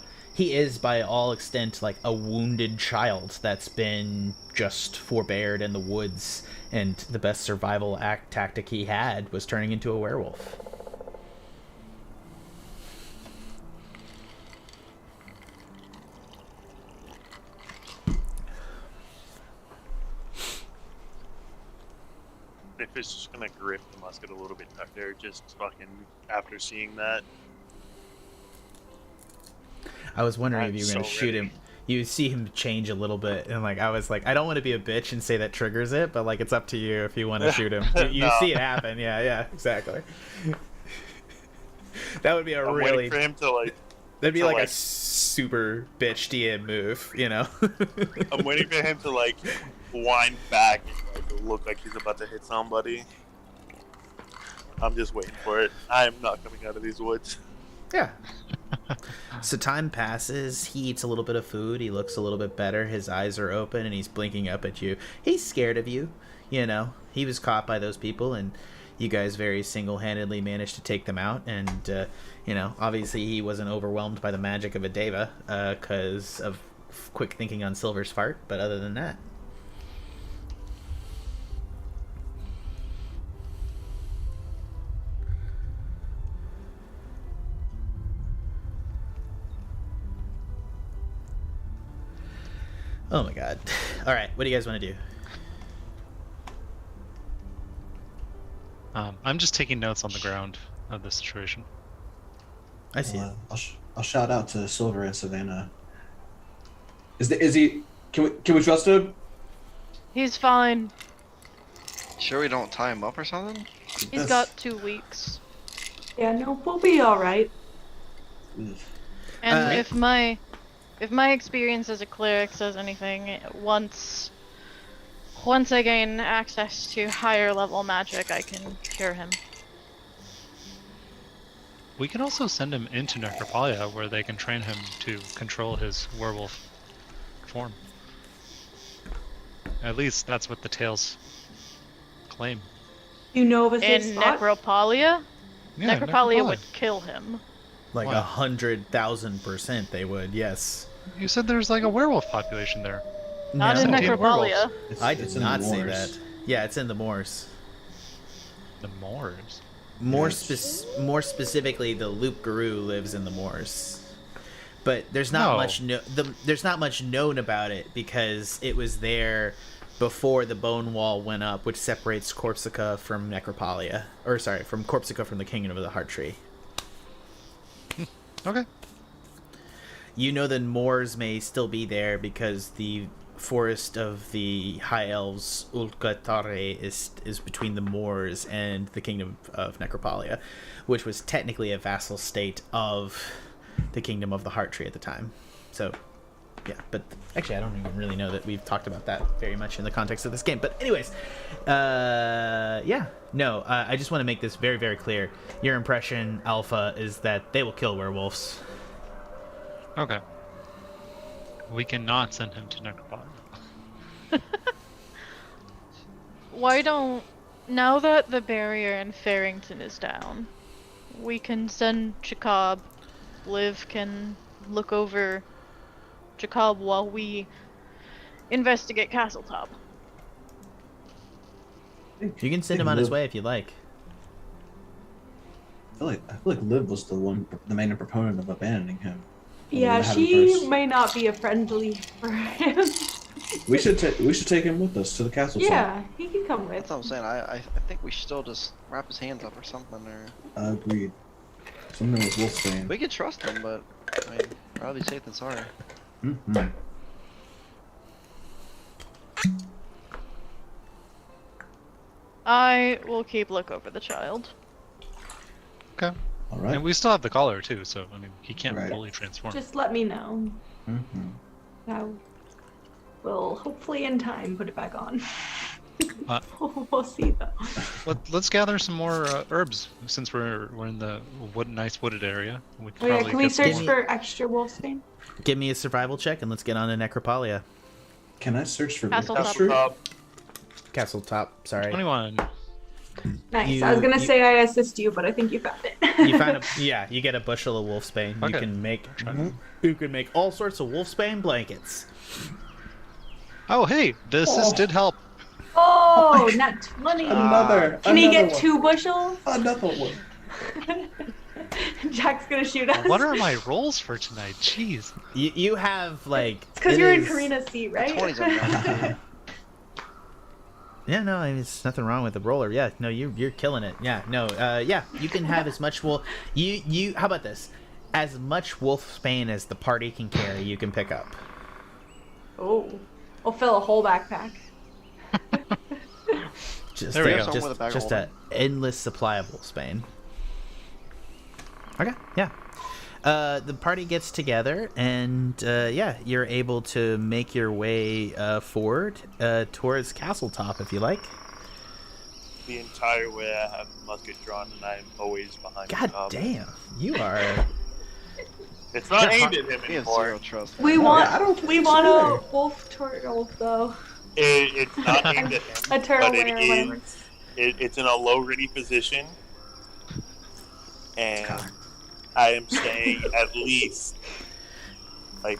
S1: by all extent like a wounded child that's been just forbeared in the woods, and the best survival tactic he had was turning into a werewolf.
S6: Sniff is just gonna grip the musket a little bit tighter, just fucking after seeing that.
S1: I was wondering
S6: I'm
S1: if you were gonna
S6: so
S1: shoot
S6: ready.
S1: him. You see him change a little bit, and like I was like, I don't want to be a bitch and say that triggers it, but like it's up to you if you want to shoot him. You
S6: No.
S1: see it happen, yeah, exactly. That would be a
S6: I'm
S1: really,
S6: waiting for him to like.
S1: that'd be
S6: to,
S1: like a
S6: like-
S1: super bitch DM move, you know?
S6: I'm waiting for him to like wind back and like, look like he's about to hit somebody. I'm just waiting for it. I am not coming out of these woods.
S1: Yeah. So time passes. He eats a little bit of food. He looks a little bit better. His eyes are open, and he's blinking up at you. He's scared of you. You know, he was caught by those people, and you guys very single-handedly managed to take them out. And you know, obviously he wasn't overwhelmed by the magic of a deva because of quick thinking on Silver's fart. But other than that, oh my god. All right, what do you guys want to do?
S3: I'm just taking notes on the ground of the situation.
S1: I see it.
S8: I'll shout out to Silver and Savannah. Is he? Can we trust him?
S7: He's fine.
S4: Sure we don't tie him up or something?
S7: He's
S8: Yes.
S7: got 2 weeks.
S5: Yeah, no, we'll be all right.
S7: And
S1: Uh,
S7: if my experience as a cleric says anything, once I gain access to higher level magic, I can cure him.
S3: We can also send him into Necropolia, where they can train him to control his werewolf form. At least that's what the tales claim.
S5: You know of a safe
S7: In
S5: spot?
S7: Necropolia?
S3: Yeah,
S7: Necropolia would kill him.
S1: Like
S3: Wow.
S1: 100,000% they would, yes.
S3: You said there's like a werewolf population there.
S7: Not in
S1: No.
S3: 17
S7: Necropolia.
S3: werewolves.
S1: I
S8: It's
S1: did
S8: in
S1: not
S8: the
S1: say
S8: moors.
S1: that. Yeah, it's in the moors.
S3: The Moors.
S1: More
S8: Yes.
S1: more specifically, the Loop Guru lives in the moors. But there's not
S3: No.
S1: much there's not much known about it because it was there before the bone wall went up, which separates Corpsica from Necropolia, or sorry, from Corpsica from the Kingdom of the Heart Tree.
S3: Okay.
S1: You know the moors may still be there because the forest of the High Elves, Ulgatare, is between the moors and the Kingdom of Necropolia, which was technically a vassal state of the Kingdom of the Heart Tree at the time. So, yeah, but actually I don't even really know that we've talked about that very much in the context of this game. But anyways, yeah, no, I just want to make this very, very clear. Your impression, Alpha, is that they will kill werewolves.
S3: Okay. We cannot send him to Necropolia.
S7: Why don't... Now that the barrier in Farrington is down, we can send Jacob. Liv can look over Jacob while we investigate Castletop.
S1: You can send him on his way if you like.
S8: I feel like Liv was the main proponent of abandoning him.
S5: Yeah, she may not be a friendly for him.
S8: We should take him with us to the castle.
S5: Yeah, he can come with.
S4: That's what I'm saying. I think we should still just wrap his hands up or something, or.
S8: Agreed. Something with Wolfsbane.
S4: We could trust him, but I mean, rather be safe than sorry.
S8: Mm-hmm.
S7: I will keep look over the child.
S3: Okay.
S8: All right.
S3: And we still have the collar too, so I mean, he can't
S8: Right.
S3: fully transform.
S5: Just let me know.
S8: Mm-hmm.
S5: I will hopefully in time put it back on. We'll see though.
S3: Let's gather some more herbs since we're in the nice wooded area. We
S5: Oh yeah, can we
S3: get some
S5: search
S3: more.
S5: for extra wolfsbane?
S1: Give me a survival check and let's get on to Necropolia.
S8: Can I search for
S7: Castletop.
S8: Weretouched?
S1: Castle top, sorry.
S3: 21.
S5: Nice. I was gonna say I assist you, but I think you found it.
S1: You found you get a bushel of wolfsbane.
S3: Okay.
S1: You can make all sorts of wolfsbane blankets.
S3: Oh hey, the assist did help.
S5: Oh, not 20. Can he get
S8: one.
S5: 2 bushels?
S8: Another one.
S5: Jack's gonna shoot us.
S3: What are my rolls for tonight? Jeez.
S1: You have like
S5: It's because
S1: it
S5: you're in
S1: is-
S5: Karina's seat, right?
S4: 20's on
S1: Yeah, no, I mean, there's nothing wrong with the roller. Yeah, no, you're killing it. Yeah, no, yeah, you can have as much wool. You how about this? As much wolfsbane as the party can carry, you can pick up.
S5: Oh, we'll fill a whole backpack.
S1: Just
S3: There we go.
S4: Someone with a bag of
S1: just an endless supply of wolfsbane. Okay, yeah. The party gets together, and yeah, you're able to make your way forward towards Castletop if you like.
S6: The entire way I have a musket drawn and I'm always behind
S1: God
S6: the goblin.
S1: damn, you are.
S6: It's not aimed at him
S4: We have
S6: anymore.
S4: zero trust.
S5: We want a wolf turtle though.
S6: It's not aimed at him,
S5: A turtle
S6: but it
S5: or whatever.
S6: is. It's in a low ready position, and I am saying at least like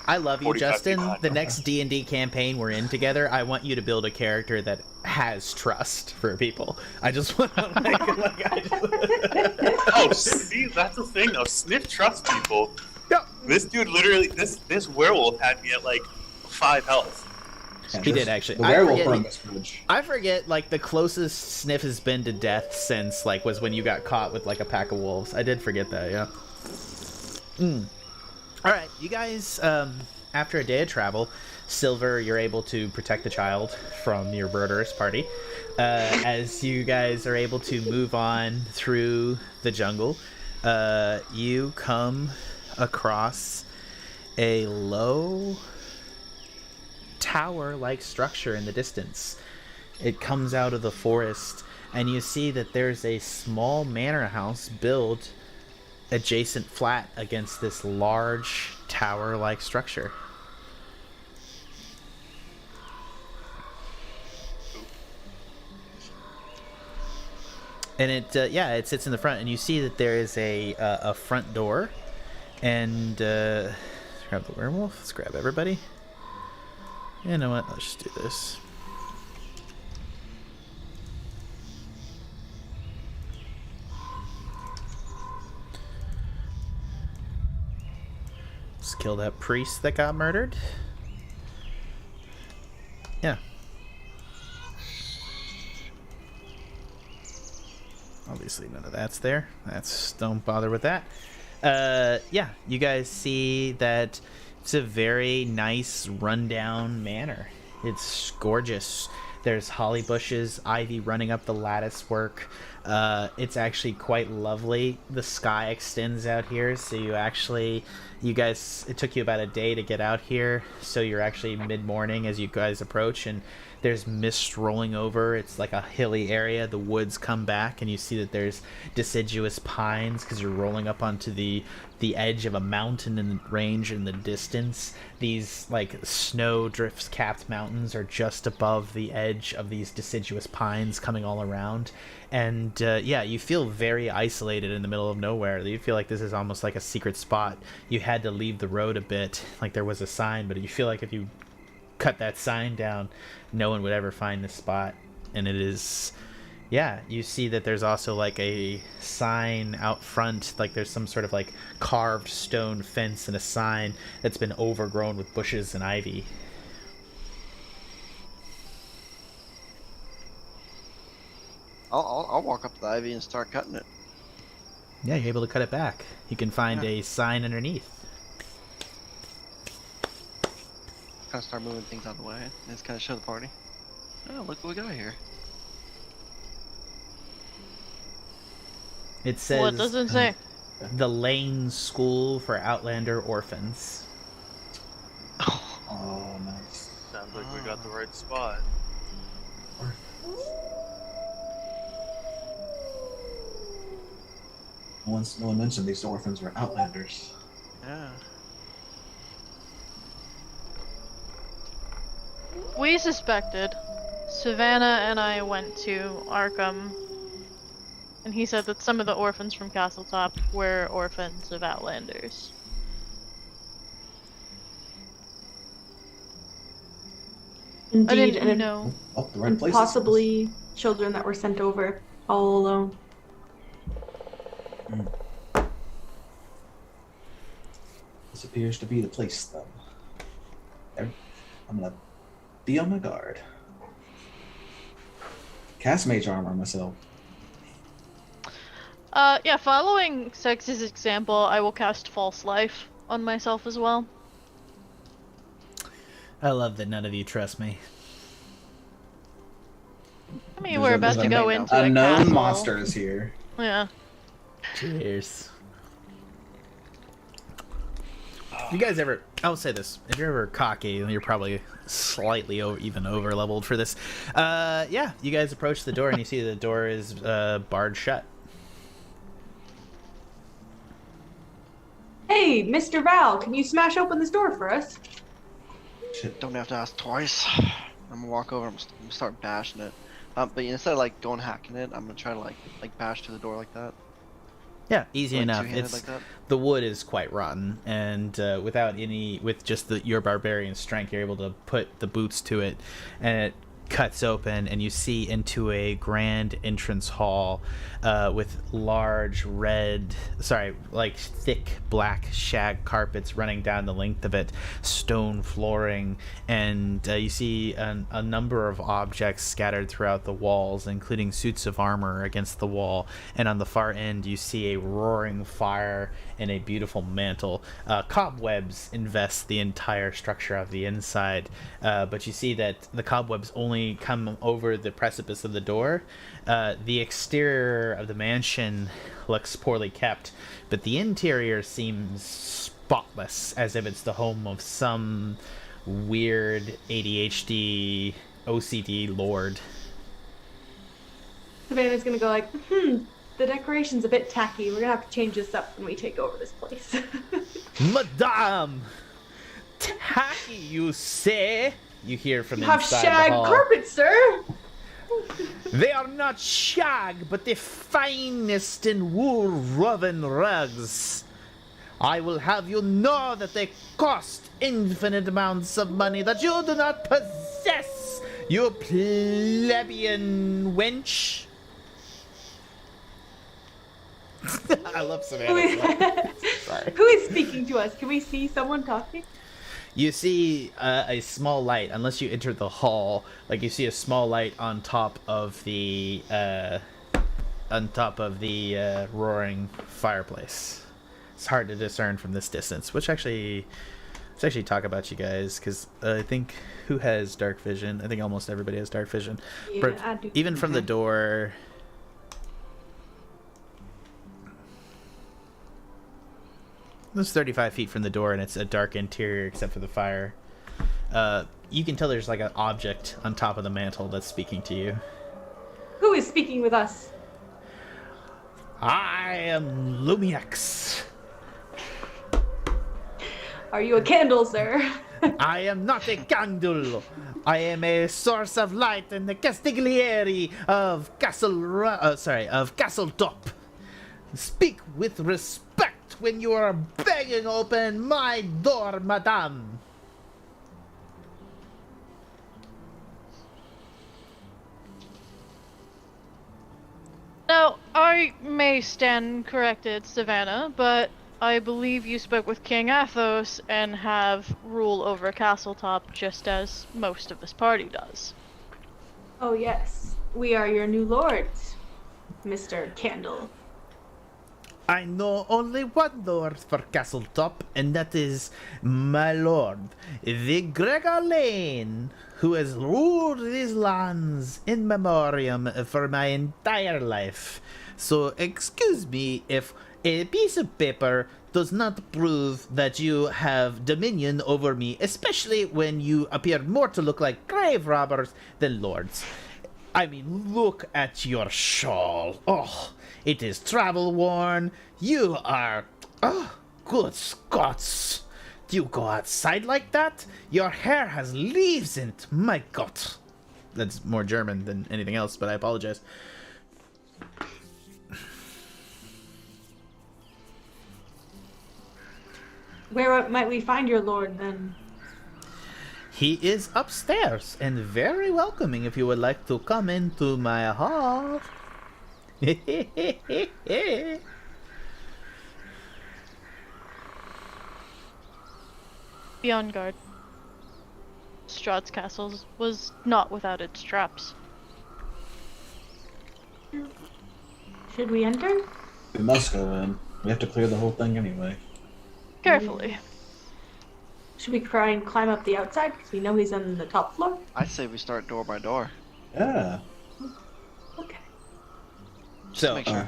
S1: I love you,
S6: 45
S1: Justin.
S6: people.
S1: The next D&D campaign we're in together, I want you to build a character that has trust for people. I just want to
S6: oh, see, that's the thing though. Sniff trusts people.
S1: Yeah.
S6: This dude literally, this werewolf had me at like 5 health.
S1: He did actually.
S8: The
S1: I
S8: werewolf
S1: forget-
S8: from this bridge.
S1: I forget, like, the closest Sniff has been to death since, like, was when you got caught with, like, a pack of wolves. I did forget that, yeah. Alright, you guys, after a day of travel, Silver, you're able to protect the child from your murderous party. As you guys are able to move on through the jungle, you come across a low tower-like structure in the distance. It comes out of the forest, and you see that there's a small manor house built adjacent flat against this large tower-like structure. And it sits in the front, and you see that there is a front door. And let's grab the werewolf. Let's grab everybody. You know what? Let's just do this. Let's kill that priest that got murdered. Yeah. Obviously none of that's there. Don't bother with that. Yeah, you guys see that it's a very nice rundown manor. It's gorgeous. There's holly bushes, ivy running up the lattice work. It's actually quite lovely. The sky extends out here, so you guys, it took you about a day to get out here, so you're actually mid-morning as you guys approach, and There's mist rolling over. It's like a hilly area. The woods come back, and you see that there's deciduous pines because you're rolling up onto the edge of a mountain in the range in the distance. These like snow drifts capped mountains are just above the edge of these deciduous pines coming all around. And yeah, you feel very isolated in the middle of nowhere. You feel like this is almost like a secret spot. You had to leave the road a bit, like there was a sign, but you feel like if you cut that sign down, no one would ever find this spot. And it is, yeah, you see that there's also like a sign out front, like there's some sort of like carved stone fence and a sign that's been overgrown with bushes and ivy.
S4: I'll walk up to the ivy and start cutting it.
S1: Yeah, you're able to cut it back. You can find a sign underneath.
S4: Kind of start moving things out of the way and just kind of show the party. Oh, look what we got here.
S1: It says,
S7: What does it say?
S1: The Lane School for Outlander Orphans.
S8: Oh, nice.
S6: Sounds like we got the right spot.
S8: No one mentioned these orphans were Outlanders.
S4: Yeah.
S7: We suspected. Savannah and I went to Arkham, and he said that some of the orphans from Castletop were orphans of Outlanders. I
S5: Indeed,
S7: didn't
S5: and,
S7: know.
S8: Oh, the right
S5: and
S8: places.
S5: possibly children that were sent over all alone.
S8: This appears to be the place, though. I'm gonna be on my guard. Cast mage armor myself.
S7: Yeah, following Sex's example, I will cast False Life on myself as well.
S1: I love that none of you trust me.
S7: I mean, we're about to go into a
S8: unknown
S7: castle.
S8: monsters here.
S7: Yeah.
S1: Cheers. You guys ever, I'll say this, if you're ever cocky, you're probably slightly even over leveled for this. Yeah, you guys approach the door and you see the door is barred shut.
S5: Hey, Mr. Val, can you smash open this door for us?
S8: Shit.
S4: Don't have to ask twice. I'm gonna walk over. I'm gonna start bashing it. But instead of like going hacking it, I'm gonna try to like bash through the door like that.
S1: Yeah, easy
S4: Like
S1: enough.
S4: two-handed
S1: It's
S4: like that?
S1: the wood is quite rotten, and with just your barbarian strength, you're able to put the boots to it, and it cuts open, and you see into a grand entrance hall with large thick black shag carpets running down the length of it, stone flooring, and you see a number of objects scattered throughout the walls, including suits of armor against the wall, and on the far end you see a roaring fire and a beautiful mantle. Cobwebs invest the entire structure of the inside, but you see that the cobwebs only come over the precipice of the door. The exterior of the mansion looks poorly kept, but the interior seems spotless, as if it's the home of some weird ADHD OCD lord.
S5: Savannah's gonna go like, the decoration's a bit tacky. We're gonna have to change this up when we take over this place.
S1: Madame! Tacky, you say? You hear from
S5: You have
S1: inside
S5: shag
S1: the hall.
S5: carpet, sir!
S1: They are not shag, but the finest in wool woven rugs. I will have you know that they cost infinite amounts of money that you do not possess, you plebeian wench. I love Savannah. Sorry.
S5: Who is speaking to us? Can we see someone talking?
S1: You see a small light, unless you enter the hall. Like you see a small light on top of the roaring fireplace. It's hard to discern from this distance. Let's actually talk about you guys, because I think who has dark vision? I think almost everybody has dark vision.
S5: Yeah,
S1: But
S5: I do.
S1: even from the door. It's 35 feet from the door, and it's a dark interior except for the fire. you can tell there's like an object on top of the mantle that's speaking to you.
S5: Who is speaking with us?
S1: I am Luminex.
S5: Are you a candle, sir?
S1: I am not a candle. I am a source of light in the Castiglieri of Castletop. Speak with respect when you are begging open my door, madame.
S7: Now, I may stand corrected, Savannah, but I believe you spoke with King Athos and have rule over Castletop just as most of this party does.
S5: Oh yes, we are your new lords, Mr. Candle.
S1: I know only one lord for Castletop, and that is my lord, the Gregor Lane, who has ruled these lands in memoriam for my entire life. So excuse me if a piece of paper does not prove that you have dominion over me, especially when you appear more to look like grave robbers than lords. I mean, look at your shawl. Oh, it is travel-worn. You are... Oh, good Scots. Do you go outside like that? Your hair has leaves in it. My God. That's more German than anything else, but I apologize.
S5: Where might we find your lord, then?
S1: He is upstairs and very welcoming if you would like to come into my hall.
S7: Be on guard. Strahd's castle was not without its traps.
S5: Should we enter?
S8: We must go in. We have to clear the whole thing anyway.
S7: Carefully.
S5: Should we try and climb up the outside because we know he's on the top floor?
S4: I'd say we start door by door.
S8: Yeah.
S5: Okay.
S1: So,
S4: Make sure.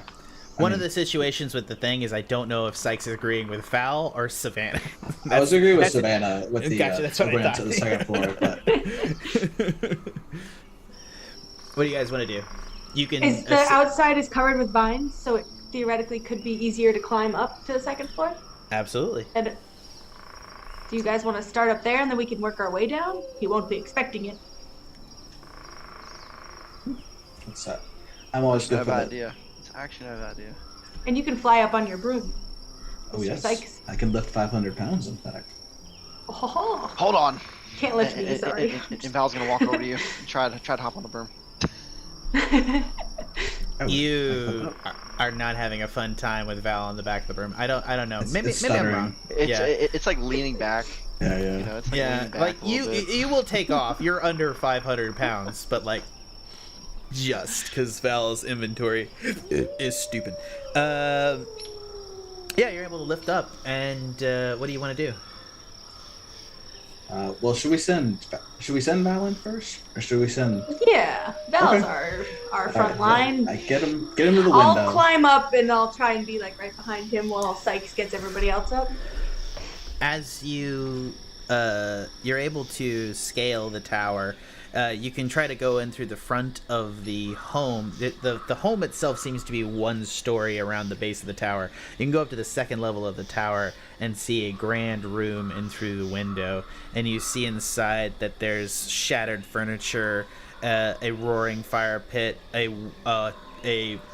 S1: one of the situations with the thing is I don't know if Sikes is agreeing with Val or Savannah.
S8: I was agreeing with Savannah with the
S1: Gotcha, that's what I
S8: going
S1: thought.
S8: to the second floor. But
S1: What do you guys want to do? You can...
S5: Is the outside is covered with vines, so it theoretically could be easier to climb up to the second floor?
S1: Absolutely.
S5: And do you guys want to start up there and then we can work our way down? He won't be expecting it.
S8: what's that? I'm always
S4: I
S8: good
S4: have
S8: for
S4: an
S8: that.
S4: idea. It's actually an idea.
S5: And you can fly up on your broom.
S8: Oh
S5: Mr.
S8: yes,
S5: Sikes.
S8: I can lift 500 pounds. In fact,
S5: Oh,
S4: Hold on.
S5: can't lift me, sorry.
S4: And Val's gonna walk over to you and try to hop on the broom.
S1: You are not having a fun time with Val on the back of the broom. I don't know. Maybe I'm
S8: stuttering.
S1: wrong.
S4: It's like leaning back.
S8: Yeah, yeah.
S4: You know, it's like
S1: Yeah,
S4: leaning back
S1: like
S4: a little bit.
S1: you will take off. You're under 500 pounds, but like just because Val's inventory is stupid. Yeah, you're able to lift up. And what do you want to do?
S8: Well, should we send Val in first, or should we send?
S5: Yeah, Val's
S8: Okay.
S5: our front line.
S8: I get him to the window.
S5: I'll climb up and I'll try and be like right behind him while Sikes gets everybody else up.
S1: As you're able to scale the tower, you can try to go in through the front of the home. The home itself seems to be one story around the base of the tower. You can go up to the second level of the tower and see a grand room in through the window, and you see inside that there's shattered furniture, a roaring fire pit, a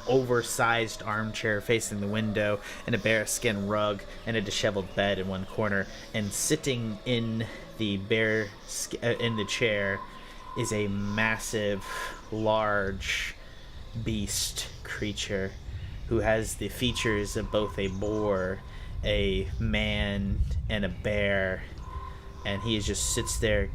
S1: oversized armchair facing the window, and a bearskin rug, and a disheveled bed in one corner. And sitting in the in the chair is a massive, large beast creature who has the features of both a boar, a man, and a bear. And he just sits there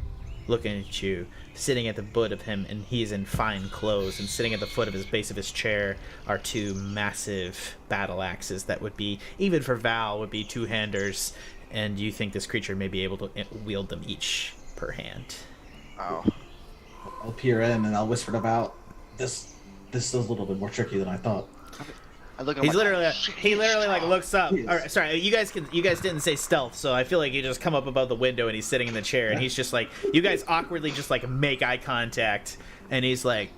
S1: looking at you, sitting at the foot of him, and he is in fine clothes, and sitting at the foot of his base of his chair are two massive battle axes that would be, even for Val, would be two-handers, and you think this creature may be able to wield them each per hand.
S4: Oh.
S8: I'll peer in and I'll whisper to Val. This is a little bit more tricky than I thought.
S4: I look.
S1: He's literally,
S4: shit,
S1: he literally like looks up.
S8: He is.
S1: Or, sorry, you guys didn't say stealth, so I feel like you just come up above the window and he's sitting in the chair, and he's just like, you guys awkwardly just like make eye contact, and he's like,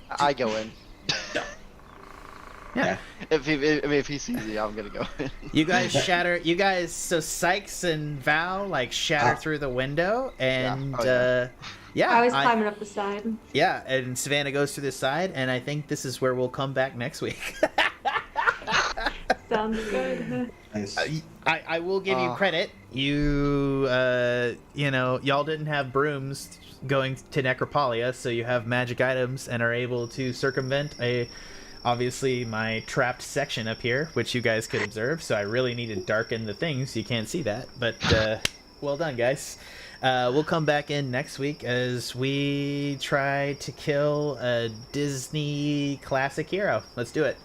S4: I go in.
S1: yeah.
S4: If he sees me, I'm gonna go in.
S1: You guys shatter. You guys. So Sikes and Val like shatter through the window, and yeah.
S5: I was climbing up the side.
S1: Yeah, and Savannah goes through this side, and I think this is where we'll come back next week.
S5: Sounds good.
S8: Nice.
S1: I will give you credit. You y'all didn't have brooms going to Necropolia, so you have magic items and are able to circumvent obviously my trapped section up here, which you guys could observe. So I really need to darken the things. You can't see that, but well done, guys. We'll come back in next week as we try to kill a Disney classic hero. Let's do it.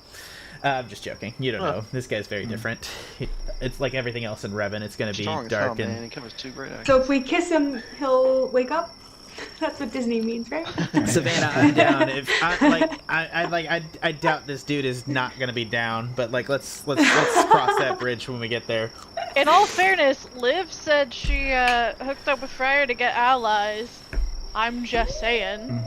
S1: I'm just joking. You don't know. This guy's very different. It's like everything else in Revn. It's going to be
S4: Strong as
S1: dark
S4: hell,
S1: and...
S4: man. He covers 2 great actions.
S5: So if we kiss him, he'll wake up? That's what Disney means, right?
S1: Savannah, I'm down. If I doubt this dude is not gonna be down, but like let's cross that bridge when we get there.
S7: In all fairness, Liv said she hooked up with Freyr to get allies. I'm just saying.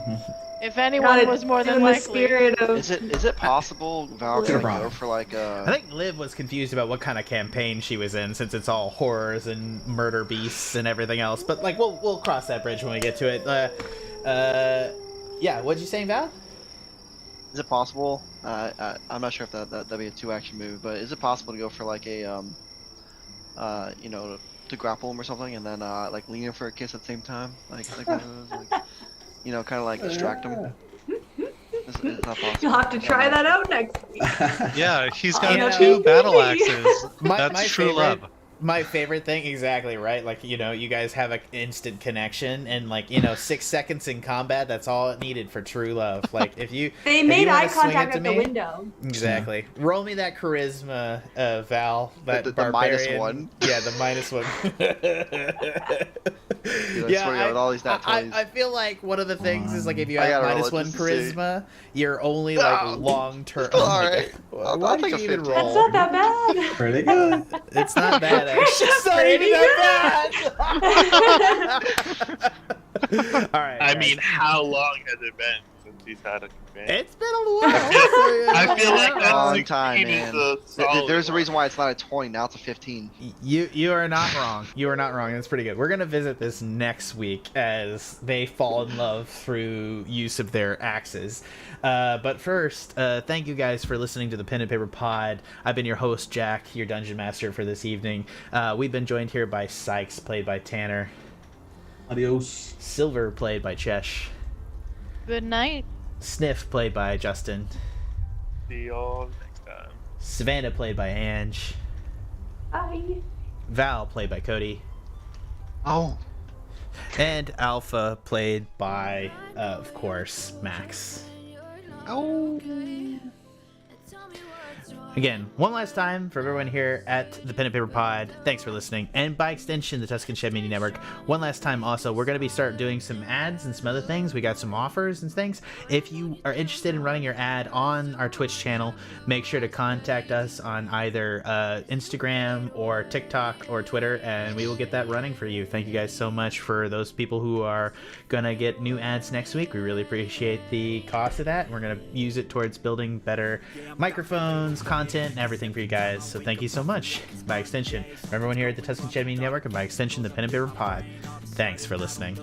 S7: If anyone was more than
S5: in the
S7: likely.
S5: spirit of...
S4: Is it possible Val
S8: Get
S4: can
S8: around.
S4: go for like
S1: I think Liv was confused about what kind of campaign she was in, since it's all horrors and murder beasts and everything else. But like we'll cross that bridge when we get to it. Yeah, what'd you say, Val?
S4: Is it possible? I'm not sure if that'd be a 2-action move, but is it possible to go for like a to grapple him or something, and then like lean in for a kiss at the same time, like one of those, like, kind of like distract him? Is that possible?
S5: You'll have to try that out next week.
S3: Yeah, he's
S5: I know.
S3: got 2 battle axes.
S1: My
S3: That's true
S1: favorite-
S3: love.
S1: My favorite thing, exactly, right? Like, you guys have an instant connection, and like, 6 seconds in combat, that's all it needed for true love. Like, if you
S5: They
S1: if
S5: made
S1: you wanna
S5: eye
S1: swing it
S5: contact
S1: to
S5: at the
S1: me-
S5: window.
S1: Exactly. Roll me that charisma, Val. That
S4: The
S1: barbarian.
S4: -1?
S1: Yeah, the -1.
S4: Dude, I swear to God, with all these nat 20s.
S1: I feel like one of the things is like if you
S4: I
S1: have
S4: gotta roll it
S1: -1
S4: just to see.
S1: charisma, you're only like long term.
S4: still alright.
S1: Why
S4: I'll
S1: did
S4: take
S1: you
S4: a
S1: even
S4: 15.
S1: roll?
S5: That's not that bad.
S8: Pretty good.
S1: It's not bad. Actually. It's not
S5: Pretty
S1: even that bad. All right.
S6: I
S1: guys.
S6: mean, how long has it been since he's had a command?
S1: It's been a while.
S6: I feel like that
S4: Long
S6: 16
S4: time,
S6: is
S4: man.
S6: a solid
S4: There's a
S6: one.
S4: reason why it's not a 20, now it's a 15.
S1: You are not wrong. You are not wrong. That's pretty good. We're gonna visit this next week as they fall in love through use of their axes. But first, thank you guys for listening to the Pen and Paper Pod. I've been your host, Jack, your dungeon master for this evening. We've been joined here by Sikes, played by Tanner.
S8: Adios.
S1: Silver, played by Chesh.
S7: Good night.
S1: Sniff, played by Justin.
S6: See y'all next time.
S1: Savannah, played by Ange.
S5: Bye.
S1: Val, played by Kody.
S4: Oh.
S1: And Alpha, played by, of course, Max.
S4: Oh.
S1: Again, one last time for everyone here at the Pen and Paper Pod, thanks for listening. And by extension, the Tuscan Shed Media Network. One last time also, we're going to start doing some ads and some other things. We got some offers and things. If you are interested in running your ad on our Twitch channel, make sure to contact us on either Instagram or TikTok or Twitter, and we will get that running for you. Thank you guys so much for those people who are going to get new ads next week. We really appreciate the cost of that. We're going to use it towards building better microphones, content, and everything for you guys. So thank you so much. By extension, everyone here at the Tuscan Shed Media Network, and by extension, the Pen and Paper Pod. Thanks for listening.